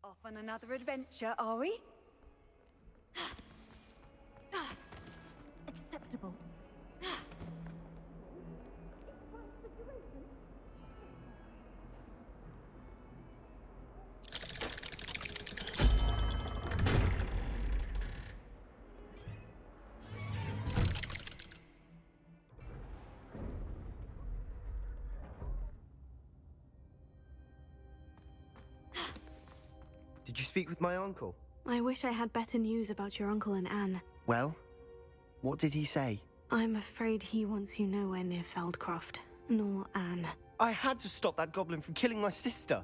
Off on another adventure, are we? Acceptable. Did you speak with my uncle? I wish I had better news about your uncle and Anne. Well, what did he say? I'm afraid he wants you nowhere near Feldcroft, nor Anne. I had to stop that goblin from killing my sister.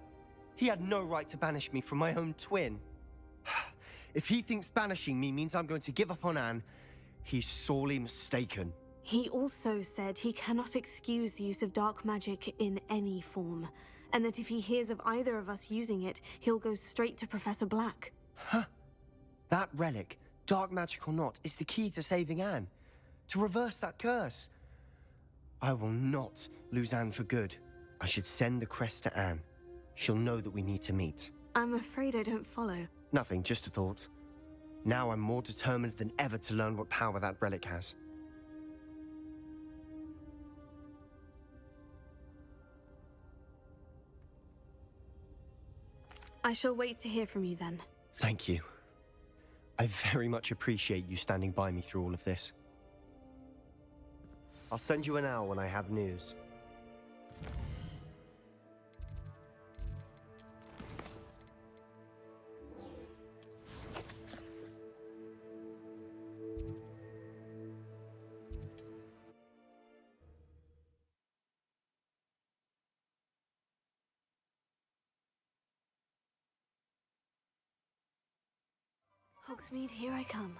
He had no right to banish me from my own twin. If he thinks banishing me means I'm going to give up on Anne, he's sorely mistaken. He also said he cannot excuse the use of dark magic in any form, and that if he hears of either of us using it, he'll go straight to Professor Black. Huh? That relic, dark magic or not, is the key to saving Anne. To reverse that curse. I will not lose Anne for good. I should send the crest to Anne. She'll know that we need to meet. I'm afraid I don't follow. Nothing, just a thought. Now I'm more determined than ever to learn what power that relic has. I shall wait to hear from you then. Thank you. I very much appreciate you standing by me through all of this. I'll send you an hour when I have news. Hogsmeade, here I come.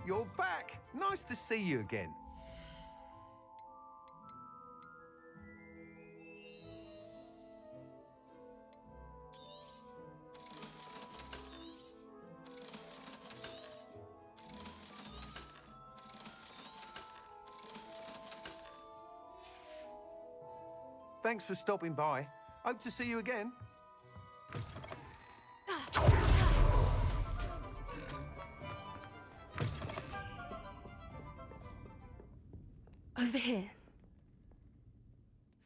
You're back! Nice to see you again. Thanks for stopping by. Hope to see you again. Over here.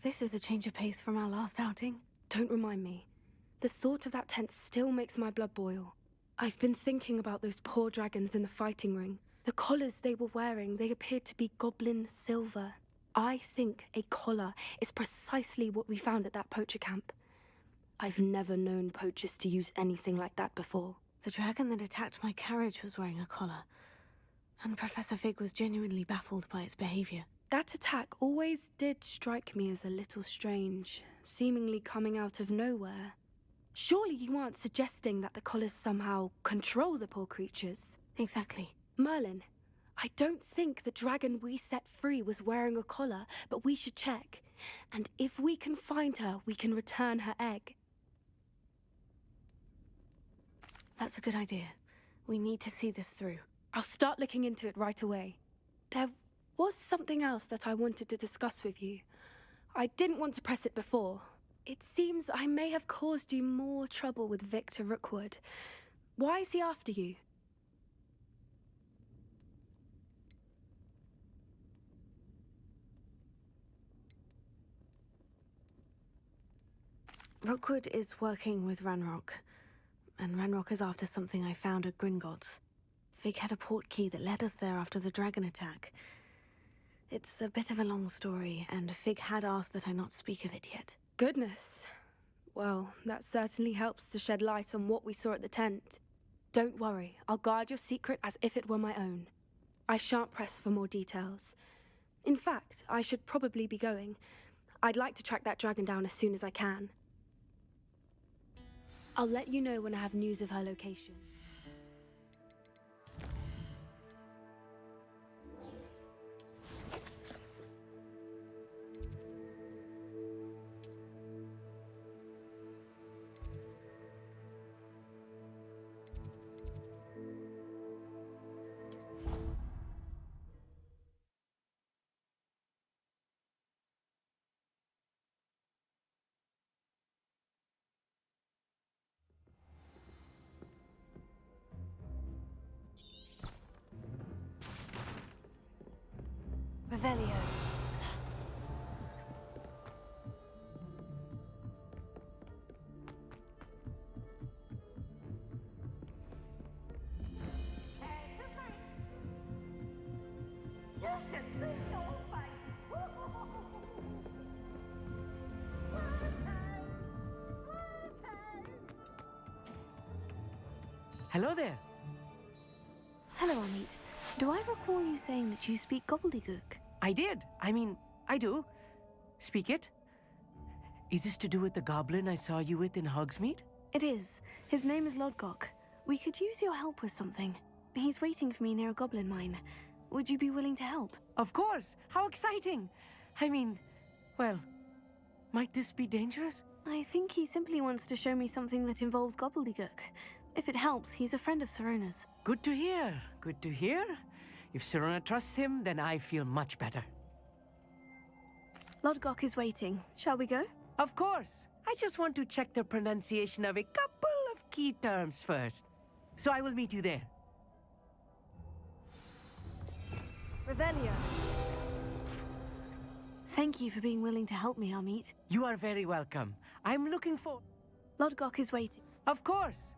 This is a change of pace from our last outing. Don't remind me. The thought of that tent still makes my blood boil. I've been thinking about those poor dragons in the fighting ring. The collars they were wearing, they appeared to be goblin silver. I think a collar is precisely what we found at that poacher camp. I've never known poachers to use anything like that before. The dragon that attacked my carriage was wearing a collar, and Professor Fig was genuinely baffled by its behavior. That attack always did strike me as a little strange, seemingly coming out of nowhere. Surely you aren't suggesting that the collars somehow control the poor creatures? Exactly. Merlin, I don't think the dragon we set free was wearing a collar, but we should check. And if we can find her, we can return her egg. That's a good idea. We need to see this through. I'll start looking into it right away. There was something else that I wanted to discuss with you. I didn't want to press it before. It seems I may have caused you more trouble with Victor Rookwood. Why is he after you? Rookwood is working with Ranrock, and Ranrock is after something I found at Gringotts. Fig had a portkey that led us there after the dragon attack. It's a bit of a long story, and Fig had asked that I not speak of it yet. Goodness. Well, that certainly helps to shed light on what we saw at the tent. Don't worry, I'll guard your secret as if it were my own. I shan't press for more details. In fact, I should probably be going. I'd like to track that dragon down as soon as I can. I'll let you know when I have news of her location. Revelio. Hello there. Hello, Amit. Do I recall you saying that you speak gobbledygook? I did. I do. Speak it. Is this to do with the goblin I saw you with in Hogsmeade? It is. His name is Lodgok. We could use your help with something. He's waiting for me near a goblin mine. Would you be willing to help? Of course. How exciting. Well, might this be dangerous? I think he simply wants to show me something that involves gobbledygook. If it helps, he's a friend of Sirona's. Good to hear. Good to hear. If Sirona trusts him, then I feel much better. Lodgok is waiting. Shall we go? Of course. I just want to check the pronunciation of a couple of key terms first. So I will meet you there. Revelio. Thank you for being willing to help me, Amit. You are very welcome. I'm looking for... Lodgok is waiting. Of course.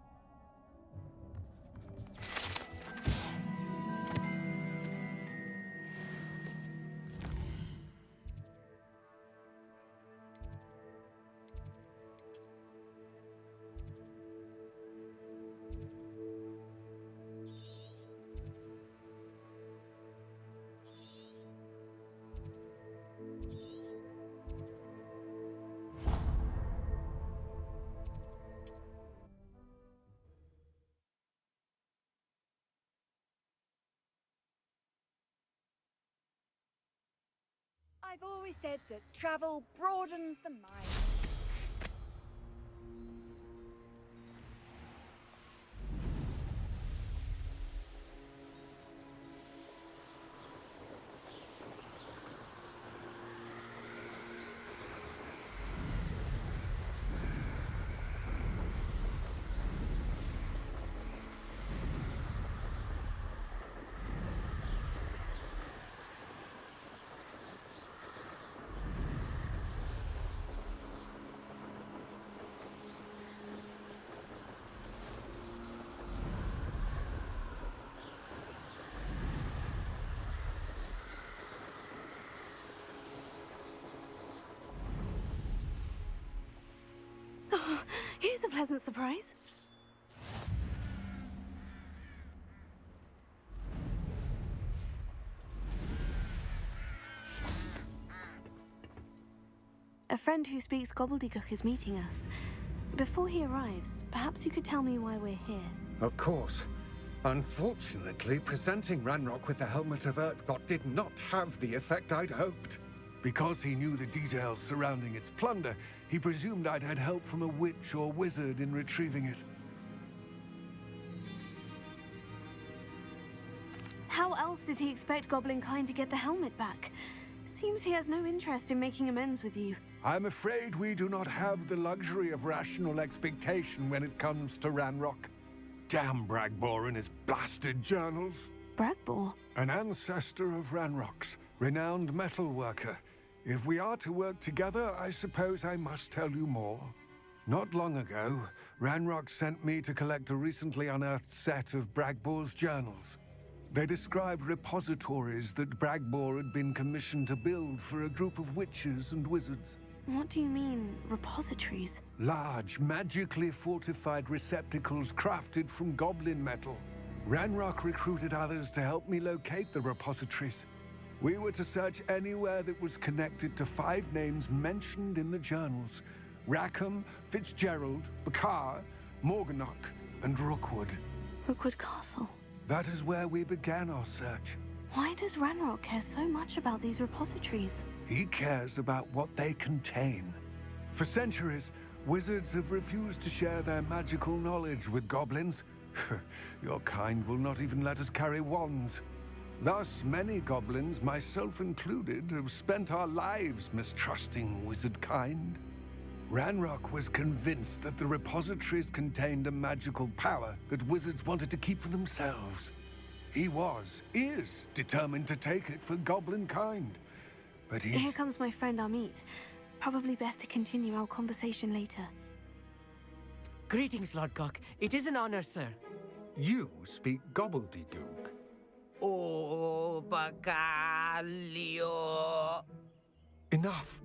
I've always said that travel broadens the mind. Here's a pleasant surprise. A friend who speaks gobbledygook is meeting us. Before he arrives, perhaps you could tell me why we're here. Of course. Unfortunately, presenting Ranrock with the Helmet of Urtkot did not have the effect I'd hoped. Because he knew the details surrounding its plunder, he presumed I'd had help from a witch or wizard in retrieving it. How else did he expect Goblinkind to get the helmet back? Seems he has no interest in making amends with you. I'm afraid we do not have the luxury of rational expectation when it comes to Ranrock. Damn Bragbor and his blasted journals. Bragbor? An ancestor of Ranrock's, renowned metal worker. If we are to work together, I suppose I must tell you more. Not long ago, Ranrock sent me to collect a recently unearthed set of Bragbor's journals. They described repositories that Bragbor had been commissioned to build for a group of witches and wizards. What do you mean, repositories? Large, magically fortified receptacles crafted from goblin metal. Ranrock recruited others to help me locate the repositories. We were to search anywhere that was connected to 5 names mentioned in the journals. Rackham, Fitzgerald, Bakar, Morganach, and Rookwood. Rookwood Castle. That is where we began our search. Why does Ranrock care so much about these repositories? He cares about what they contain. For centuries, wizards have refused to share their magical knowledge with goblins. Your kind will not even let us carry wands. Thus, many goblins, myself included, have spent our lives mistrusting wizard kind. Ranrock was convinced that the repositories contained a magical power that wizards wanted to keep for themselves. He is determined to take it for goblin kind. But Here he's... comes my friend Amit. Probably best to continue our conversation later. Greetings, Lord Cock. It is an honor, sir. You speak gobbledygook. Oh, bagaglio. Enough.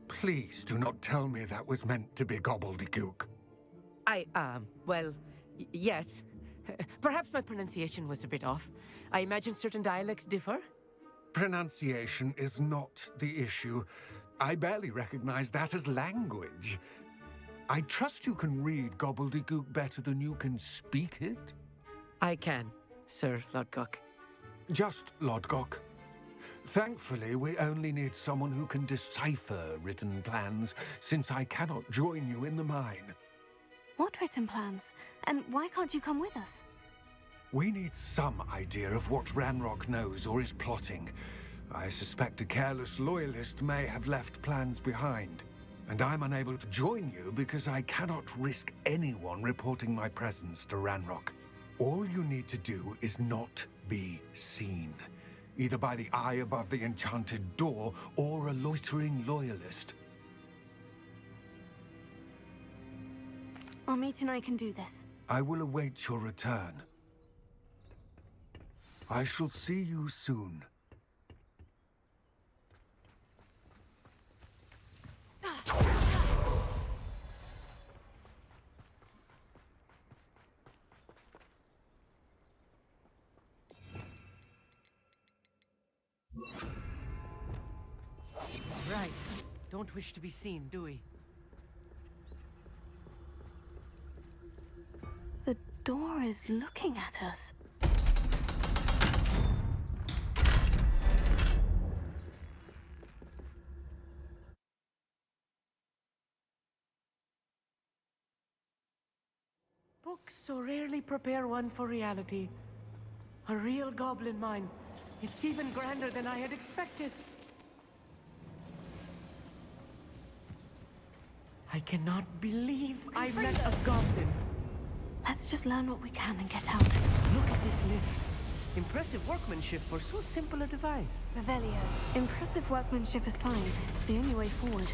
Please do not tell me that was meant to be gobbledygook. Well, yes. Perhaps my pronunciation was a bit off. I imagine certain dialects differ? Pronunciation is not the issue. I barely recognize that as language. I trust you can read gobbledygook better than you can speak it? I can, Sir Lodgok. Just Lodgok. Thankfully, we only need someone who can decipher written plans, since I cannot join you in the mine. What written plans? And why can't you come with us? We need some idea of what Ranrock knows or is plotting. I suspect a careless loyalist may have left plans behind. And I'm unable to join you because I cannot risk anyone reporting my presence to Ranrock. All you need to do is not be seen, either by the eye above the enchanted door or a loitering loyalist. Amit and I can do this. I will await your return. I shall see you soon. Right. Don't wish to be seen, do we? The door is looking at us. Books so rarely prepare one for reality. A real goblin mine. It's even grander than I had expected. I cannot believe I met a goblin. Let's just learn what we can and get out. Look at this lift. Impressive workmanship for so simple a device. Revelio. Impressive workmanship aside, it's the only way forward.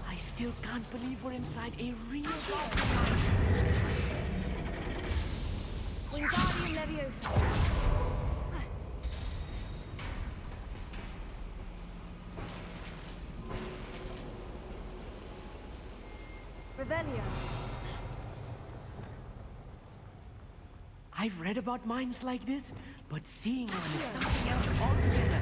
I still can't believe we're inside a real goblin mine. Wingardium Leviosa. Revelio. I've read about mines like this, but seeing one is something else altogether.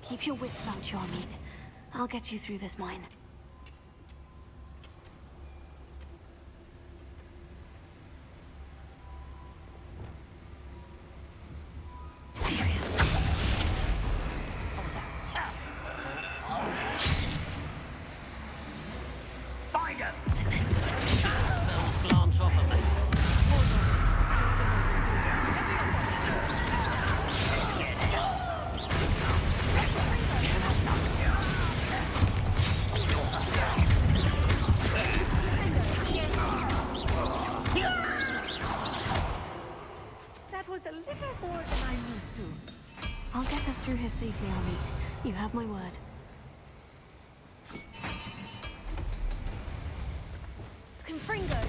Keep your wits about you, Amit. I'll get you through this mine. Find him! Glance officer. That was a little more than I'm used to. I'll get us through here safely, Amit. You have my word. Confringo!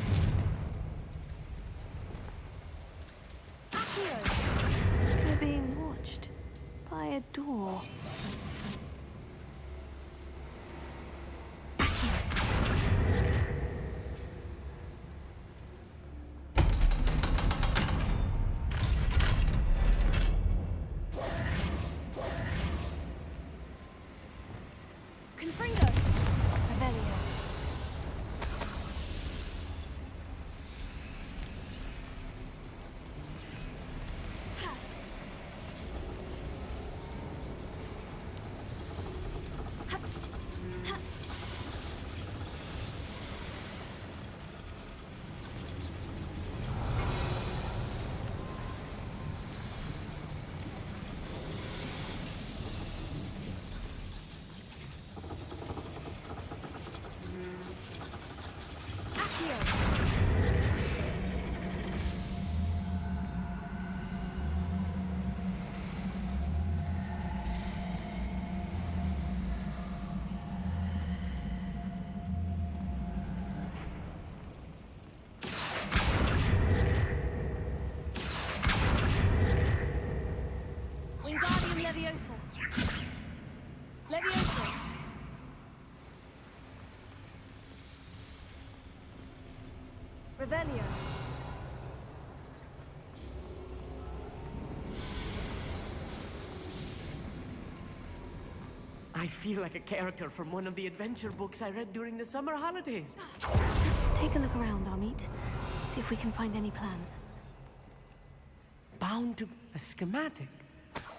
Accio! We're being watched by a door. Confringo! Revelio. Levioso! Revelio! I feel like a character from one of the adventure books I read during the summer holidays. Let's take a look around, Amit. See if we can find any plans. Bound to a schematic.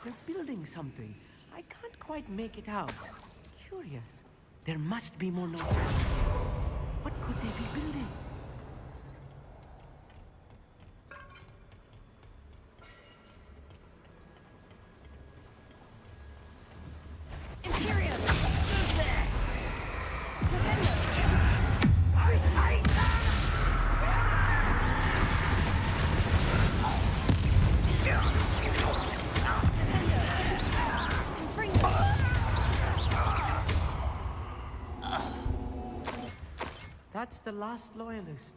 They're building something. I can't quite make it out. Curious. There must be more notes. What could they be building? Imperium! That's the last loyalist.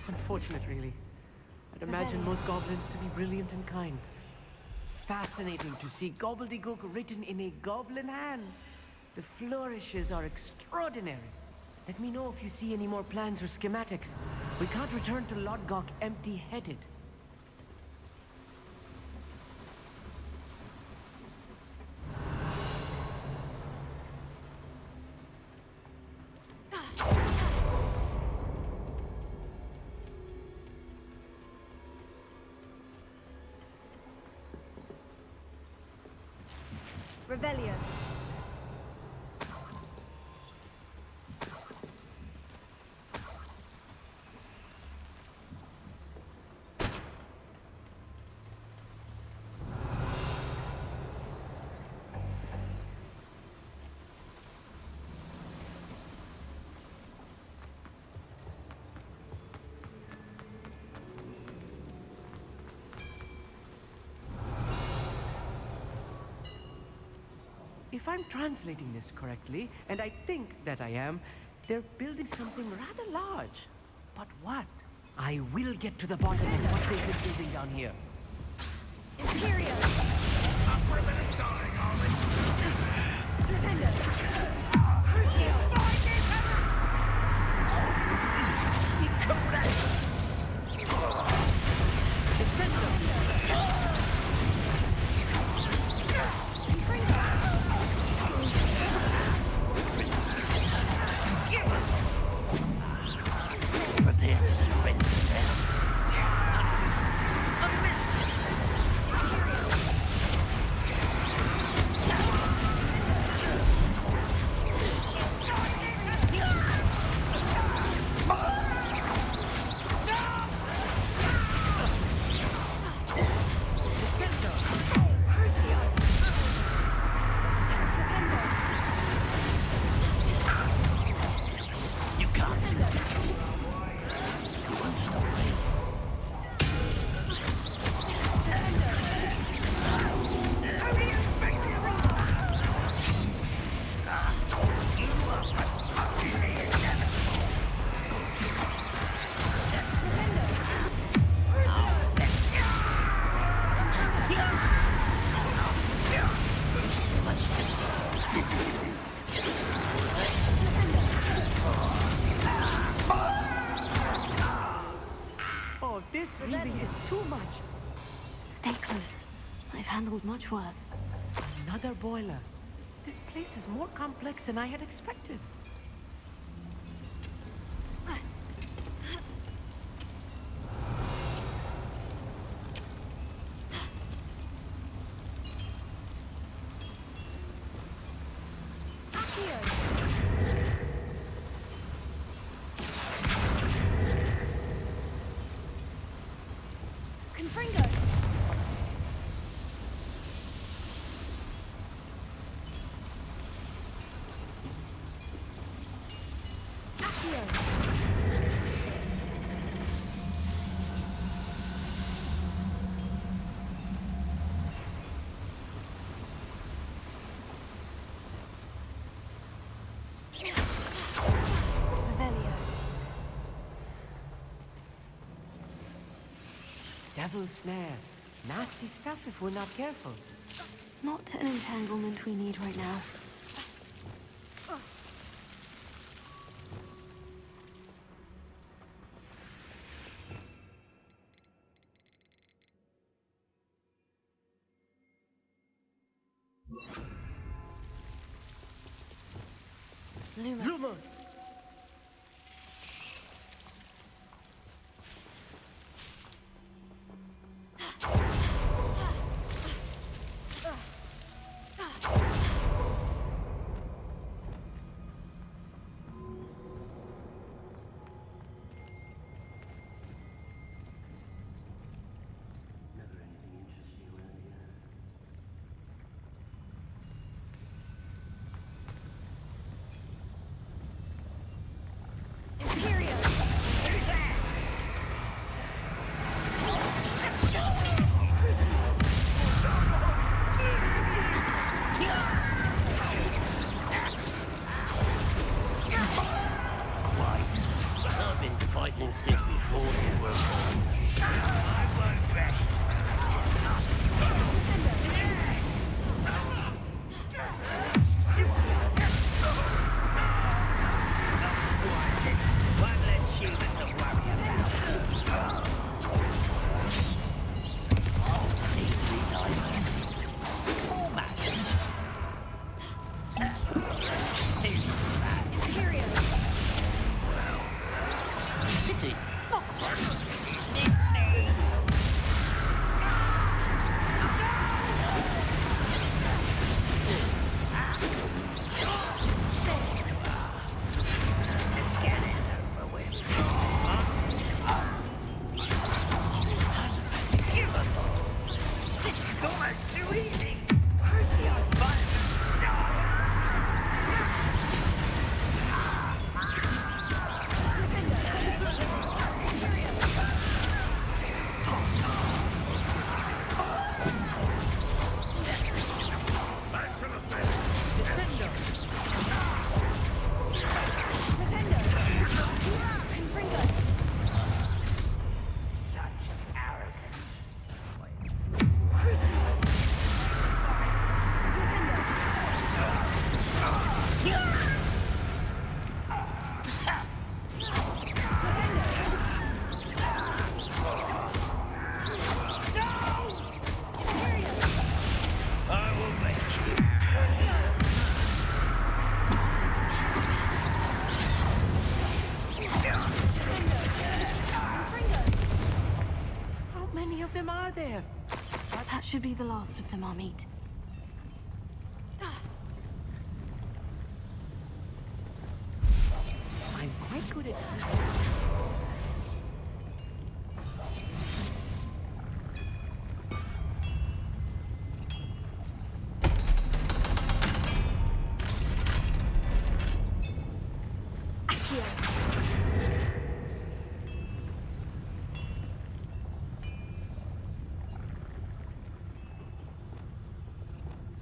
Unfortunate, really. I'd imagine most goblins to be brilliant and kind. Fascinating to see gobbledygook written in a goblin hand. The flourishes are extraordinary. Let me know if you see any more plans or schematics. We can't return to Lodgok empty-headed. Revelio. If I'm translating this correctly, and I think that I am, they're building something rather large. But what? I will get to the bottom of what they've been building down here. Imperium! Not for a minute dying, are we? Flipendo! Crucio! Prepare to surrender them. You can't stop me. You won't stop me. Oh, this really is too much. Stay close. I've handled much worse. Another boiler. This place is more complex than I had expected. Confringo! Revelio. Devil's snare. Nasty stuff if we're not careful. Not an entanglement we need right now. Lumos. I've been fighting since before you were born. I won't rest. One less human to worry about. Easily died. All matches. Too sad. Pity. Not quite. Miss me. The scan is over with. Unforgivable. This is almost too easy. Crucio fun. How many of them are there? That should be the last of them, Amit. I'm quite good at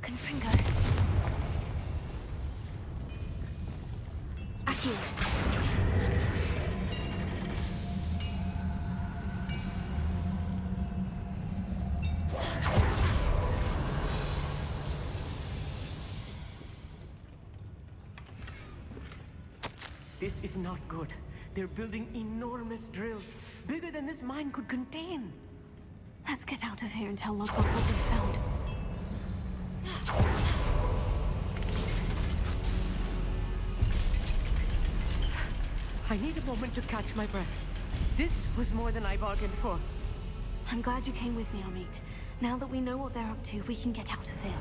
Confringo. Akio. This is not good. They're building enormous drills, bigger than this mine could contain. Let's get out of here and tell Lodgok what we found. I need a moment to catch my breath. This was more than I bargained for. I'm glad you came with me, Amit. Now that we know what they're up to, we can get out of here.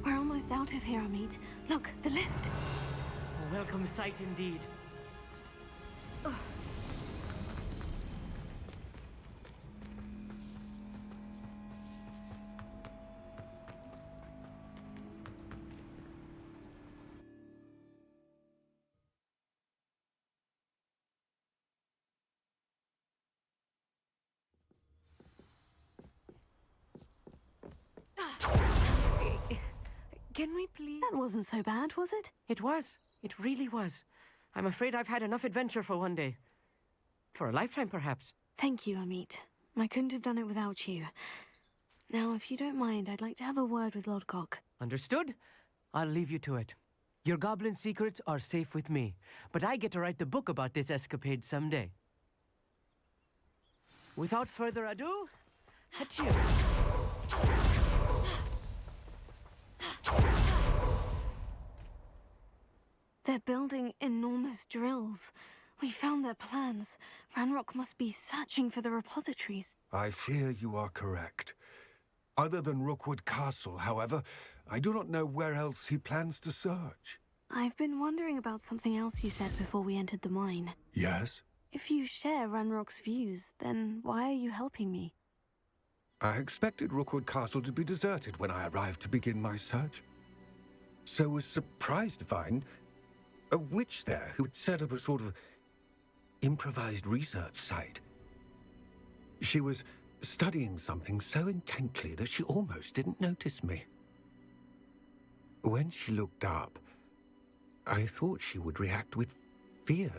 We're almost out of here, Amit. Look, the lift. A welcome sight indeed. Can we please? That wasn't so bad, was it? It was. It really was. I'm afraid I've had enough adventure for one day. For a lifetime, perhaps. Thank you, Amit. I couldn't have done it without you. Now, if you don't mind, I'd like to have a word with Lodgok. Understood. I'll leave you to it. Your goblin secrets are safe with me, but I get to write the book about this escapade someday. Without further ado, adieu. They're building enormous drills. We found their plans. Ranrock must be searching for the repositories. I fear you are correct. Other than Rookwood Castle, however, I do not know where else he plans to search. I've been wondering about something else you said before we entered the mine. Yes? If you share Ranrock's views, then why are you helping me? I expected Rookwood Castle to be deserted when I arrived to begin my search. So was surprised to find a witch there who had set up a sort of improvised research site. She was studying something so intently that she almost didn't notice me. When she looked up, I thought she would react with fear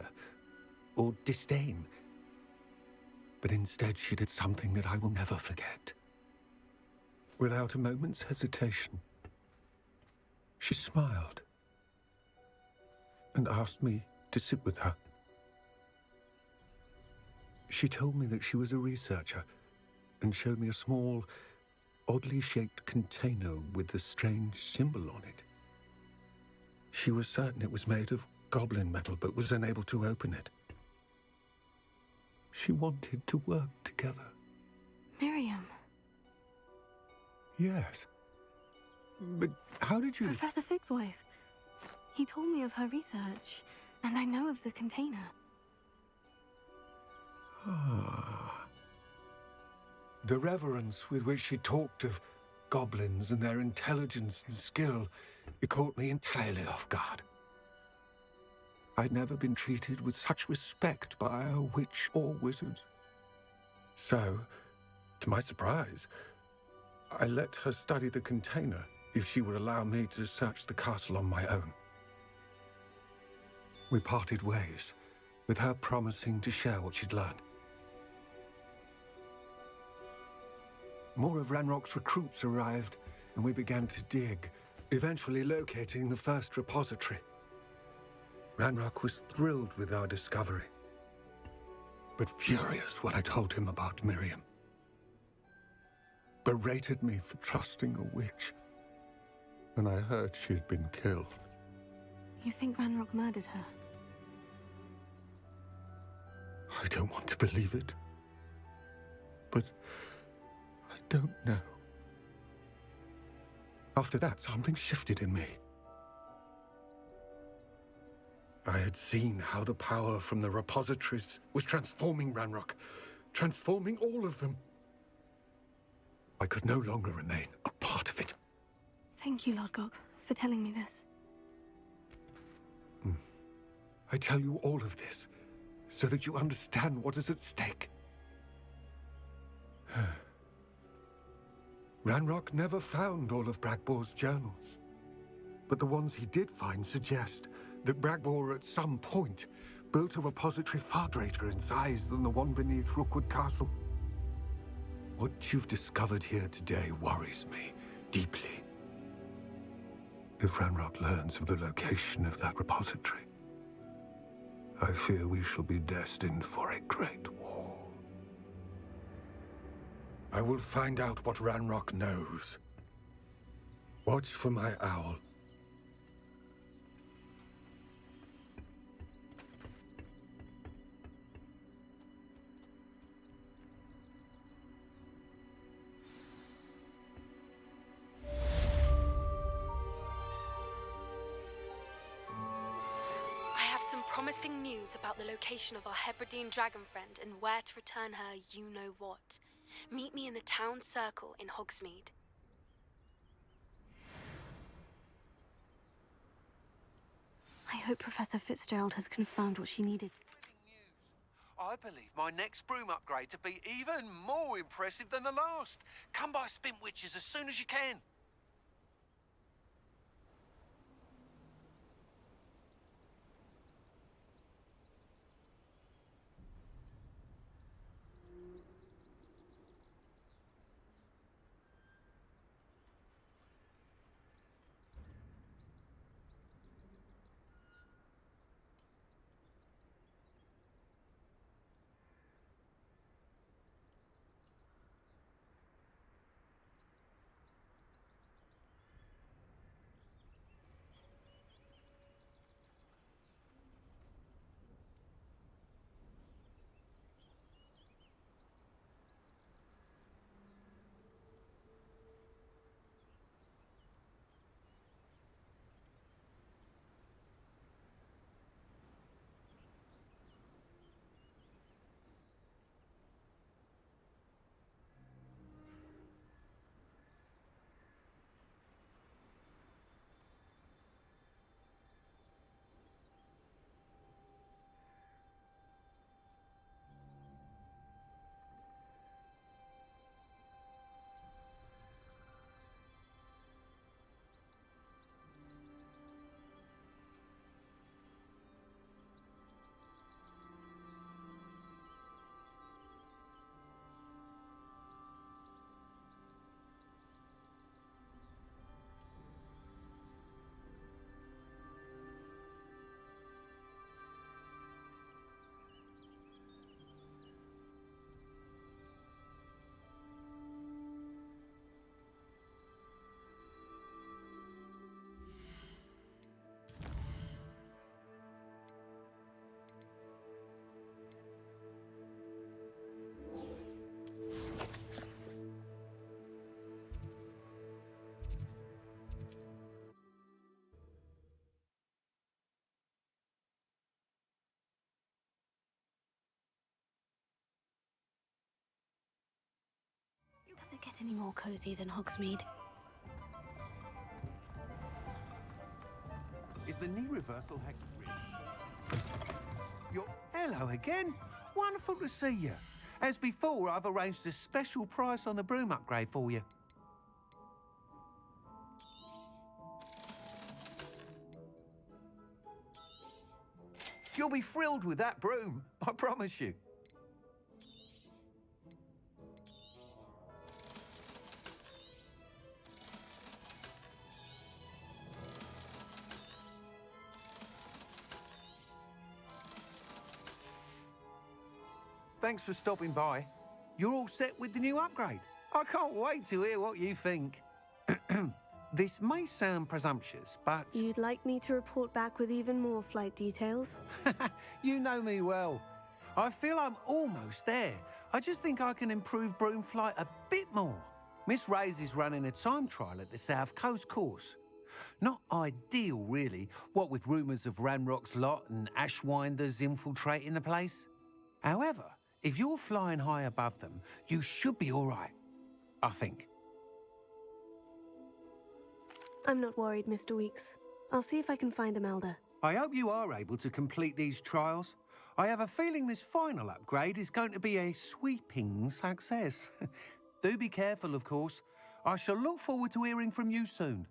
or disdain. But instead she did something that I will never forget. Without a moment's hesitation, she smiled and asked me to sit with her. She told me that she was a researcher and showed me a small, oddly shaped container with a strange symbol on it. She was certain it was made of goblin metal, but was unable to open it. She wanted to work together. Miriam. Yes. But how did you... Professor Fig's wife. He told me of her research, and I know of the container. Ah. The reverence with which she talked of goblins and their intelligence and skill, it caught me entirely off guard. I'd never been treated with such respect by a witch or wizard. So, to my surprise, I let her study the container if she would allow me to search the castle on my own. We parted ways, with her promising to share what she'd learned. More of Ranrock's recruits arrived, and we began to dig, eventually locating the first repository. Ranrock was thrilled with our discovery, but furious when I told him about Miriam. Berated me for trusting a witch when I heard she had been killed. You think Ranrock murdered her? I don't want to believe it, but I don't know. After that, something shifted in me. I had seen how the power from the repositories was transforming Ranrock, transforming all of them. I could no longer remain a part of it. Thank you, Lord Gog, for telling me this. I tell you all of this so that you understand what is at stake. Ranrock never found all of Bragbor's journals, but the ones he did find suggest that Bragbor at some point built a repository far greater in size than the one beneath Rookwood Castle. What you've discovered here today worries me deeply. If Ranrock learns of the location of that repository, I fear we shall be destined for a great war. I will find out what Ranrock knows. Watch for my owl. I have some promising news about the location of our Hebridean dragon friend and where to return her you-know-what. Meet me in the town circle in Hogsmeade. I hope Professor Fitzgerald has confirmed what she needed. I believe my next broom upgrade to be even more impressive than the last. Come by Spin Witches as soon as you can. get any more cozy than Hogsmeade. Is the knee reversal hex really? Hello again. Wonderful to see you. As before, I've arranged a special price on the broom upgrade for you. You'll be thrilled with that broom, I promise you. Thanks for stopping by. You're all set with the new upgrade. I can't wait to hear what you think. This may sound presumptuous, but... You'd like me to report back with even more flight details? You know me well. I feel I'm almost there. I just think I can improve broom flight a bit more. Miss Ray's is running a time trial at the South Coast course. Not ideal, really, what with rumours of Ranrock's lot and Ashwinders infiltrating the place. However, if you're flying high above them, you should be all right, I think. I'm not worried, Mr. Weeks. I'll see if I can find Imelda. I hope you are able to complete these trials. I have a feeling this final upgrade is going to be a sweeping success. Do be careful, of course. I shall look forward to hearing from you soon.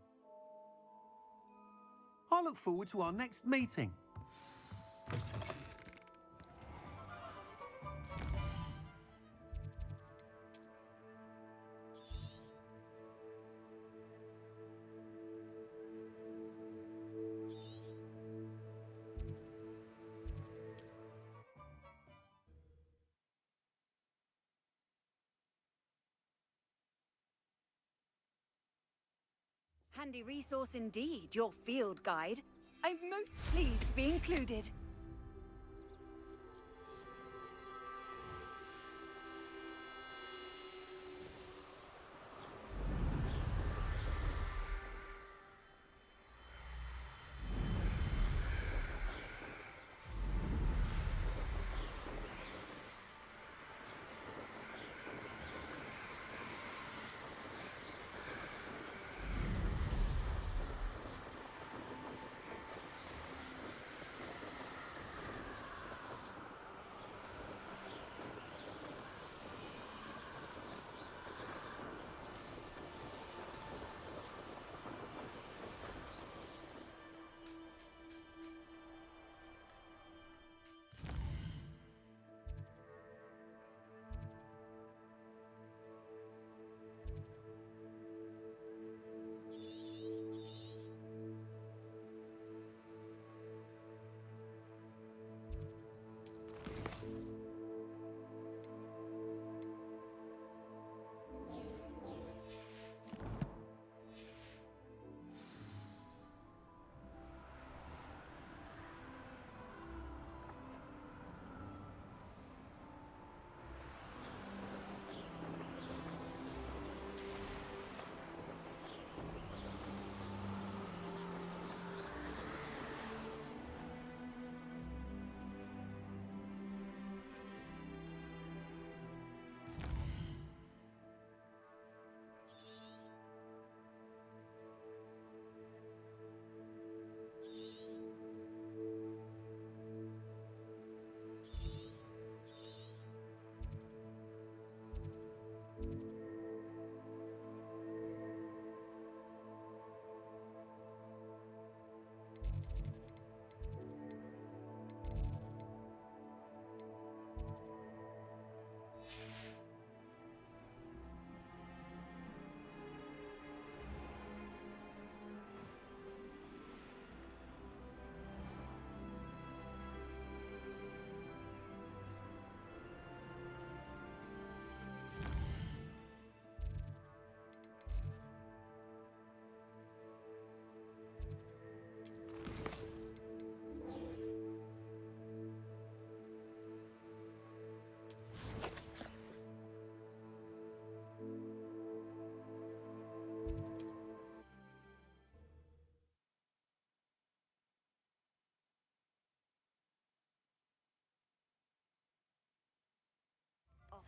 I look forward to our next meeting. Handy resource indeed, your field guide. I'm most pleased to be included.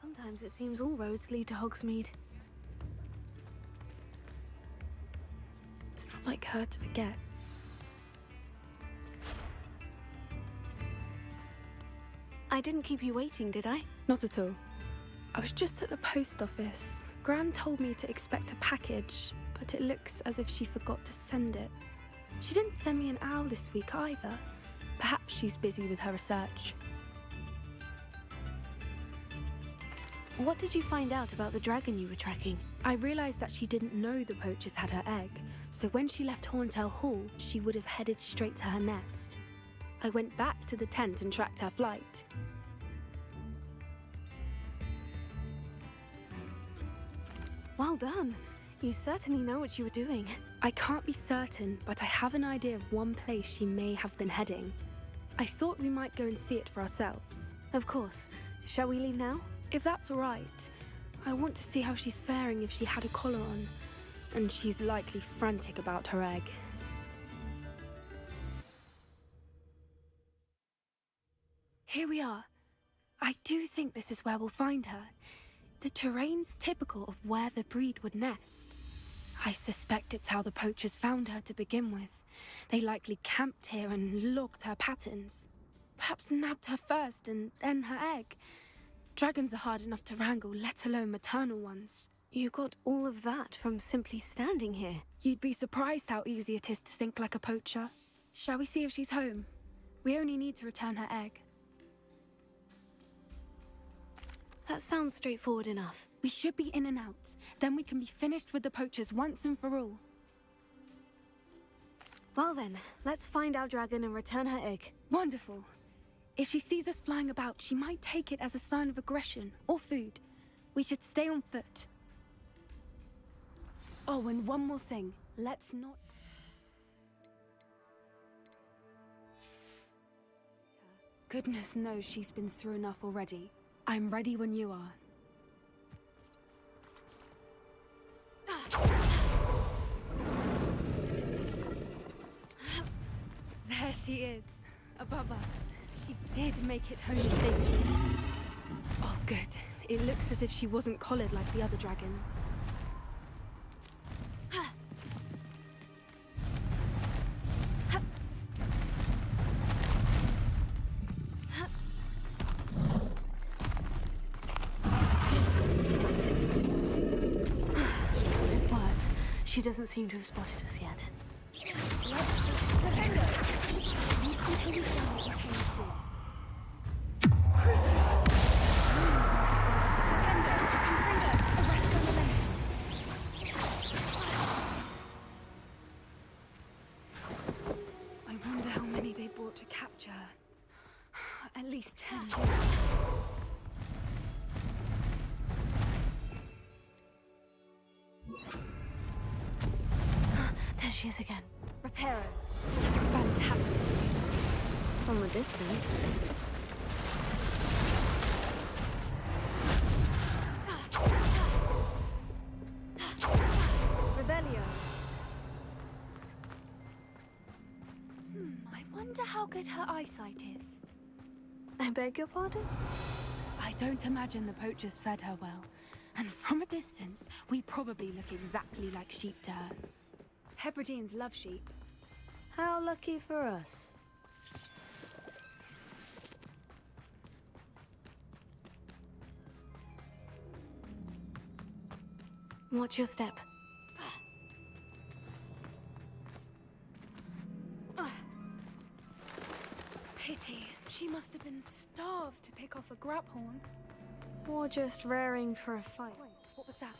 Sometimes it seems all roads lead to Hogsmeade. not like her to forget. I didn't keep you waiting, did I? Not at all. I was just at the post office. Gran told me to expect a package, but it looks as if she forgot to send it. She didn't send me an owl this week either. Perhaps she's busy with her research. What did you find out about the dragon you were tracking? I realized that she didn't know the poachers had her egg, so when she left Horntail Hall, she would have headed straight to her nest. I went back to the tent and tracked her flight. Well done. You certainly know what you were doing. I can't be certain, but I have an idea of one place she may have been heading. I thought we might go and see it for ourselves. Of course. Shall we leave now? If that's all right. I want to see how she's faring if she had a collar on. And she's likely frantic about her egg. Here we are. I do think this is where we'll find her. The terrain's typical of where the breed would nest. I suspect it's how the poachers found her to begin with. They likely camped here and logged her patterns. Perhaps nabbed her first and then her egg. Dragons are hard enough to wrangle, let alone maternal ones. You got all of that from simply standing here. You'd be surprised how easy it is to think like a poacher. Shall we see if she's home? We only need to return her egg. That sounds straightforward enough. We should be in and out. Then we can be finished with the poachers once and for all. Well then, let's find our dragon and return her egg. Wonderful. If she sees us flying about, she might take it as a sign of aggression or food. We should stay on foot. Oh, and one more thing. Let's not... Goodness knows she's been through enough already. I'm ready when you are. There she is, above us. She did make it home safely. Oh, good. It looks as if she wasn't collared like the other dragons. It's worth. She doesn't seem to have spotted us yet. I wonder how many they brought to capture her. At least 10. There she is again. Reparo. Fantastic. From a distance. Revelio. I wonder how good her eyesight is. I beg your pardon? I don't imagine the poachers fed her well. And from a distance, we probably look exactly like sheep to her. Hebrideans love sheep. How lucky for us. Watch your step. Pity. She must have been starved to pick off a graphorn. Or just raring for a fight. Wait, what was that?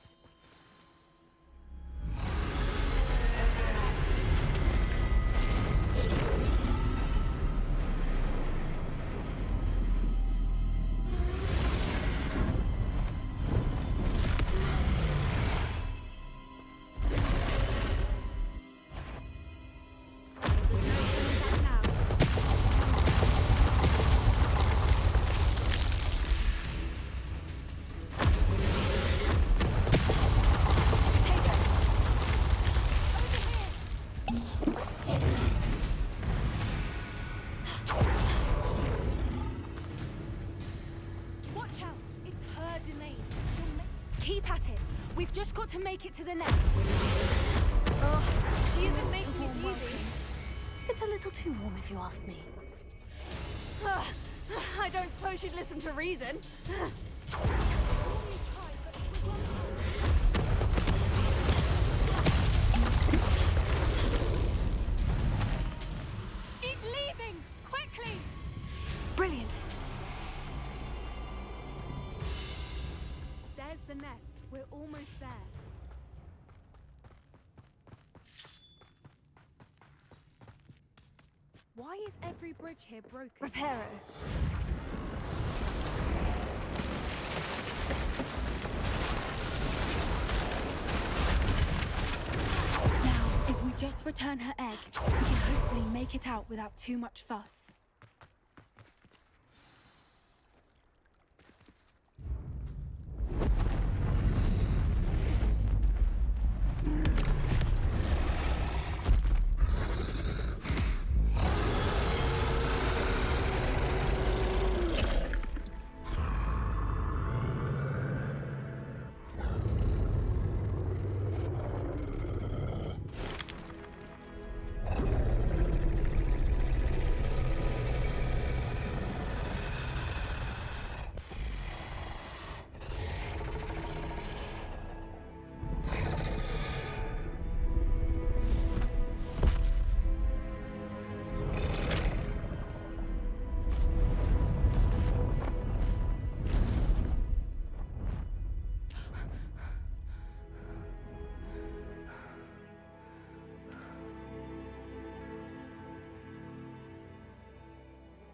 Keep at it. We've just got to make it to the nest. Oh, she isn't making it easy. It's a little too warm if you ask me. I don't suppose she'd listen to reason. She's leaving! Quickly! Brilliant. There's the nest. We're almost there. Why is every bridge here broken? Reparo. Now, if we just return her egg, we can hopefully make it out without too much fuss.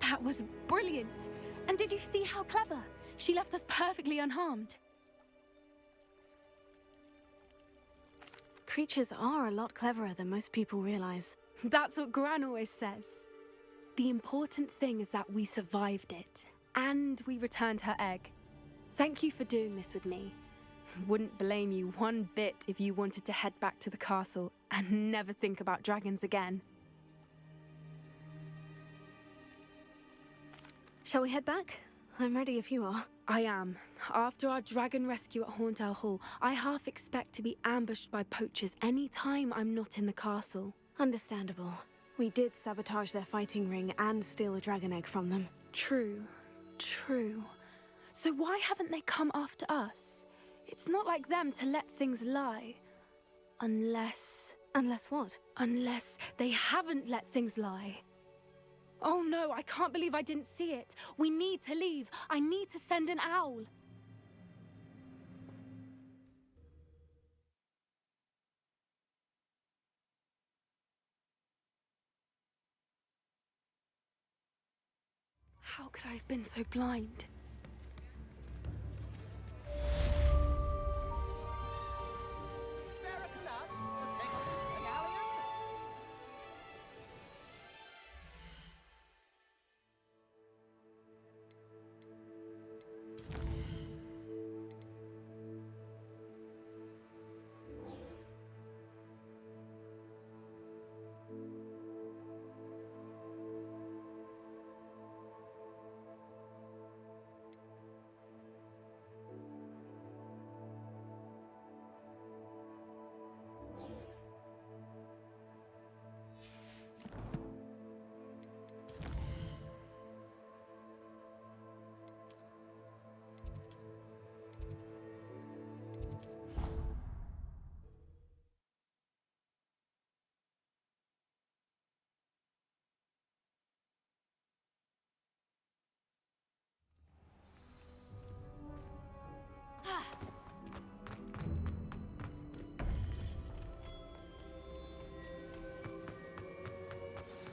That was brilliant! And did you see how clever? She left us perfectly unharmed. Creatures are a lot cleverer than most people realize. That's what Gran always says. The important thing is that we survived it, and we returned her egg. Thank you for doing this with me. Wouldn't blame you one bit if you wanted to head back to the castle and never think about dragons again. Shall we head back? I'm ready if you are. I am. After our dragon rescue at Hauntow Hall, I half expect to be ambushed by poachers any time I'm not in the castle. Understandable. We did sabotage their fighting ring and steal a dragon egg from them. True. So why haven't they come after us? It's not like them to let things lie. Unless... Unless what? Unless they haven't let things lie. Oh no, I can't believe I didn't see it. We need to leave. I need to send an owl. How could I have been so blind?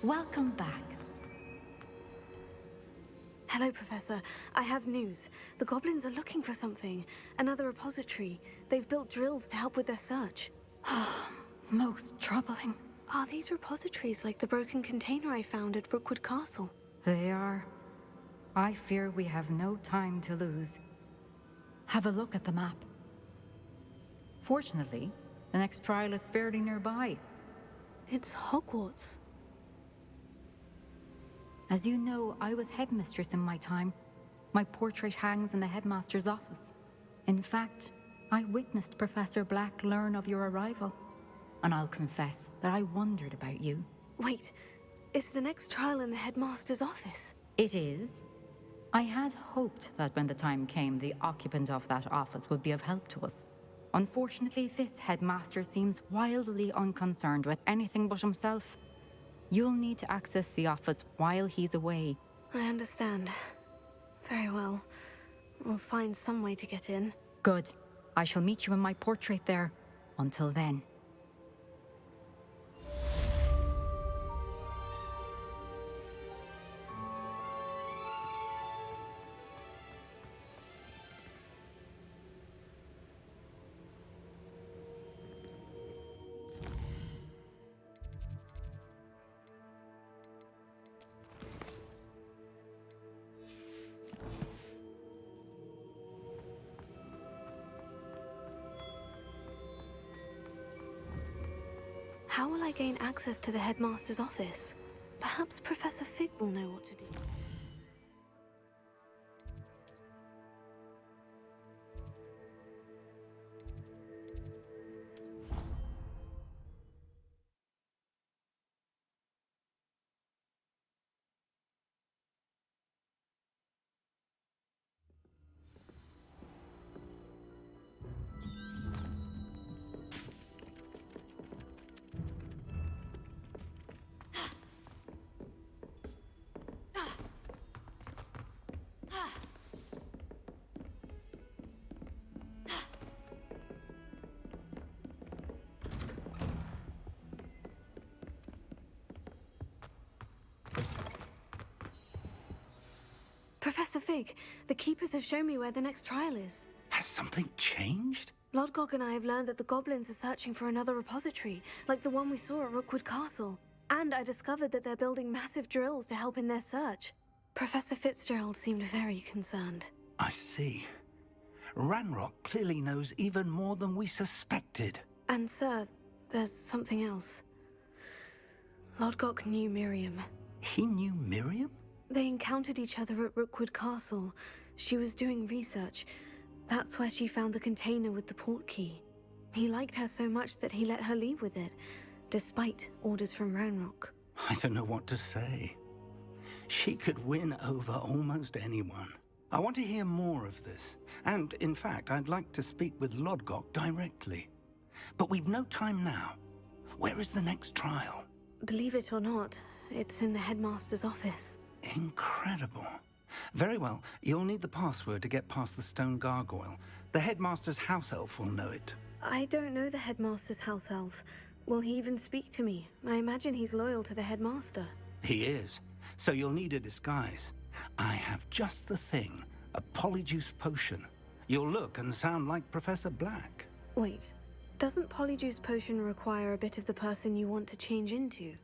Welcome back. Hello, Professor. I have news. The goblins are looking for something. Another repository. They've built drills to help with their search. Most troubling. Are these repositories like the broken container I found at Rookwood Castle? They are. I fear we have no time to lose. Have a look at the map. Fortunately, the next trial is fairly nearby. It's Hogwarts. As you know, I was headmistress in my time. My portrait hangs in the headmaster's office. In fact, I witnessed Professor Black learn of your arrival. and I'll confess that I wondered about you. Wait, is the next trial in the headmaster's office? It is. I had hoped that when the time came, the occupant of that office would be of help to us. Unfortunately, this headmaster seems wildly unconcerned with anything but himself. You'll need to access the office while he's away. I understand. Very well. We'll find some way to get in. Good. I shall meet you in my portrait there. Until then. How will I gain access to the headmaster's office? Perhaps Professor Fig will know what to do. Professor Fig, the Keepers have shown me where the next trial is. Has something changed? Lodgok and I have learned that the goblins are searching for another repository, like the one we saw at Rookwood Castle. And I discovered that they're building massive drills to help in their search. Professor Fitzgerald seemed very concerned. I see. Ranrock clearly knows even more than we suspected. And sir, there's something else. Lodgok knew Miriam. He knew Miriam? They encountered each other at Rookwood Castle. She was doing research. That's where she found the container with the port key. He liked her so much that he let her leave with it, despite orders from Ranrock. I don't know what to say. She could win over almost anyone. I want to hear more of this. And, in fact, I'd like to speak with Lodgok directly. But we've no time now. Where is the next trial? Believe it or not, it's in the headmaster's office. Incredible. Very well, you'll need the password to get past the stone gargoyle. The headmaster's house elf will know it. I don't know the headmaster's house elf. Will he even speak to me? I imagine he's loyal to the headmaster. He is. So you'll need a disguise. I have just the thing. A polyjuice potion. You'll look and sound like Professor Black. Wait, doesn't polyjuice potion require a bit of the person you want to change into?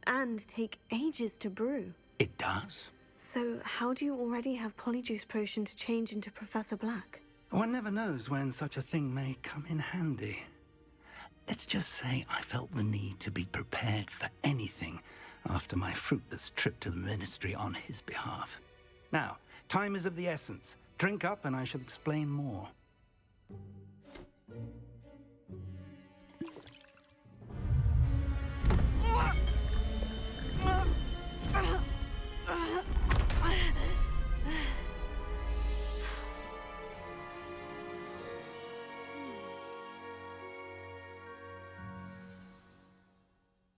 And take ages to brew? It does. So how do you already have polyjuice potion to change into Professor Black? One never knows when such a thing may come in handy. Let's just say I felt the need to be prepared for anything after my fruitless trip to the Ministry on his behalf. Now, time is of the essence. Drink up and I shall explain more.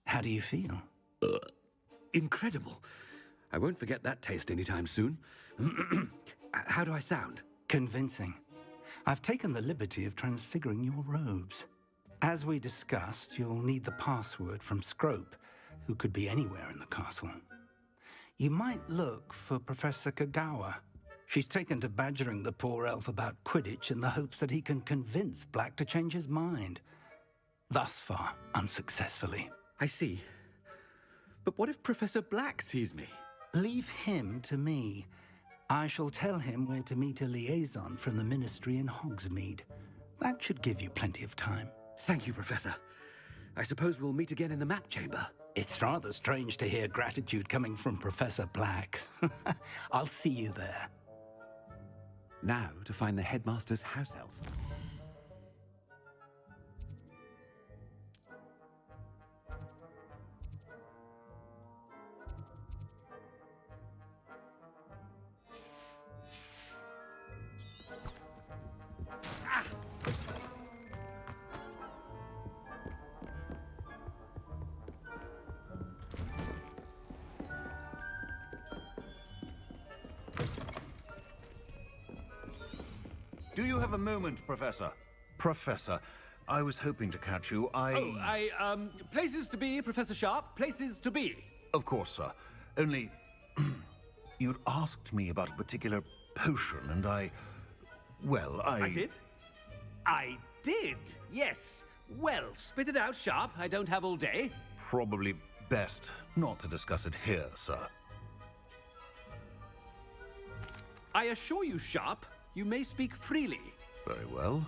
How do you feel? Incredible. I won't forget that taste anytime soon. How do I sound? Convincing. I've taken the liberty of transfiguring your robes. As we discussed, you'll need the password from Scrope, who could be anywhere in the castle. You might look for Professor Kagawa. She's taken to badgering the poor elf about Quidditch in the hopes that he can convince Black to change his mind. Thus far, unsuccessfully. I see. But what if Professor Black sees me? Leave him to me. I shall tell him where to meet a liaison from the Ministry in Hogsmeade. That should give you plenty of time. Thank you, Professor. I suppose we'll meet again in the map chamber. It's rather strange to hear gratitude coming from Professor Black. I'll see you there. Now to find the headmaster's house elf. Do you have a moment, Professor? Professor, I was hoping to catch you. Places to be, Professor Sharp. Places to be. Of course, sir. Only... you'd asked me about a particular potion, and I did? I did, yes. Well, spit it out, Sharp. I don't have all day. Probably best not to discuss it here, sir. I assure you, Sharp, you may speak freely. Very well.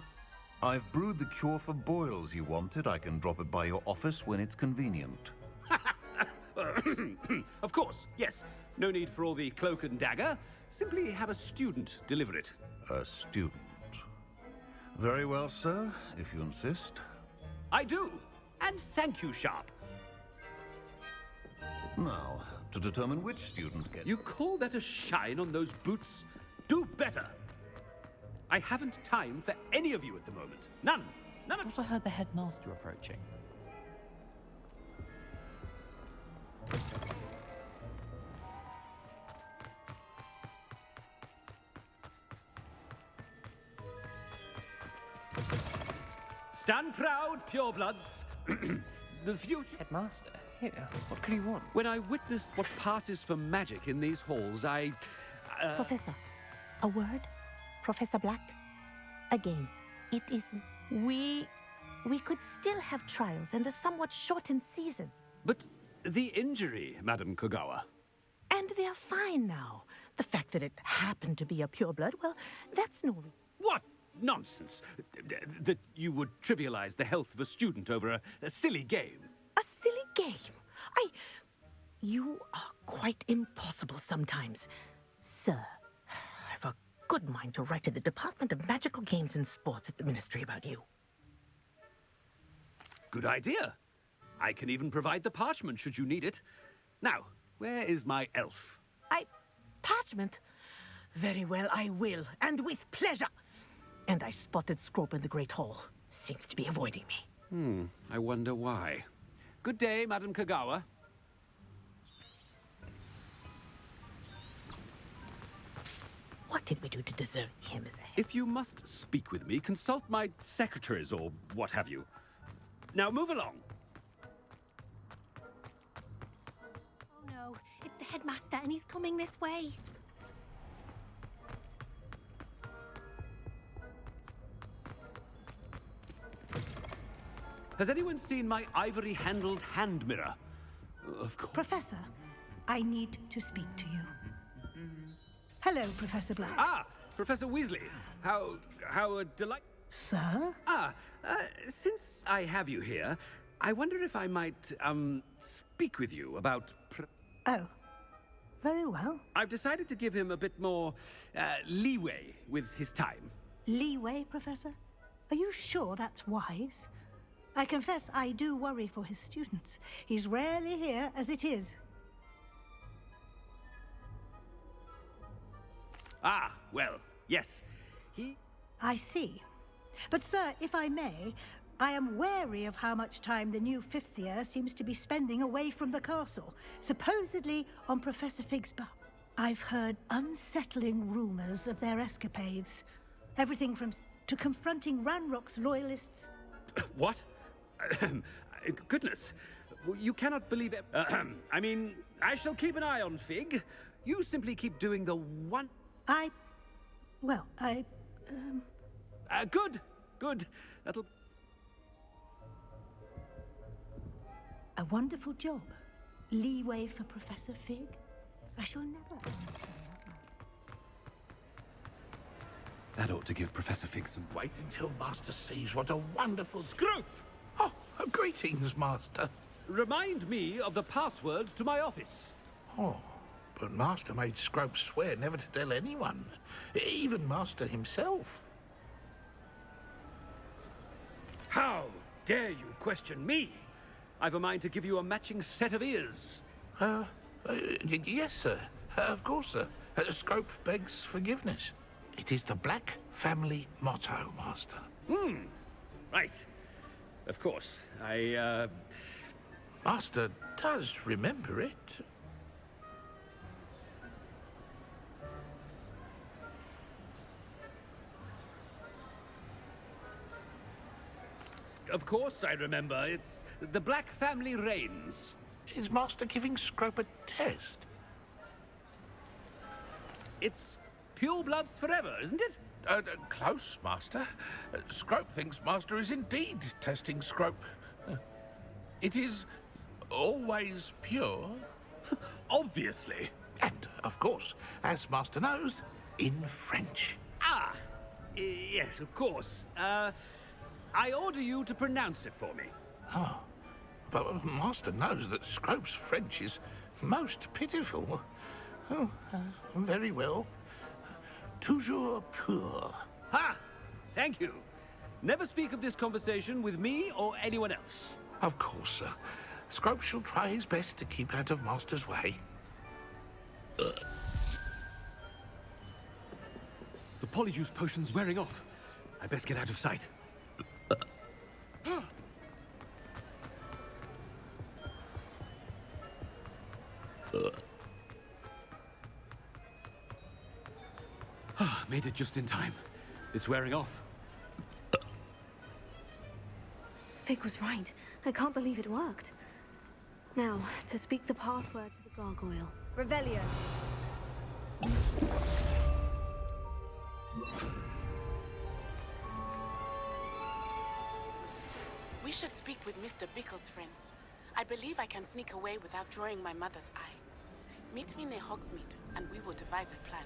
I've brewed the cure for boils you wanted. I can drop it by your office when it's convenient. Of course, yes. No need for all the cloak and dagger. Simply have a student deliver it. A student. Very well, sir, if you insist. I do. And thank you, Sharp. Now, to determine which student gets... You call that a shine on those boots? Do better. I haven't time for any of you at the moment. None. None of... I thought I heard the headmaster approaching. Stand proud, purebloods. The future... Headmaster, here, what could he want? When I witness what passes for magic in these halls, Professor, a word? Professor Black? Again, it isn't... We could still have trials and a somewhat shortened season. But the injury, Madam Kogawa. And they're fine now. The fact that it happened to be a pureblood, well, that's no... What nonsense! That you would trivialize the health of a student over a silly game. A silly game? You are quite impossible sometimes. Sir, I've a good mind to write to the Department of Magical Games and Sports at the Ministry about you. Good idea. I can even provide the parchment should you need it. Now, where is my elf? Parchment? Very well, I will, and with pleasure. And I spotted Scrope in the Great Hall. Seems to be avoiding me. I wonder why. Good day, Madam Kogawa. What did we do to deserve him as a head? If you must speak with me, consult my secretaries or what have you. Now move along. Oh no, it's the headmaster and he's coming this way. Has anyone seen my ivory-handled hand mirror? Of course. Professor, I need to speak to you. Hello, Professor Black. Ah, Professor Weasley. How delight... Sir? Since I have you here, I wonder if I might, speak with you about... Oh, very well. I've decided to give him a bit more, leeway with his time. Leeway, Professor? Are you sure that's wise? I confess I do worry for his students. He's rarely here as it is. Ah, well, yes. I see. But, sir, if I may, I am wary of how much time the new fifth year seems to be spending away from the castle, supposedly on Professor Fig's I've heard unsettling rumors of their escapades. Everything from to confronting Ranrock's loyalists. What? Goodness. You cannot believe it. I mean, I shall keep an eye on Fig. You simply keep doing the one... Good. That'll... A wonderful job. Leeway for Professor Fig. I shall never... That ought to give Professor Fig some... Wait until Master sees what a wonderful... Scrope! Oh, greetings, Master. Remind me of the password to my office. Oh, but Master made Scrope swear never to tell anyone, even Master himself. How dare you question me? I've a mind to give you a matching set of ears. Yes, sir. Of course, sir. Scrope begs forgiveness. It is the Black family motto, Master. Right. Of course. Master does remember it. of course I remember. It's the Black family reigns. Is Master giving Scrope a test? It's pure bloods forever, isn't it? Close, Master. Scrope thinks Master is indeed testing Scrope. It is always pure. Obviously. And, of course, as Master knows, in French. Ah, yes, of course. I order you to pronounce it for me. Oh, but Master knows that Scrope's French is most pitiful. Oh, very well. Toujours pur. Ha! Thank you. Never speak of this conversation with me or anyone else. Of course, sir. Scrope shall try his best to keep out of Master's way. The polyjuice potion's wearing off. I best get out of sight. Made it just in time. It's wearing off. Fig was right. I can't believe it worked. Now, to speak the password to the gargoyle. Revelio. We should speak with Mr. Bickle's friends. I believe I can sneak away without drawing my mother's eye. Meet me near Hogsmeade, and we will devise a plan.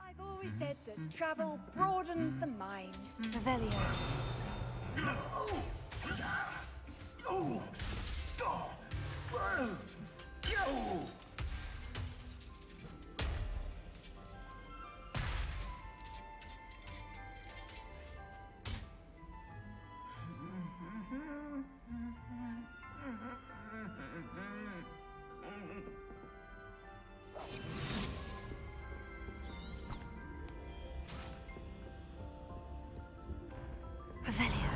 I've always said that travel broadens the mind. Revelio. Revelio.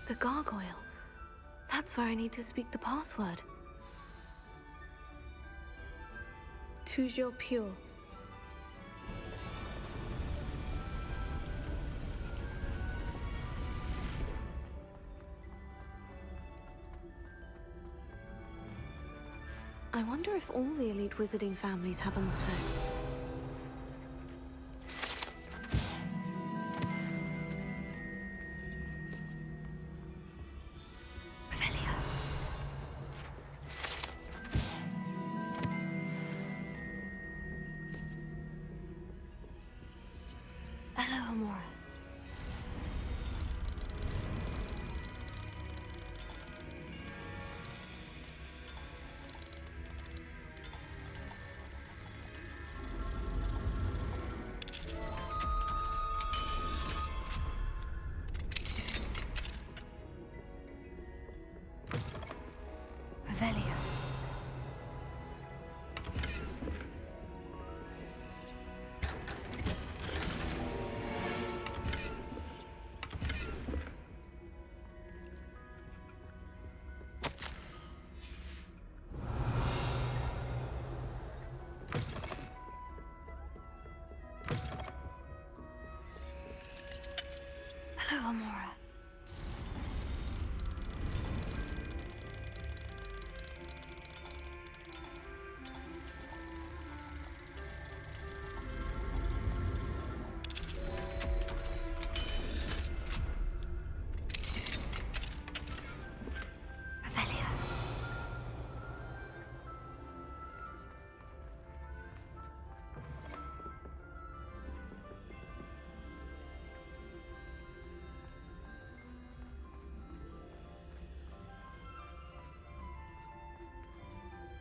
The gargoyle. That's where I need to speak the password. Toujours pure. I wonder if all the elite wizarding families have a motto.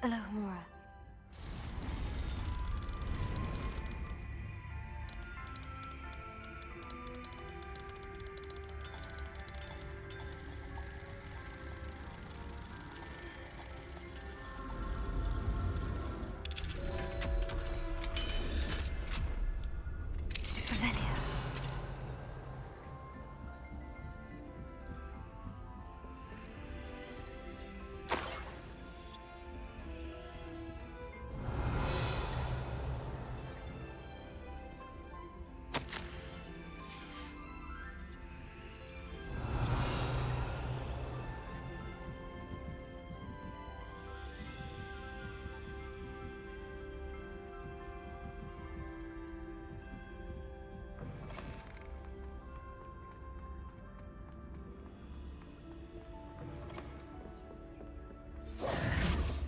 Alohomora.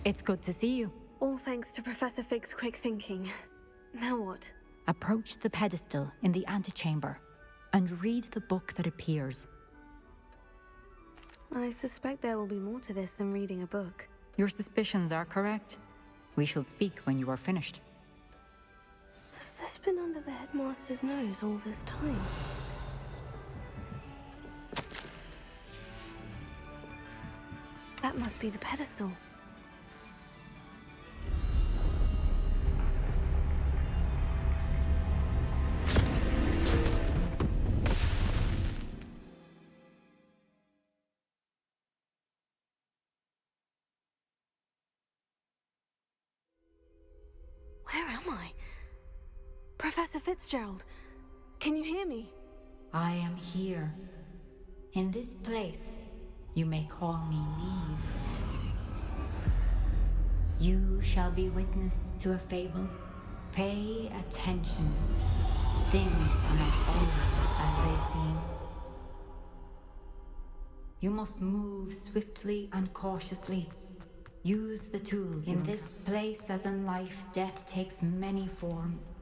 It's good to see you. All thanks to Professor Fig's quick thinking. Now what? Approach the pedestal in the antechamber and read the book that appears. I suspect there will be more to this than reading a book. Your suspicions are correct. We shall speak when you are finished. Has this been under the headmaster's nose all this time? That must be the pedestal. Where am I? Professor Fitzgerald, can you hear me? I am here. In this place, you may call me Neve. You shall be witness to a fable. Pay attention. Things are not always as they seem. You must move swiftly and cautiously. Use the tools. In this place, as in life, death takes many forms.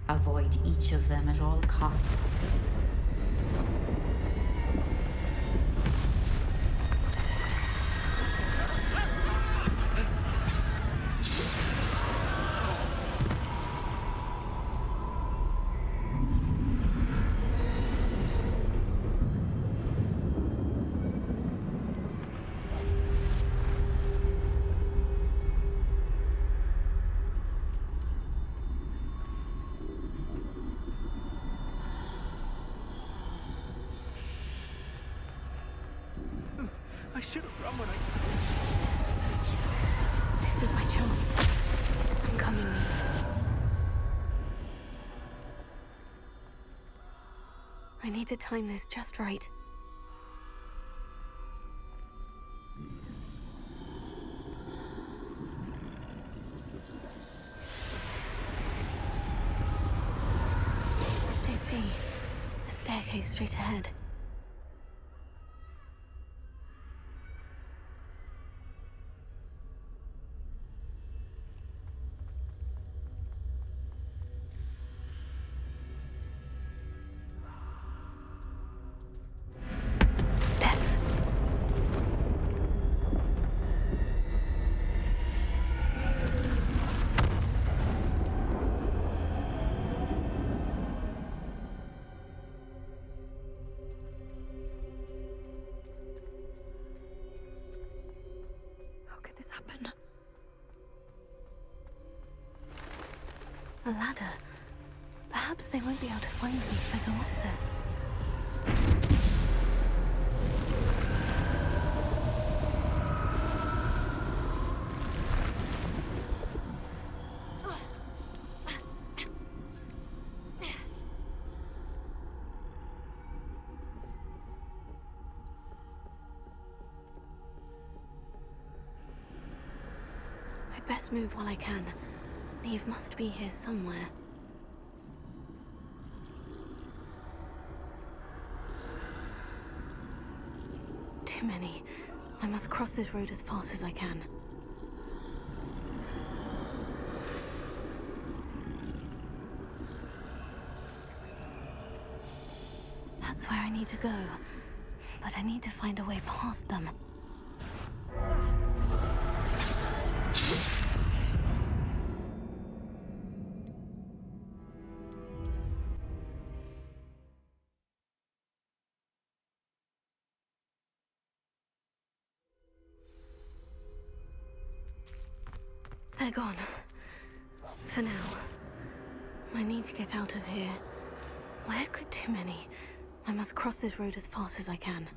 Avoid each of them at all costs. I should have run when I... This is my chance. I'm coming, Neve. I need to time this just right. I see. A staircase straight ahead. A ladder. Perhaps they won't be able to find me if I go up there. I'd best move while I can. Neve must be here somewhere. Too many. I must cross this road as fast as I can. That's where I need to go. But I need to find a way past them. They're gone. For now. I need to get out of here. Where could too many? I must cross this road as fast as I can.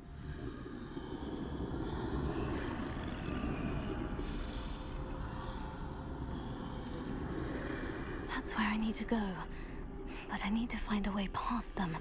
That's where I need to go. But I need to find a way past them.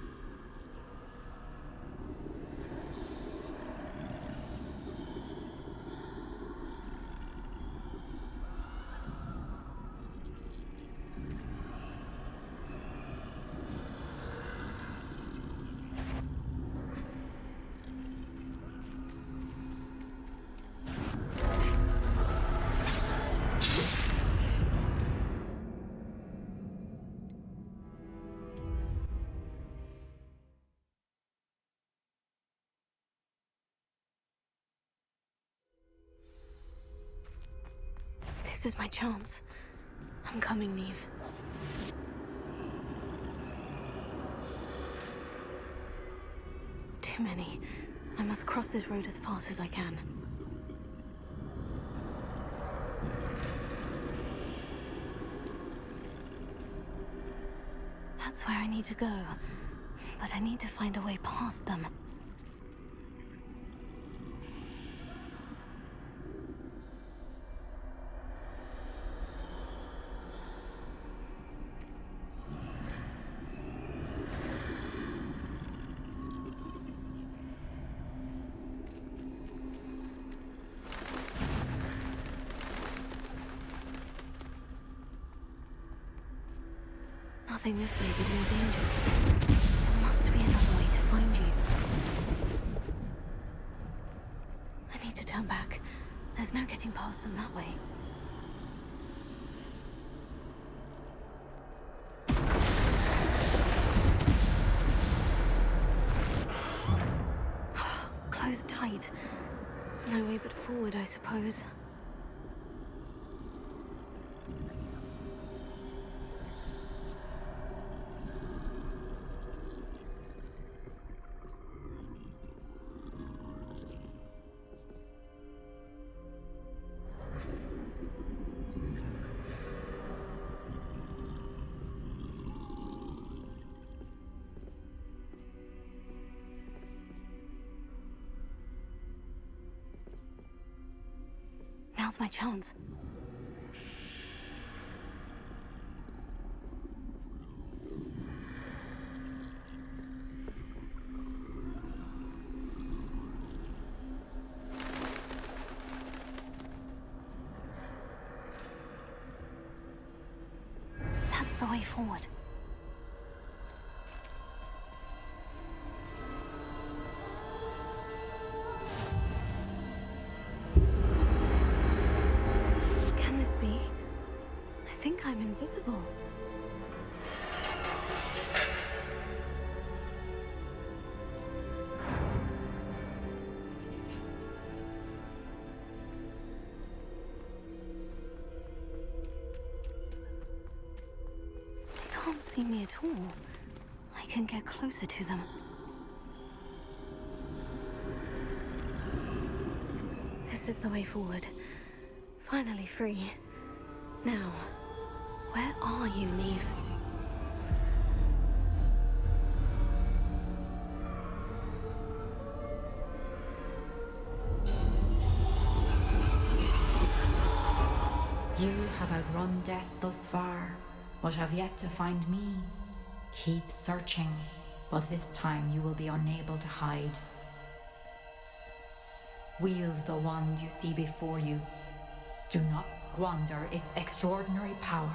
This is my chance. I'm coming, Neve. Too many. I must cross this road as fast as I can. That's where I need to go. But I need to find a way past them. Nothing this way but more danger. There must be another way to find you. I need to turn back. There's no getting past them that way. Closed tight. No way but forward, I suppose. Now's my chance. That's the way forward. I think I'm invisible. They can't see me at all. I can get closer to them. This is the way forward. Finally free. Now, where are you, Neve? You have outrun death thus far, but have yet to find me. Keep searching, but this time you will be unable to hide. Wield the wand you see before you. Do not squander its extraordinary power.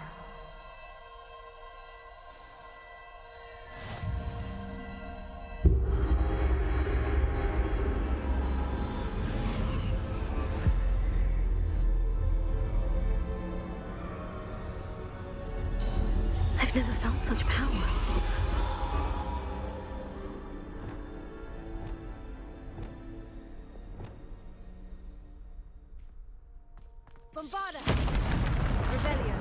I've never felt such power. Bombarda! Revelio!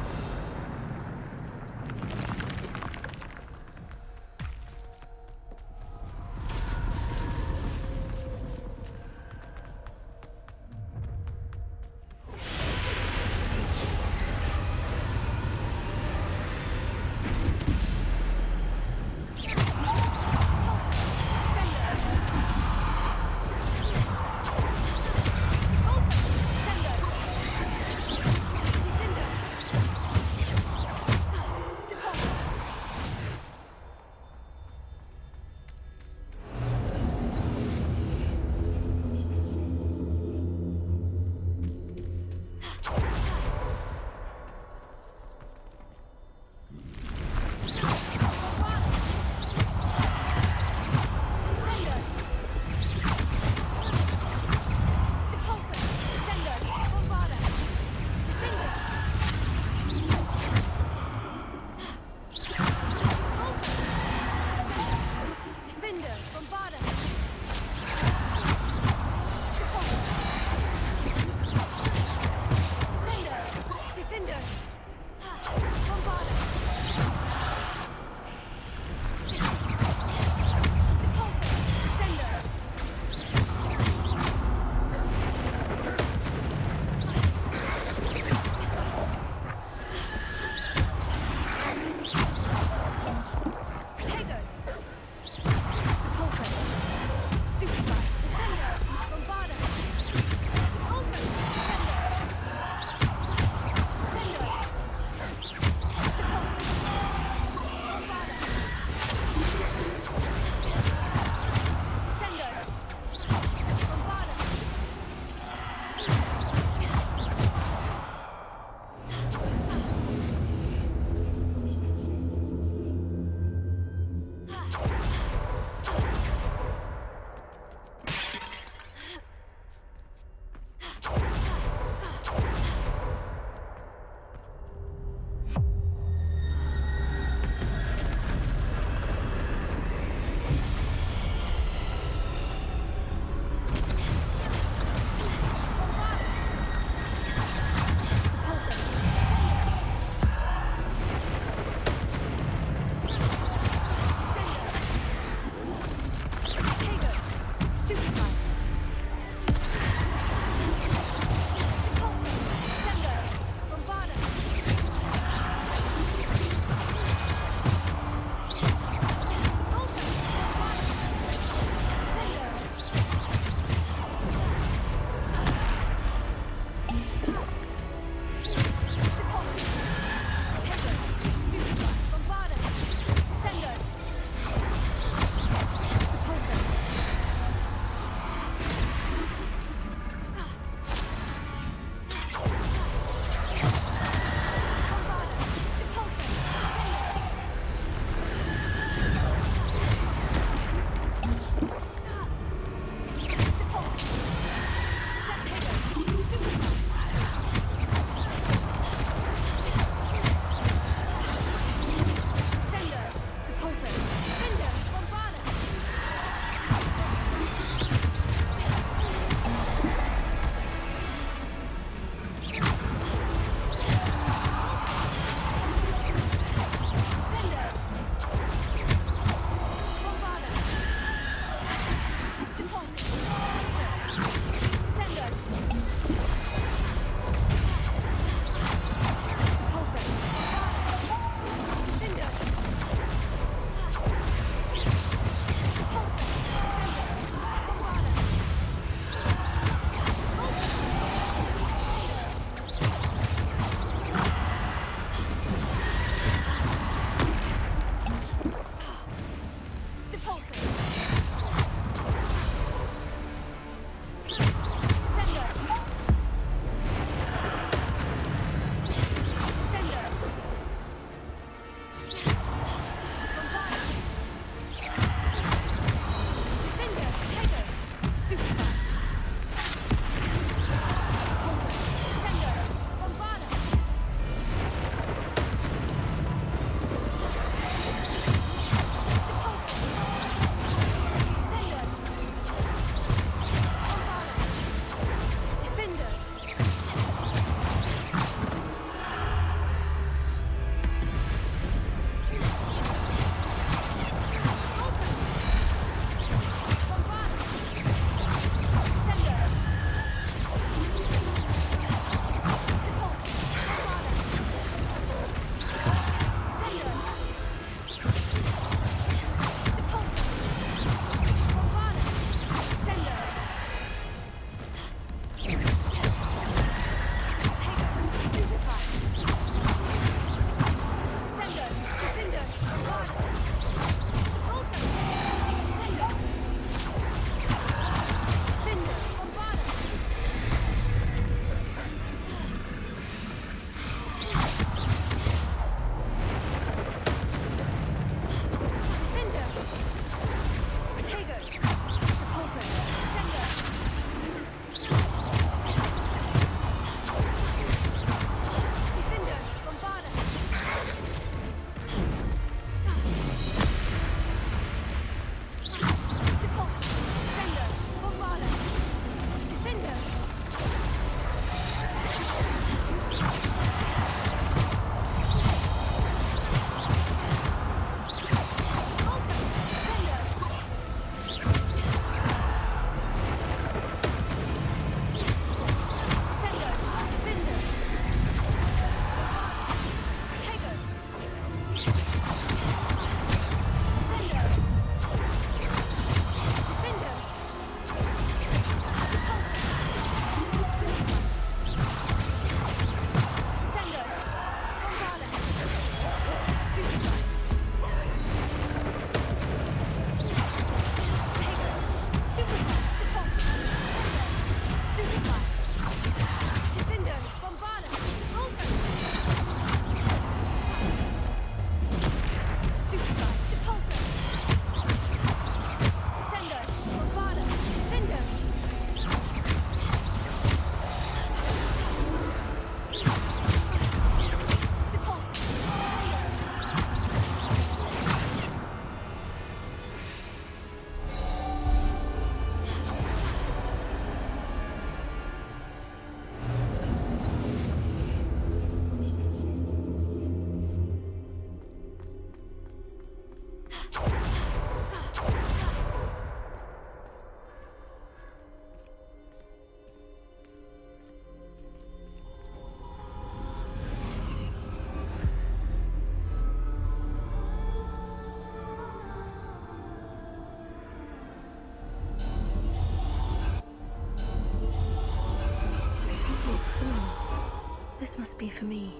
This must be for me.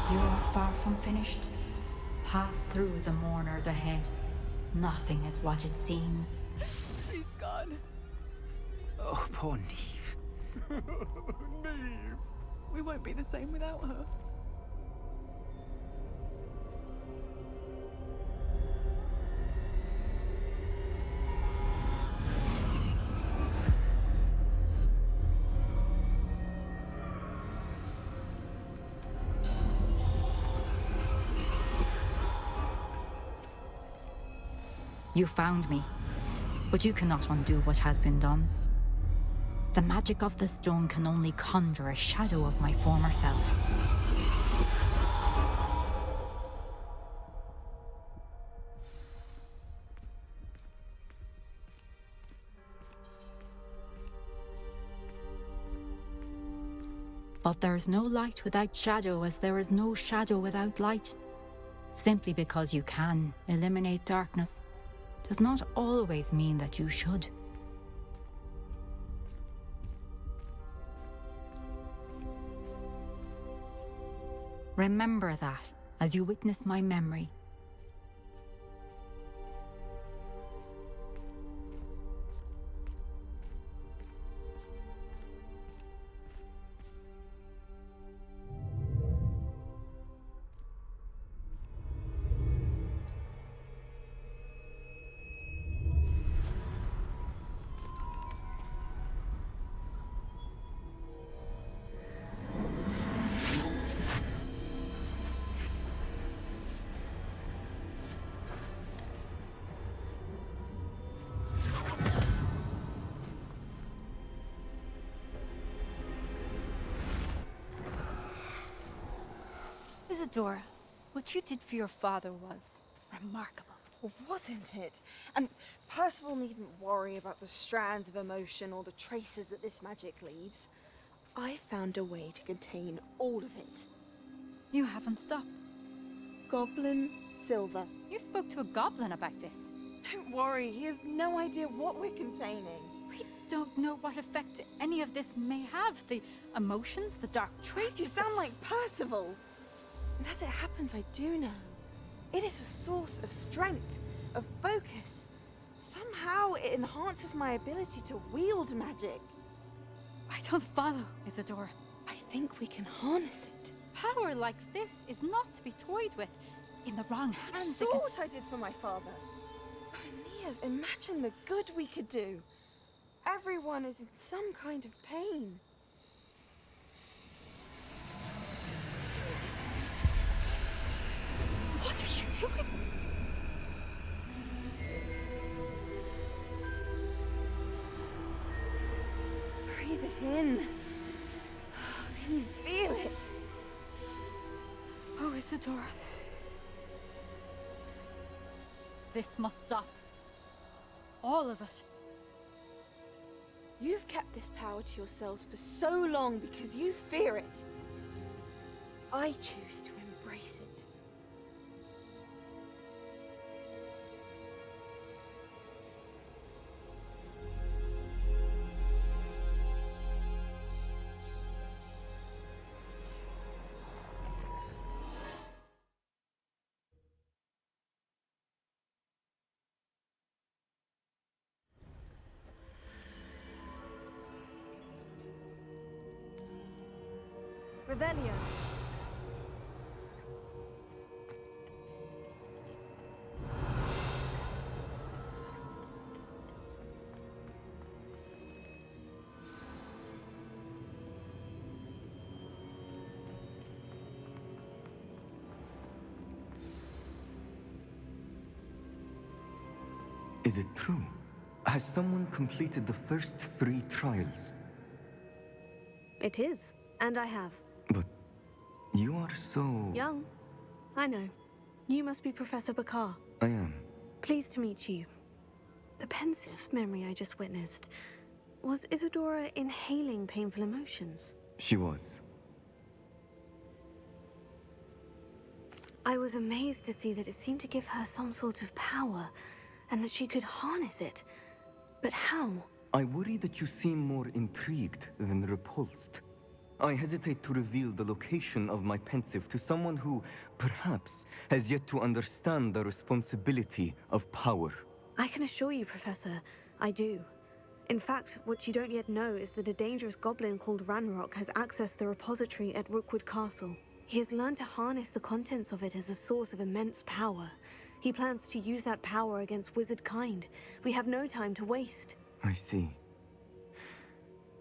You're far from finished. Pass through the mourners ahead. Nothing is what it seems. She's gone. Oh, poor Neve. Neve. We won't be the same without her. You found me, but you cannot undo what has been done. The magic of the stone can only conjure a shadow of my former self. But there is no light without shadow, as there is no shadow without light. Simply because you can eliminate darkness does not always mean that you should. Remember that as you witness my memory. Isadora, what you did for your father was remarkable. Well, wasn't it? And Percival needn't worry about the strands of emotion or the traces that this magic leaves. I found a way to contain all of it. You haven't stopped. Goblin Silver. You spoke to a goblin about this. Don't worry, he has no idea what we're containing. We don't know what effect any of this may have. The emotions, the dark traits. You sound like Percival. And as it happens, I do know. It is a source of strength, of focus. Somehow it enhances my ability to wield magic. I don't follow, Isadora. I think we can harness it. Power like this is not to be toyed with. In the wrong hands, You saw what I did for my father. Oh, Neve, imagine the good we could do. Everyone is in some kind of pain. What are you doing? Breathe it in. Can you feel it? Oh, Isadora. This must stop. All of it. You've kept this power to yourselves for so long because you fear it. I choose to embrace it. Revelio. Is it true? Has someone completed the first 3 trials? It is, and I have. But you are so... Young. I know. You must be Professor Bakar. I am. Pleased to meet you. The pensive memory I just witnessed. Was Isadora inhaling painful emotions? She was. I was amazed to see that it seemed to give her some sort of power, and that she could harness it. But how? I worry that you seem more intrigued than repulsed. I hesitate to reveal the location of my pensive to someone who, perhaps, has yet to understand the responsibility of power. I can assure you, Professor, I do. In fact, what you don't yet know is that a dangerous goblin called Ranrock has accessed the repository at Rookwood Castle. He has learned to harness the contents of it as a source of immense power. He plans to use that power against wizard kind. We have no time to waste. I see.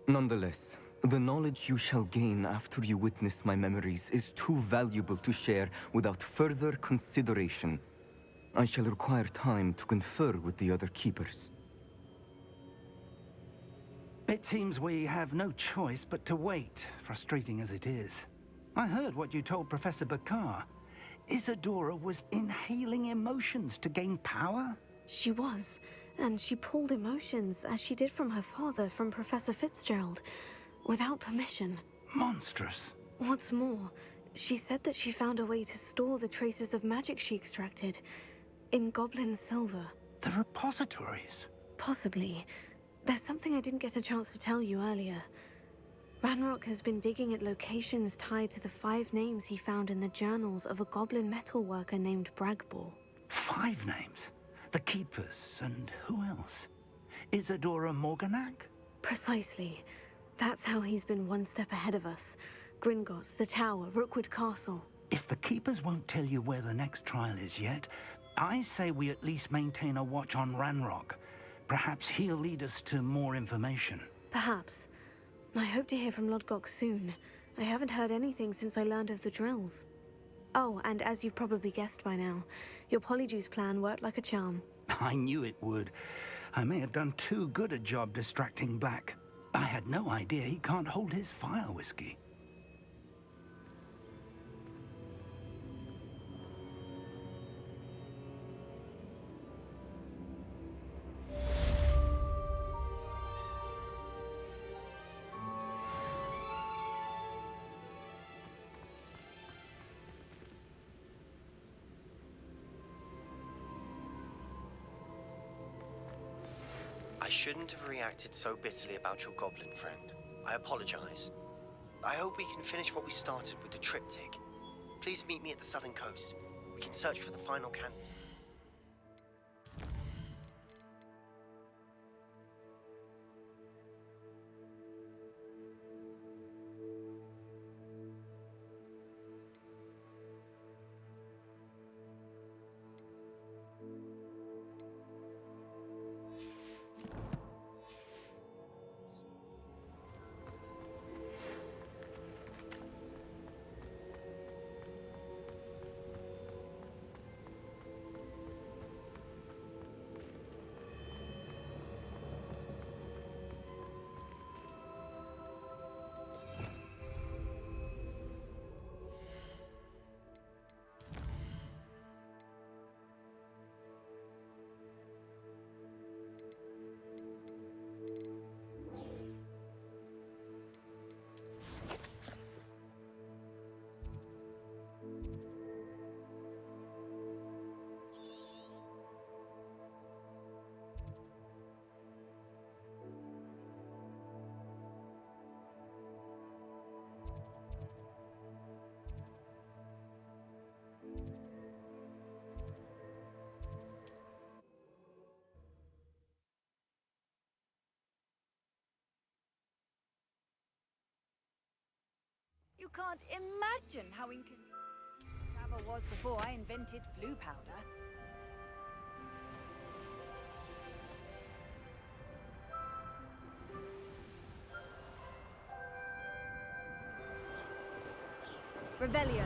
Nonetheless, the knowledge you shall gain after you witness my memories is too valuable to share without further consideration. I shall require time to confer with the other keepers. It seems we have no choice but to wait, frustrating as it is. I heard what you told Professor Bakar. Isadora was inhaling emotions to gain power? She was, and she pulled emotions, as she did from her father, from Professor Fitzgerald, without permission. Monstrous. What's more, she said that she found a way to store the traces of magic she extracted in goblin silver. The repositories? Possibly. There's something I didn't get a chance to tell you earlier. Ranrock has been digging at locations tied to the 5 names he found in the journals of a goblin metalworker named Bragbor. 5 names? The Keepers, and who else? Isadora Morganac? Precisely. That's how he's been one step ahead of us. Gringotts, the Tower, Rookwood Castle. If the Keepers won't tell you where the next trial is yet, I say we at least maintain a watch on Ranrock. Perhaps he'll lead us to more information. Perhaps. I hope to hear from Lodgok soon. I haven't heard anything since I learned of the drills. Oh, and as you've probably guessed by now, your Polyjuice plan worked like a charm. I knew it would. I may have done too good a job distracting Black. I had no idea he can't hold his fire whiskey. I shouldn't have reacted so bitterly about your goblin friend. I apologize. I hope we can finish what we started with the triptych. Please meet me at the southern coast. We can search for the final candidate. You can't imagine how inconvenient travel was before I invented flu powder. Revelio.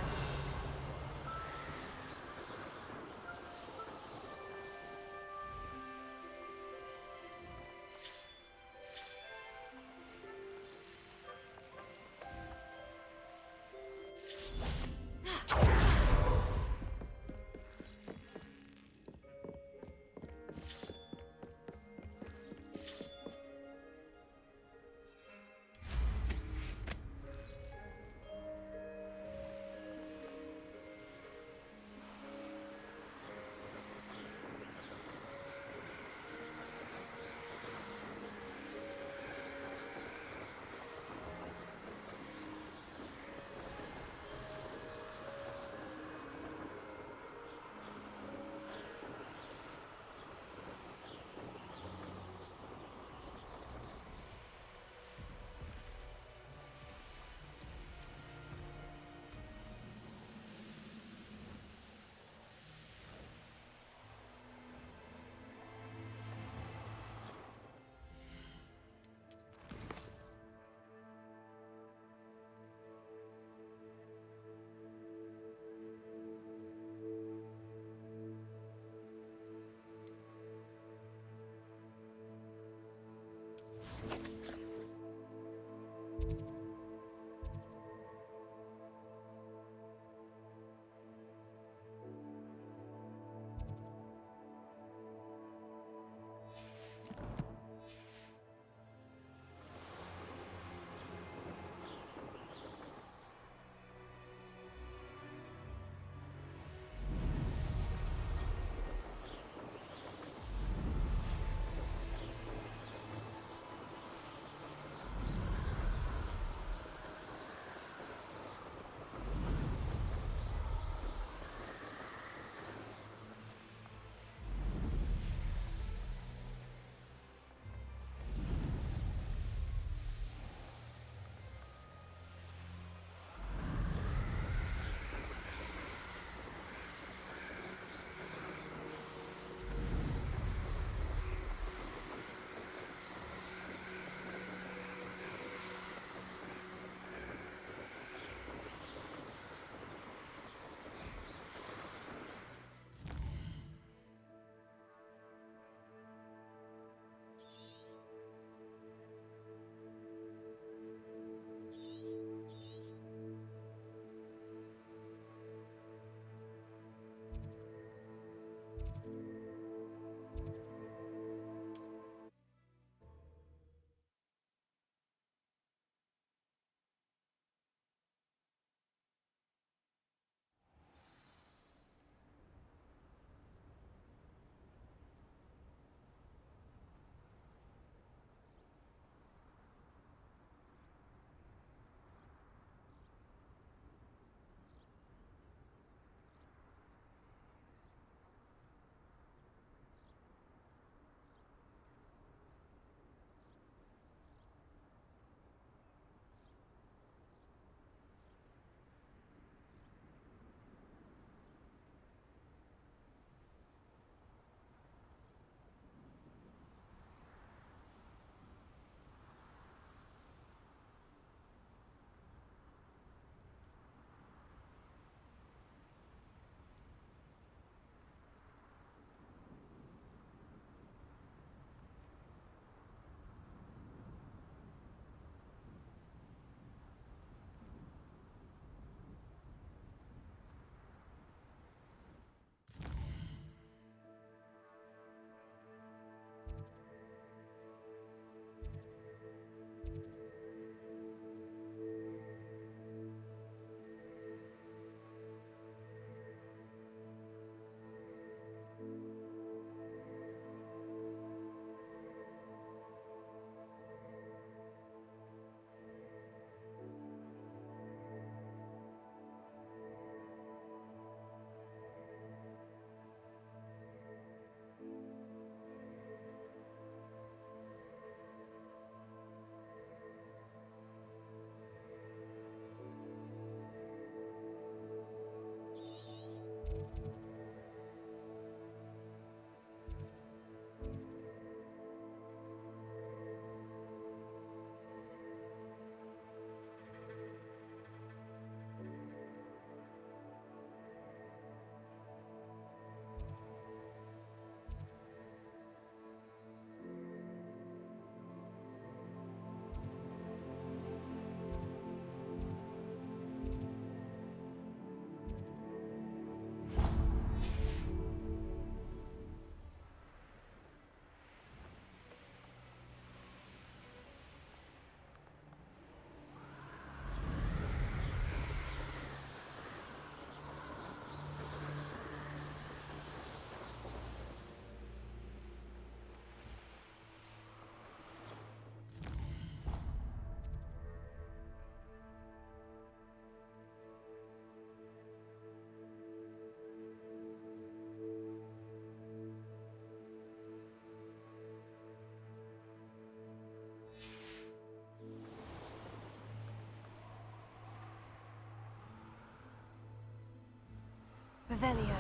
Revelio.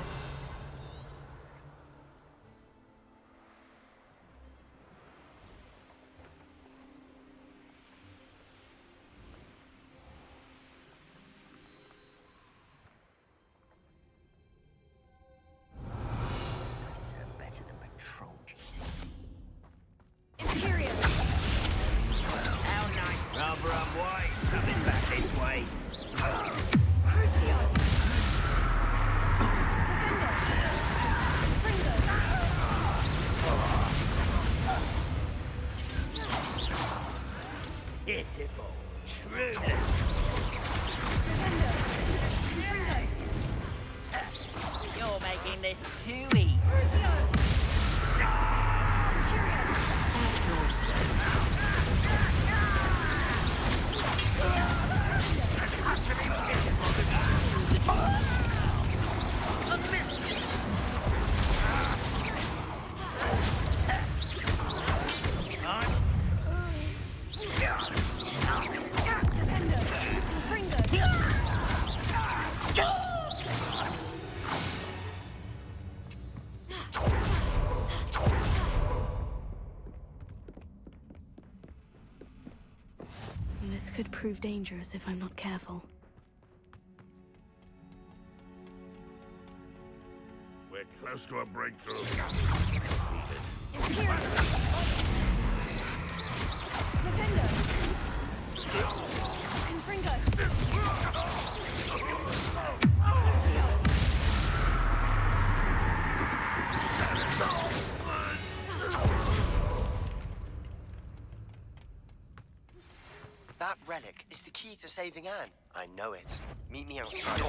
Better than patrol Imperio. How nice. Rubber and White's coming back this way. Crucio. Pitiful. Truly. You're making this too easy. This could prove dangerous if I'm not careful. We're close to a breakthrough. That relic is the key to saving Anne. I know it. Meet me outside.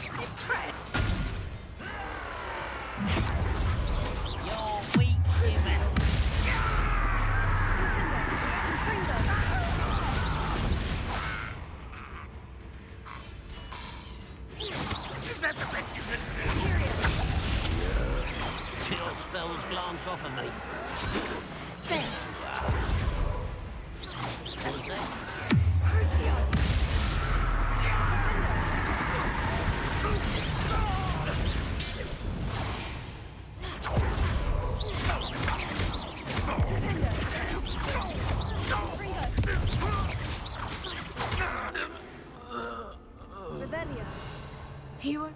Impressed? You're weak, human. Is that the best you can do? Your spells glance off of me. There you are. What was that? Crucio. Revelio. You are...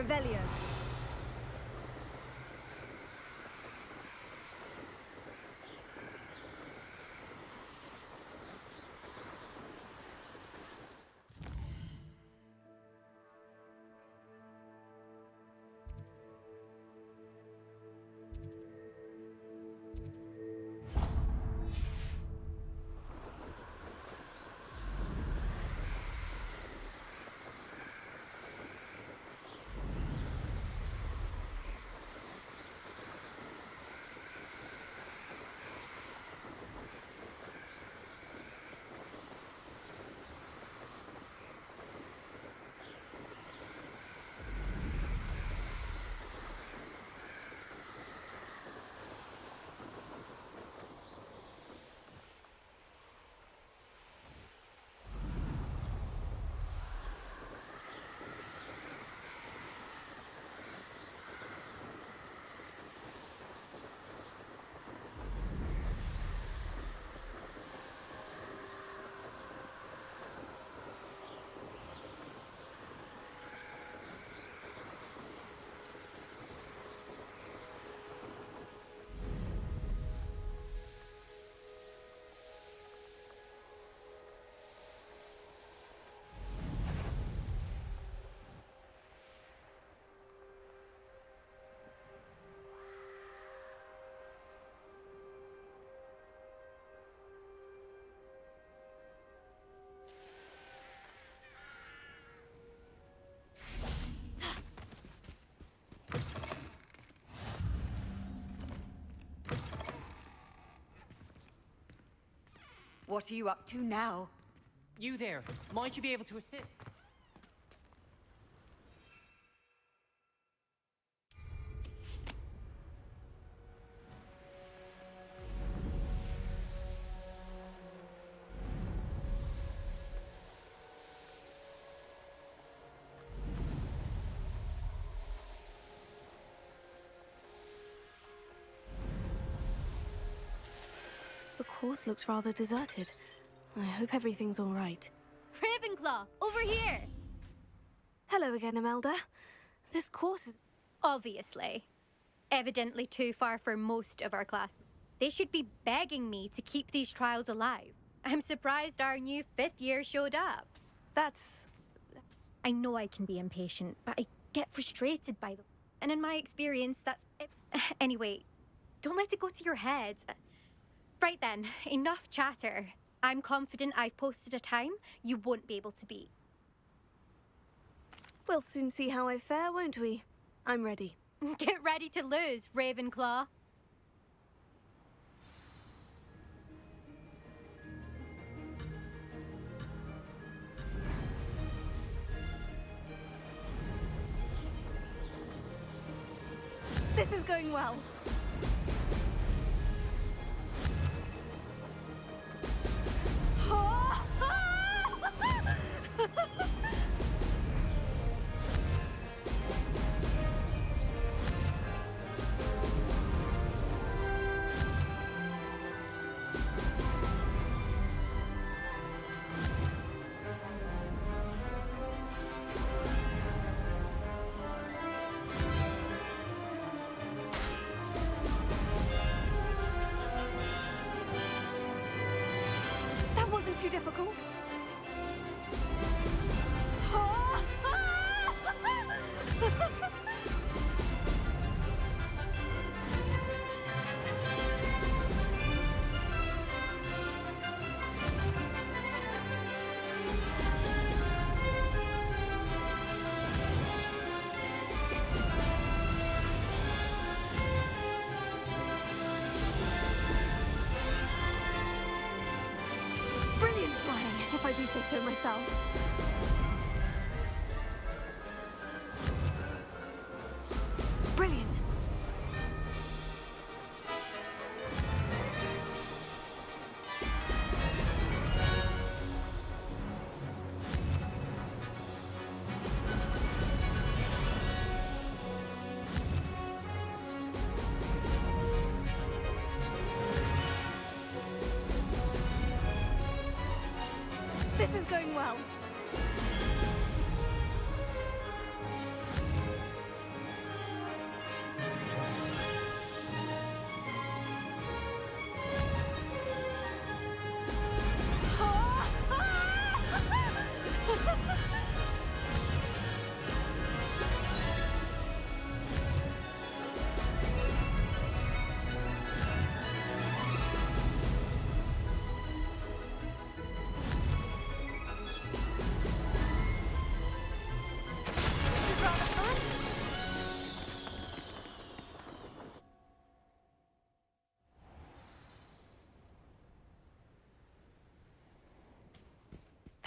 Revelio. What are you up to now? You there. Might you be able to assist? The course looks rather deserted. I hope everything's all right. Ravenclaw, over here! Hello again, Imelda. This course is... Obviously. Evidently too far for most of our classmates. They should be begging me to keep these trials alive. I'm surprised our new 5th year showed up. That's... I know I can be impatient, but I get frustrated by them. And in my experience, that's... Anyway, don't let it go to your head. Right then, enough chatter. I'm confident I've posted a time you won't be able to beat. We'll soon see how I fare, won't we? I'm ready. Get ready to lose, Ravenclaw. This is going well. Too difficult. Brilliant flying, if I do say so myself. Brilliant. This is going well.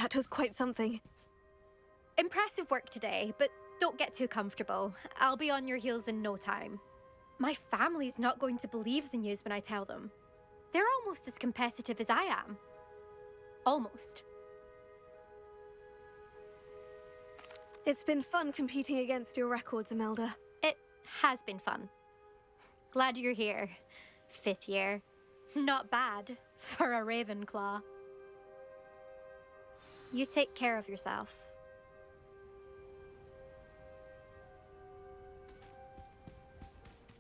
That was quite something. Impressive work today, but don't get too comfortable. I'll be on your heels in no time. My family's not going to believe the news when I tell them. They're almost as competitive as I am. Almost. It's been fun competing against your records, Imelda. It has been fun. Glad you're here. 5th year. Not bad for a Ravenclaw. You take care of yourself.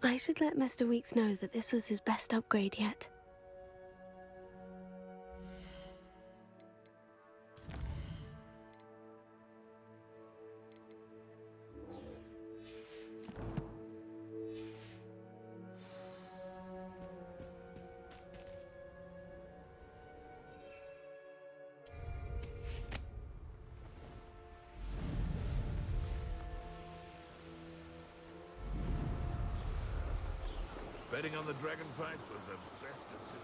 I should let Mr. Weeks know that this was his best upgrade yet. Betting on the dragon fight was the best decision.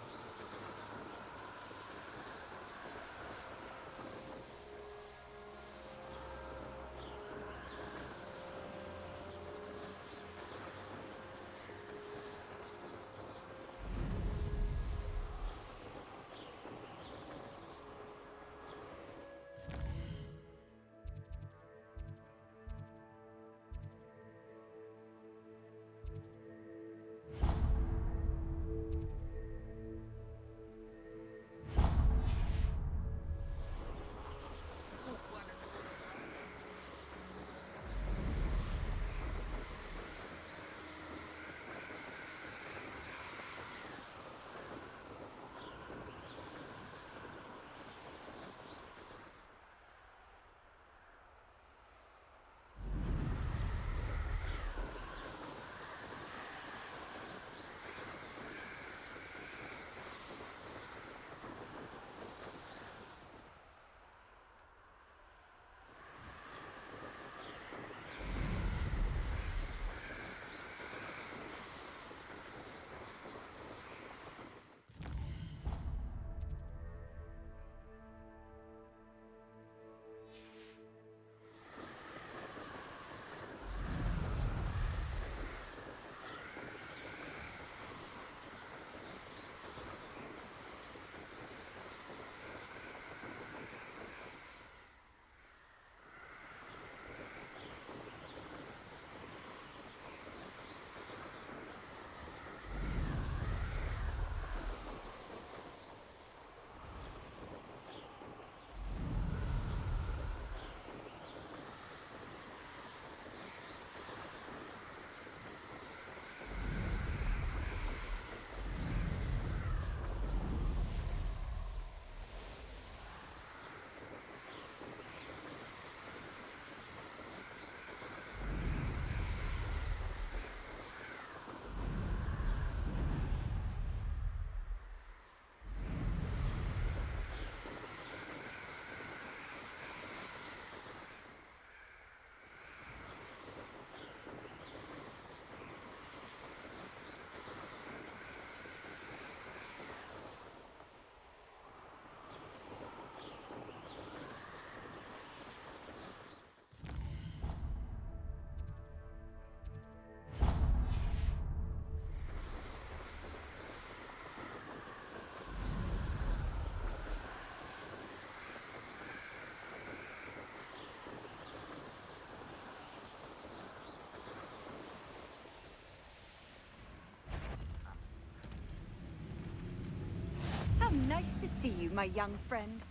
How nice to see you, my young friend.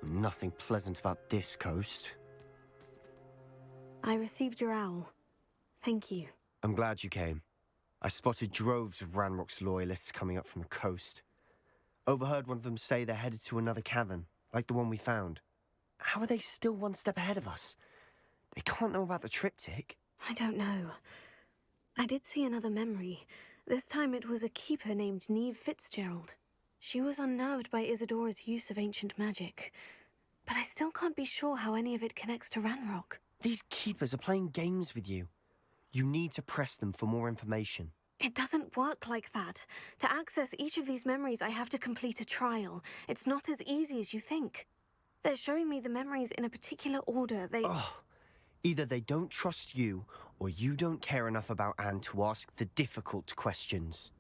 Nothing pleasant about this coast. I received your owl. Thank you. I'm glad you came. I spotted droves of Ranrock's loyalists coming up from the coast. Overheard one of them say they're headed to another cavern, like the one we found. How are they still one step ahead of us? They can't know about the triptych. I don't know. I did see another memory. This time it was a keeper named Neve Fitzgerald. She was unnerved by Isadora's use of ancient magic. But I still can't be sure how any of it connects to Ranrock. These keepers are playing games with you. You need to press them for more information. It doesn't work like that. To access each of these memories, I have to complete a trial. It's not as easy as you think. They're showing me the memories in a particular order. Either they don't trust you, or you don't care enough about Anne to ask the difficult questions.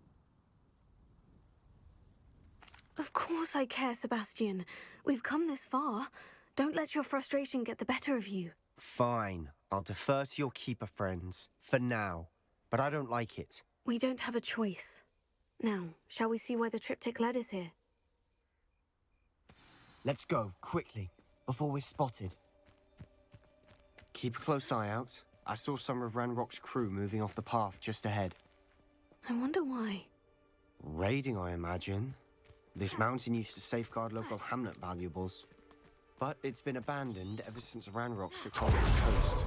Of course I care, Sebastian. We've come this far. Don't let your frustration get the better of you. Fine. I'll defer to your keeper friends, for now. But I don't like it. We don't have a choice. Now, shall we see why the triptych led us here? Let's go, quickly, before we're spotted. Keep a close eye out. I saw some of Ranrock's crew moving off the path just ahead. I wonder why. Raiding, I imagine. This mountain used to safeguard local hamlet valuables. But it's been abandoned ever since Ranrock took over the coast.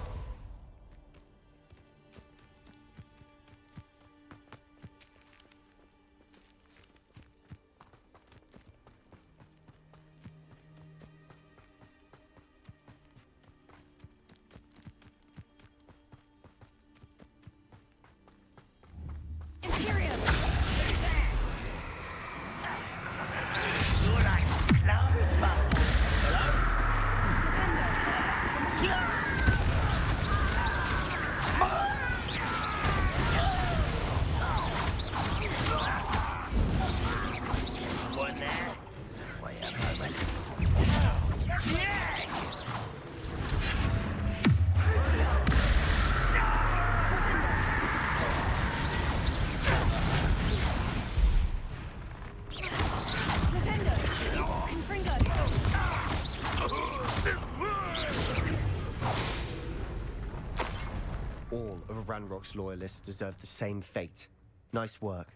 All of Ranrock's loyalists deserve the same fate. Nice work.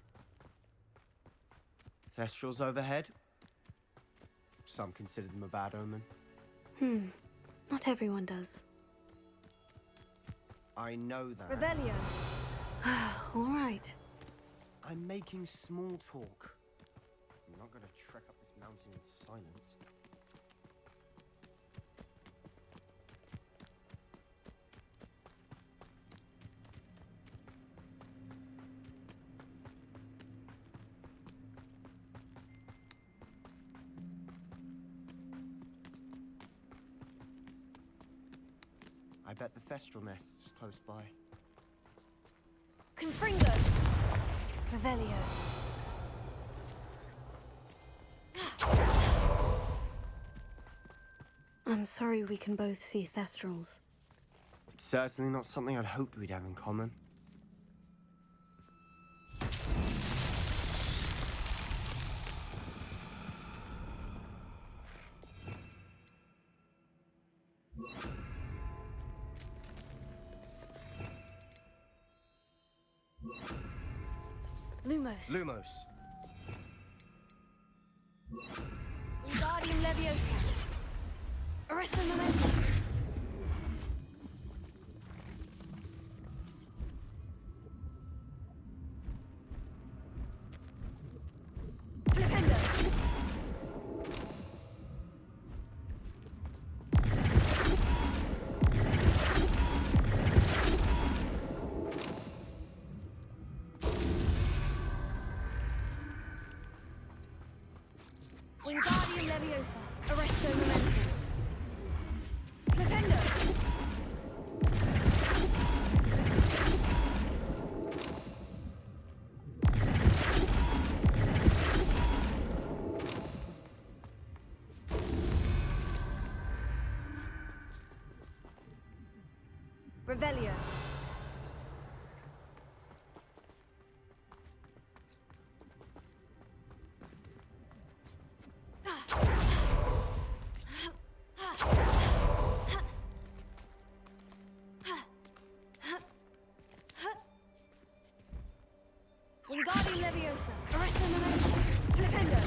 Thestrals overhead? Some consider them a bad omen. Not everyone does. I know that. Revelio. All right. I'm making small talk. I'm not gonna trek up this mountain in silence. I bet the Thestral nest's close by. Confringo. Revelio. I'm sorry we can both see Thestrals. It's certainly not something I'd hoped we'd have in common. Lumos. Lumos. Wingardium Leviosa. Arresto Momentum. Flipendo. Wingardium Leviosa. Arresto Momentum. Flipendo. Revelio. Wingardium Leviosa. Arresto Momentum. Flipendo.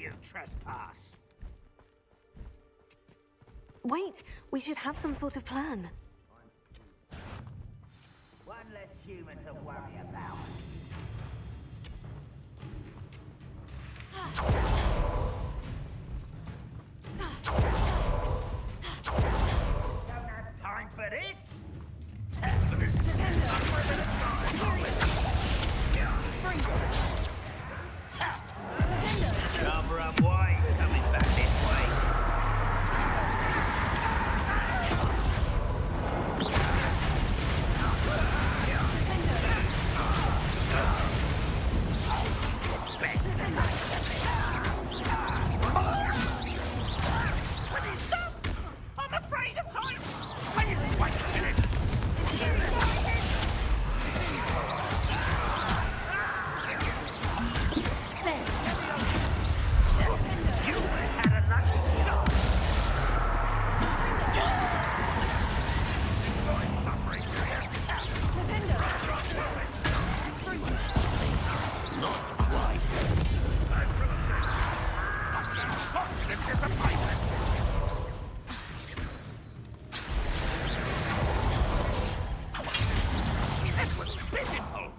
you trespass? Wait, we should have some sort of plan. One less human to worry about. Don't have time for this. Rather unwise coming back this way. Best than I'm afraid of heights. Wait a minute. You had a lucky start. Not quite. Positive disappointment. That was pitiful.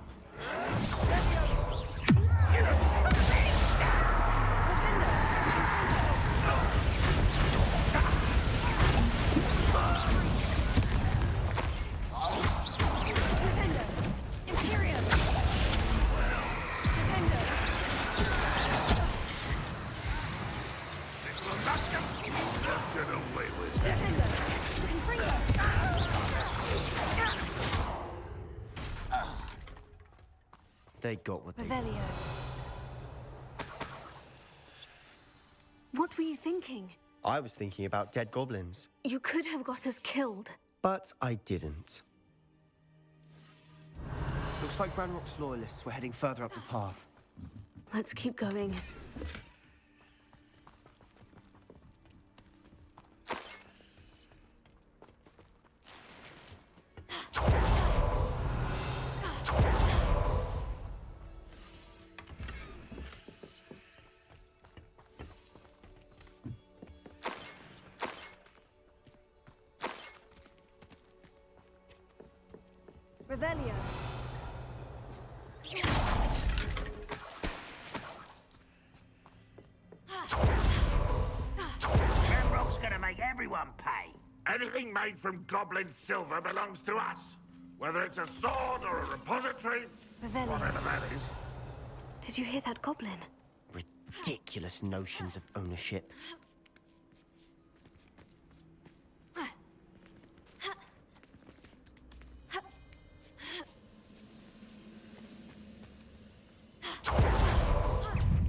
They got what they deserved. What were you thinking? I was thinking about dead goblins, You could have got us killed. but I didn't. Looks like Ranrock's loyalists were heading further up the path. Let's keep going. Revelio. Ranrock's gonna make everyone pay. Anything made from goblin silver belongs to us. Whether it's a sword or a repository, Revelio. whatever that is. Did you hear that goblin? Ridiculous notions of ownership.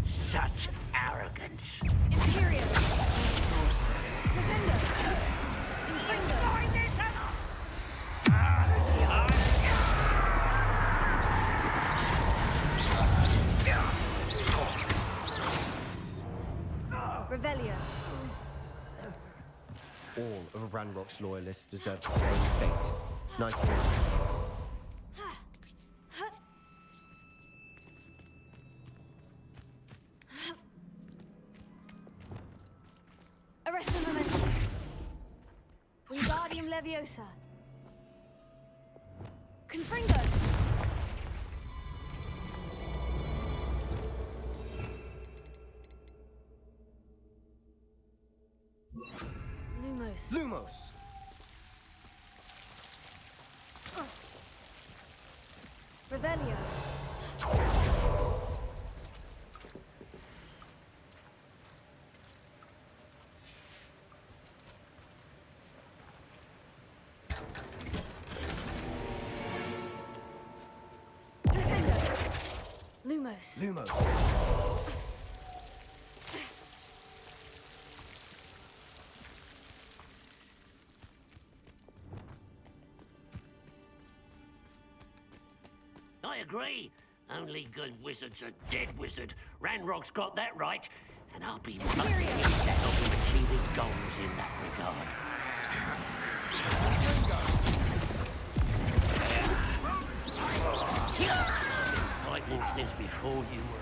Such arrogance. Imperium. Revelio. All of Ranrock's loyalists deserve the same fate. Nice work. Arresta momentum. Wingardium Leviosa. Confringo. Lumos. Lumos! Revelio. Lumos. Lumos. I agree. Only good wizards are dead wizard. Ranrock's got that right, and I'll be most pleased to help him achieve his goals in that regard. Lightning since before you were.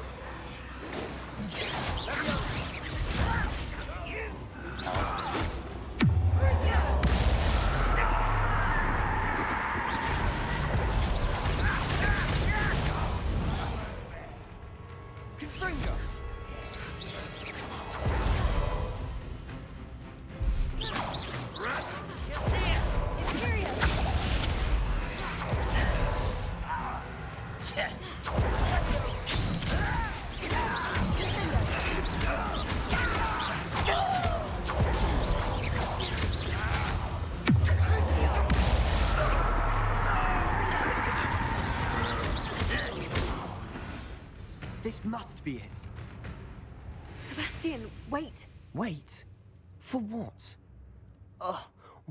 must be it. Sebastian, wait. Wait? For what? Ugh,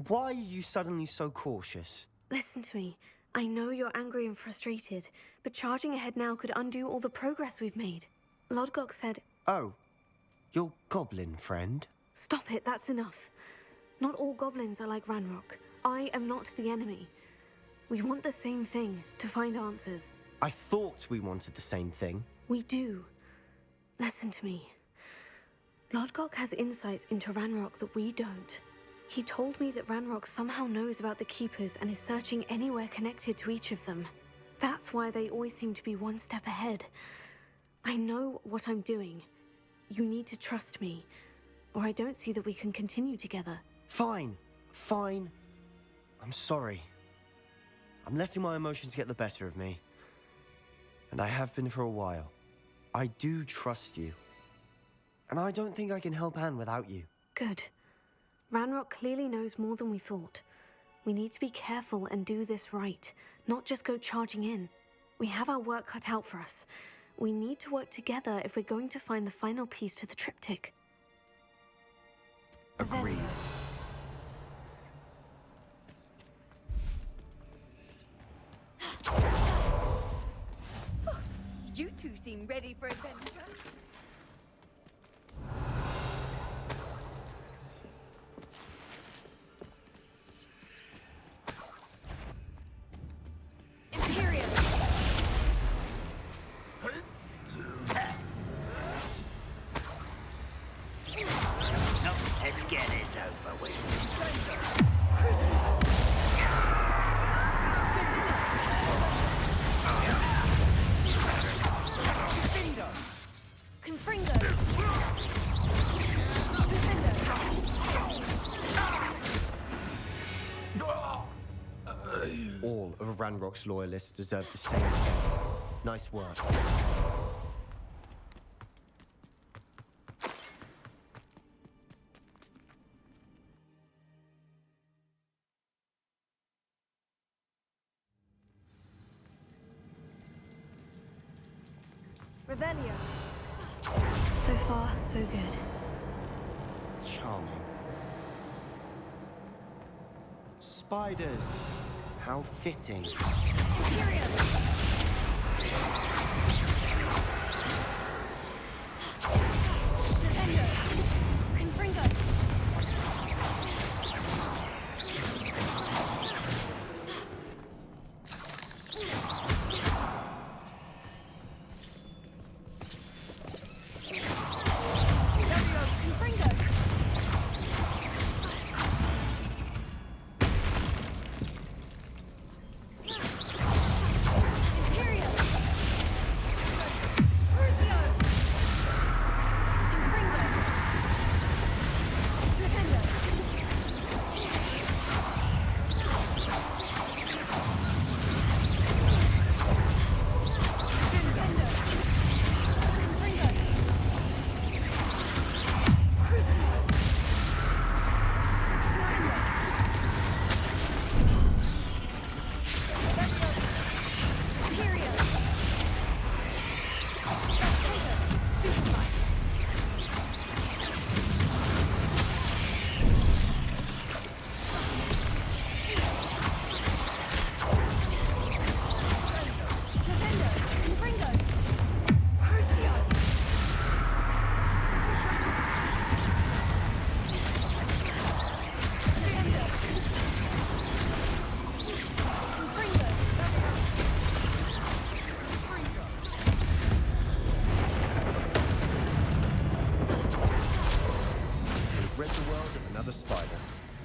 why are you suddenly so cautious? Listen to me. I know you're angry and frustrated, but charging ahead now could undo all the progress we've made. Lodgok said... Oh, your goblin friend? Stop it, that's enough. Not all goblins are like Ranrock. I am not the enemy. We want the same thing, to find answers. I thought we wanted the same thing. We do. Listen to me. Lodgok has insights into Ranrock that we don't. He told me that Ranrock somehow knows about the Keepers and is searching anywhere connected to each of them. That's why they always seem to be one step ahead. I know what I'm doing. You need to trust me, or I don't see that we can continue together. Fine. Fine. I'm sorry. I'm letting my emotions get the better of me. And I have been for a while. I do trust you. And I don't think I can help Anne without you. Good. Ranrock clearly knows more than we thought. We need to be careful and do this right, not just go charging in. We have our work cut out for us. We need to work together if we're going to find the final piece to the triptych. Agreed. You two seem ready for adventure. Let's get this over with. All of Ranrock's loyalists deserve the same fate. Nice work. Revelio. So far, so good. Charming. Spiders. How fitting.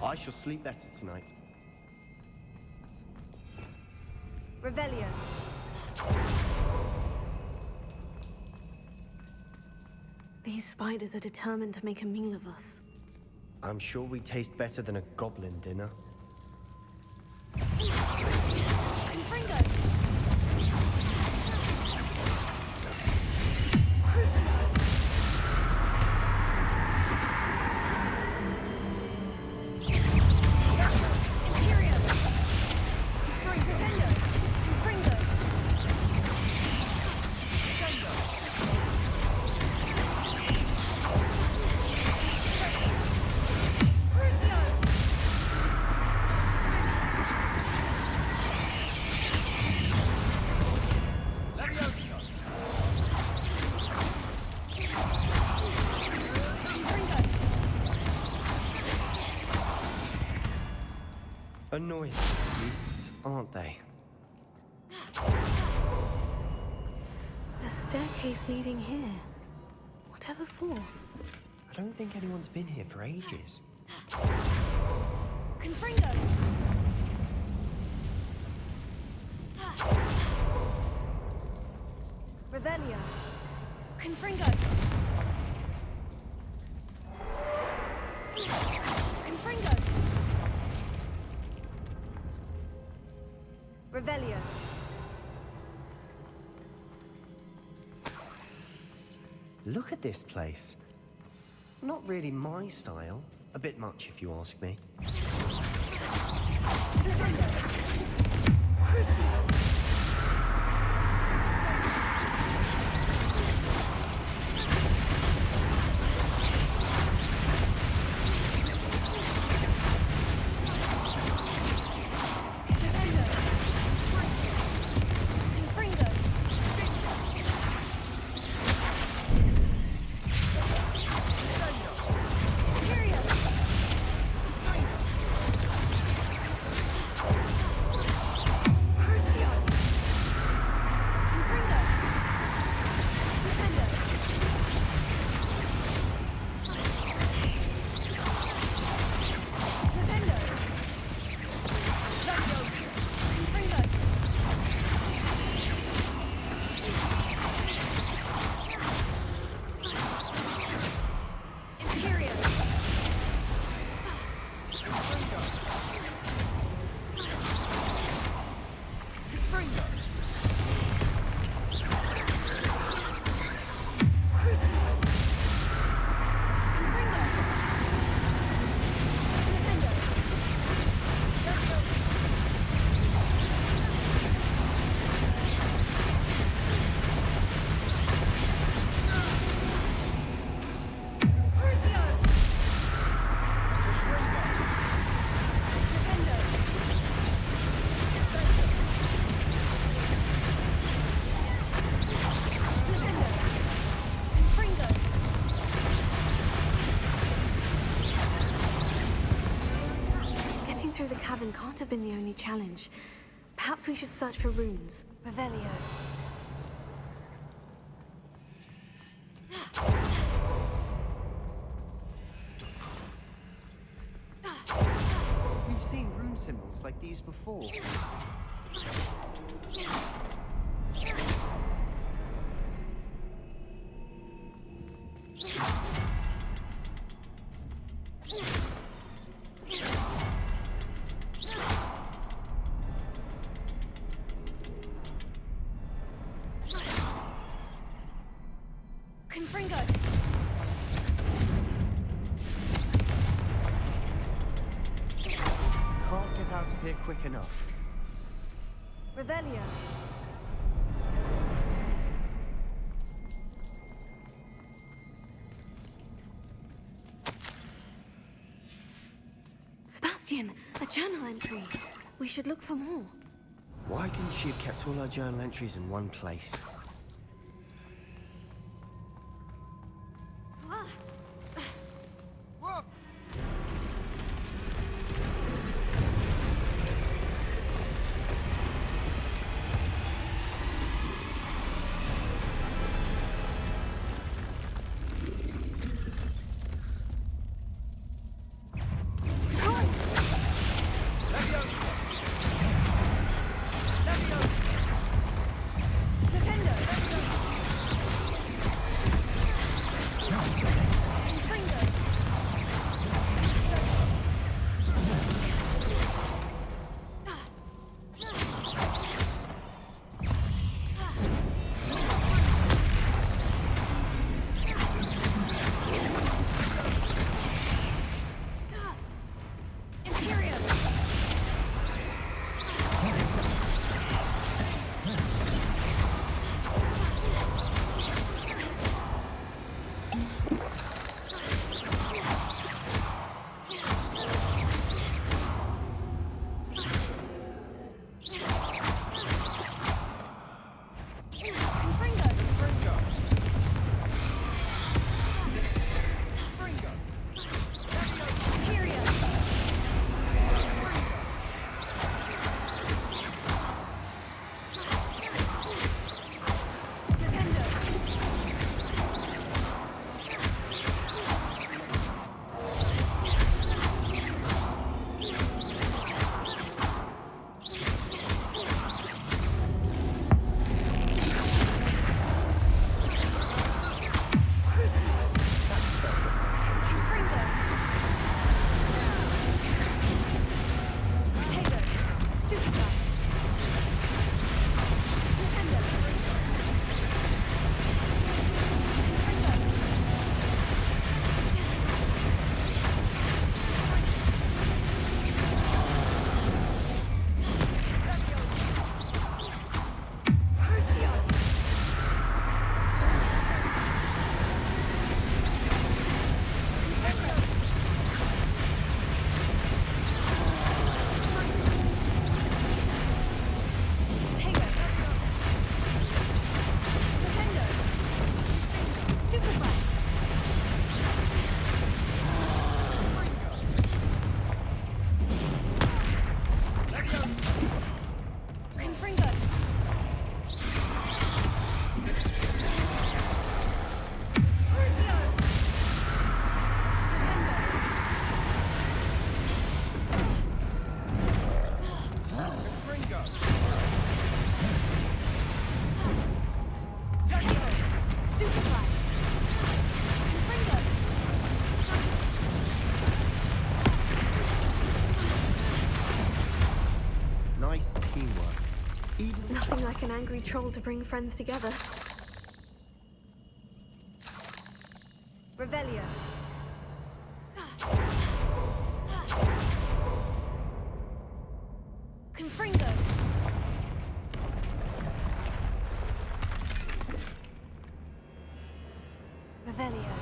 I shall sleep better tonight. Revelio. These spiders are determined to make a meal of us. I'm sure we taste better than a goblin dinner. Annoying beasts, aren't they? A staircase leading here. Whatever for? I don't think anyone's been here for ages. Confringo! Revelio! Confringo! Confringo! Revelio! Look at this place. Not really my style. A bit much, if you ask me. Through the cavern can't have been the only challenge. Perhaps we should search for runes. Revelio. We've seen rune symbols like these before. Confringo! Can't get out of here quick enough. Revelio. Sebastian, a journal entry. We should look for more. Why couldn't she have kept all her journal entries in one place? Defender! nice teamwork. Even Nothing like an angry troll to bring friends together. Revelio. Confringo. Revelio.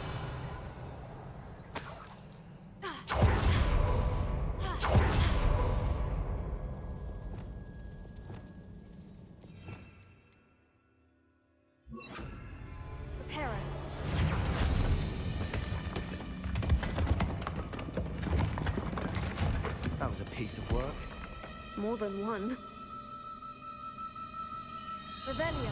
Reparo. That was a piece of work. More than one. Revelio.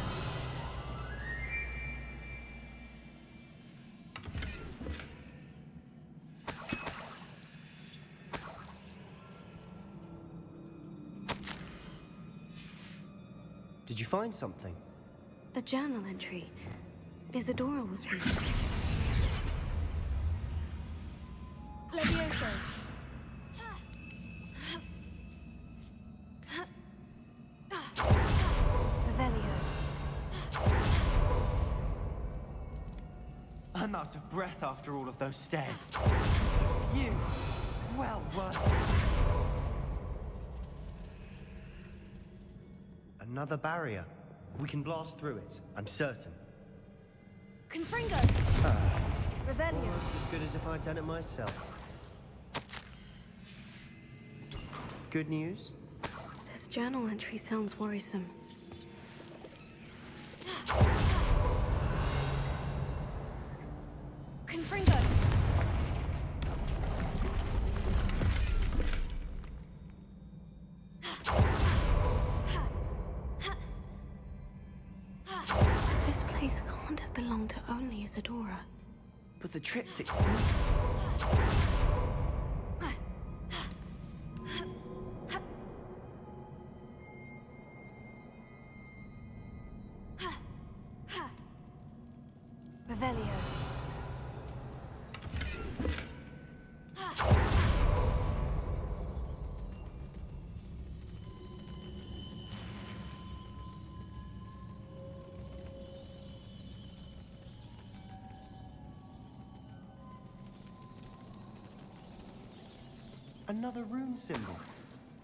Did you find something? A journal entry. Isadora was here. Levioso. Revelio. I'm out of breath after all of those stairs. You, well worth it. Another barrier. We can blast through it, I'm certain. Confringo. Revelio. Almost as good as if I'd done it myself. Good news? This journal entry sounds worrisome. Confringo. This place can't have belonged to only Isadora. But the triptych... Revelio. Another rune symbol.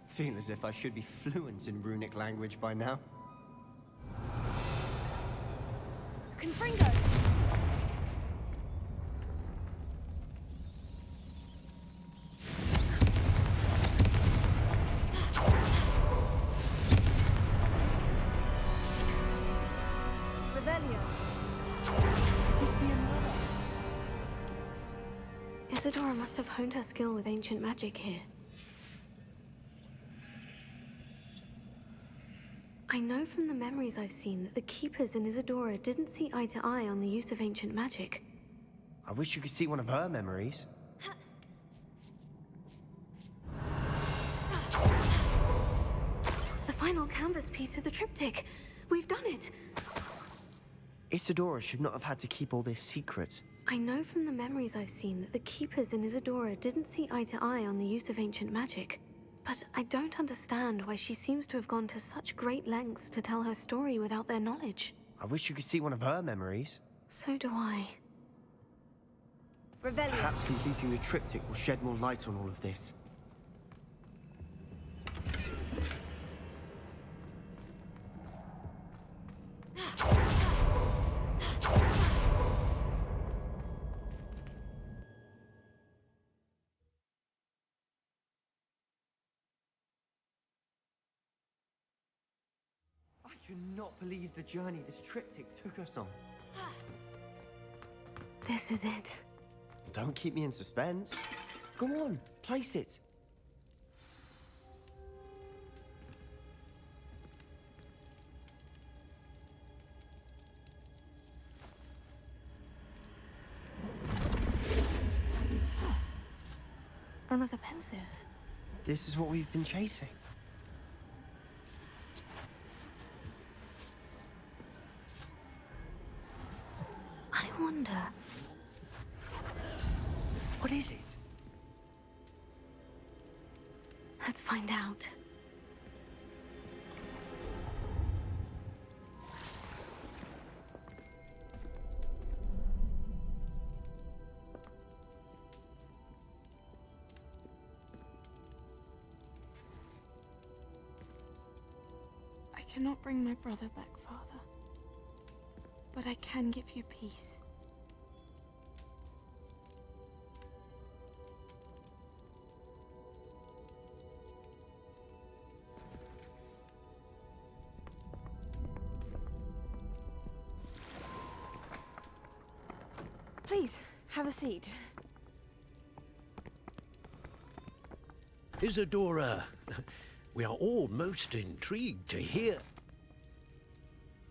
Feel as if I should be fluent in runic language by now. Confringo. Revelio. This be another. Isadora must have honed her skill with ancient magic here. I know from the memories I've seen that the Keepers in Isadora didn't see eye to eye on the use of ancient magic. I wish you could see one of her memories. The final canvas piece of the triptych. We've done it! Isadora should not have had to keep all this secret. I know from the memories I've seen that the Keepers in Isadora didn't see eye to eye on the use of ancient magic. But I don't understand why she seems to have gone to such great lengths to tell her story without their knowledge. I wish you could see one of her memories. So do I. Revelio. Perhaps completing the triptych will shed more light on all of this. I cannot believe the journey this triptych took us on. This is it. Don't keep me in suspense. Go on, place it. Another pensive. This is what we've been chasing. I wonder... What is it? Let's find out. cannot bring my brother back, Father. But I can give you peace. Please, have a seat. Isadora, we are all most intrigued to hear.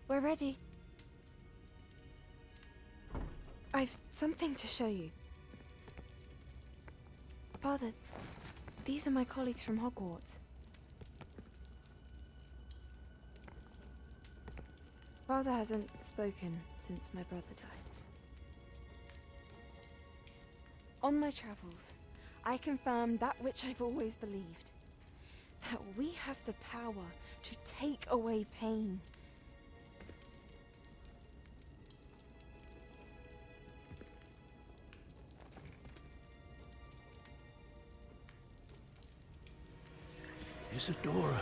We're ready. I've something to show you. Father, these are my colleagues from Hogwarts. Father hasn't spoken since my brother died. On my travels, I confirmed that which I've always believed. That we have the power to take away pain. Isadora.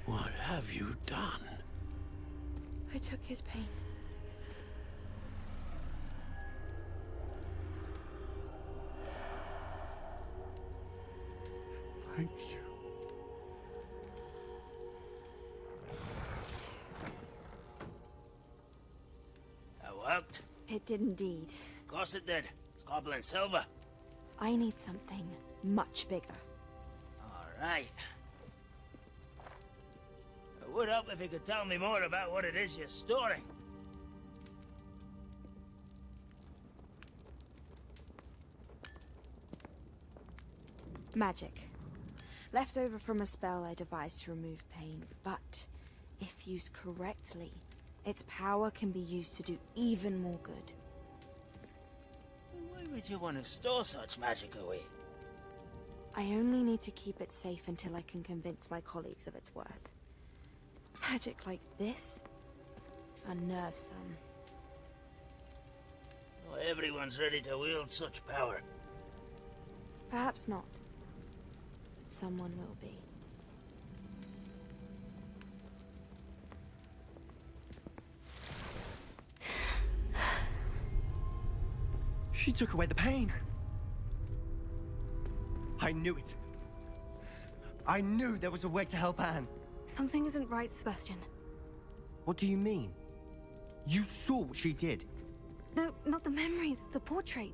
What have you done? I took his pain. Thank you. That worked? It did indeed. Of course it did. It's goblin silver. I need something much bigger. All right. It would help if you could tell me more about what it is you're storing. Magic. Left over from a spell I devised to remove pain, but if used correctly, its power can be used to do even more good. Why would you want to store such magic away? I only need to keep it safe until I can convince my colleagues of its worth. Magic like this unnerves some. Not everyone's ready to wield such power. Perhaps not. But someone will be. She took away the pain. I knew it. I knew there was a way to help Anne. Something isn't right, Sebastian. What do you mean? You saw what she did. No, not the memories, the portrait.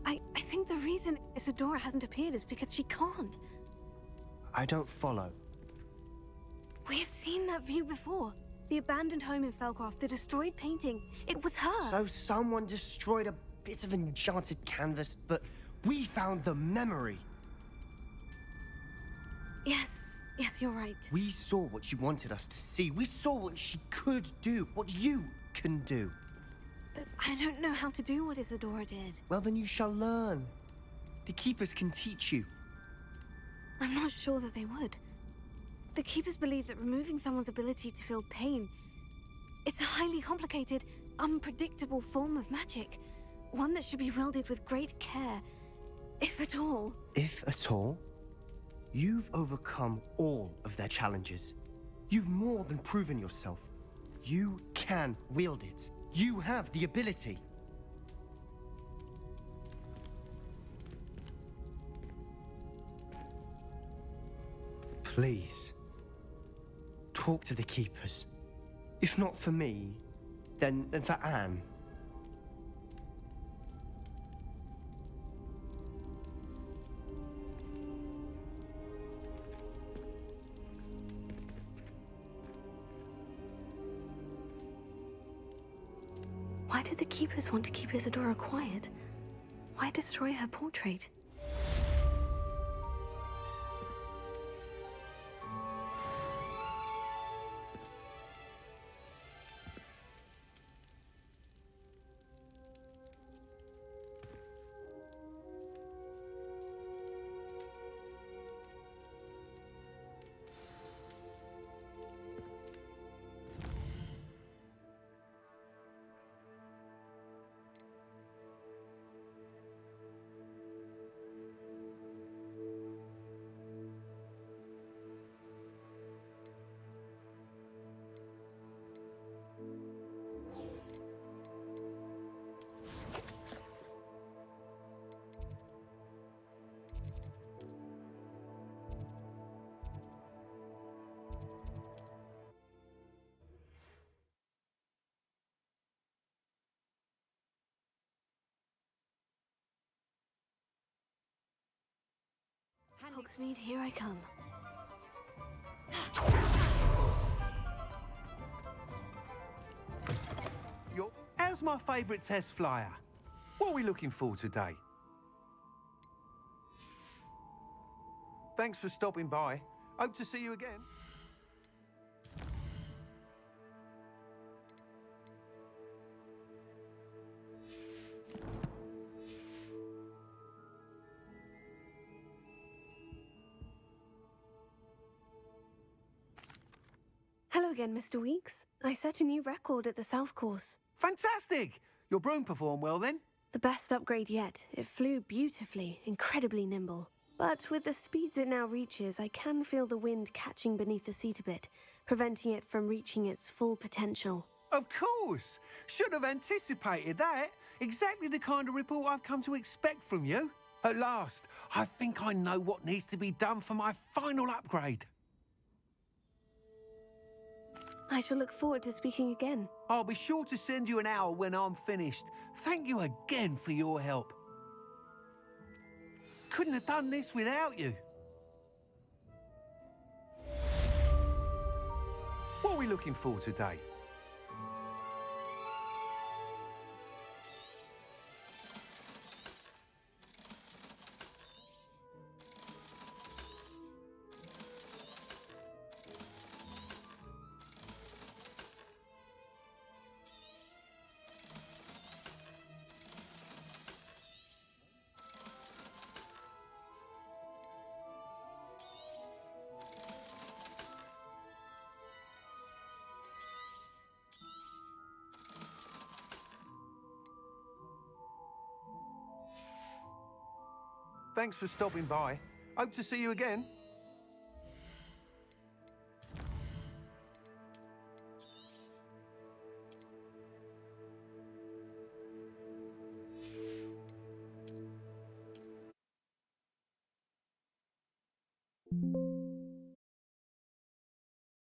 I think the reason Isadora hasn't appeared is because she can't. I don't follow. We have seen that view before. The abandoned home in Felcroft, the destroyed painting. It was her. So someone destroyed a bit of enchanted canvas, but we found the memory. Yes, you're right. We saw what she wanted us to see. We saw what she could do, what you can do. But I don't know how to do what Isadora did. Well, then you shall learn. The Keepers can teach you. I'm not sure that they would. The Keepers believe that removing someone's ability to feel pain, it's a highly complicated, unpredictable form of magic. One that should be wielded with great care, if at all. If at all? You've overcome all of their challenges. You've more than proven yourself. You can wield it. You have the ability. Please, talk to the Keepers. If not for me, then for Anne. Why did the Keepers want to keep Isadora quiet? Why destroy her portrait? Hogsmeade, here I come. How's my favourite test flyer? What are we looking for today? Thanks for stopping by. Hope to see you again. Hello again, Mr. Weeks. I set a new record at the South Course. Fantastic! Your broom performed well then? The best upgrade yet. It flew beautifully, incredibly nimble. But with the speeds it now reaches, I can feel the wind catching beneath the seat a bit, preventing it from reaching its full potential. Of course! Should have anticipated that. Exactly the kind of report I've come to expect from you. At last, I think I know what needs to be done for my final upgrade. I shall look forward to speaking again. I'll be sure to send you an hour when I'm finished. Thank you again for your help. Couldn't have done this without you. What are we looking for today? Thanks for stopping by. Hope to see you again.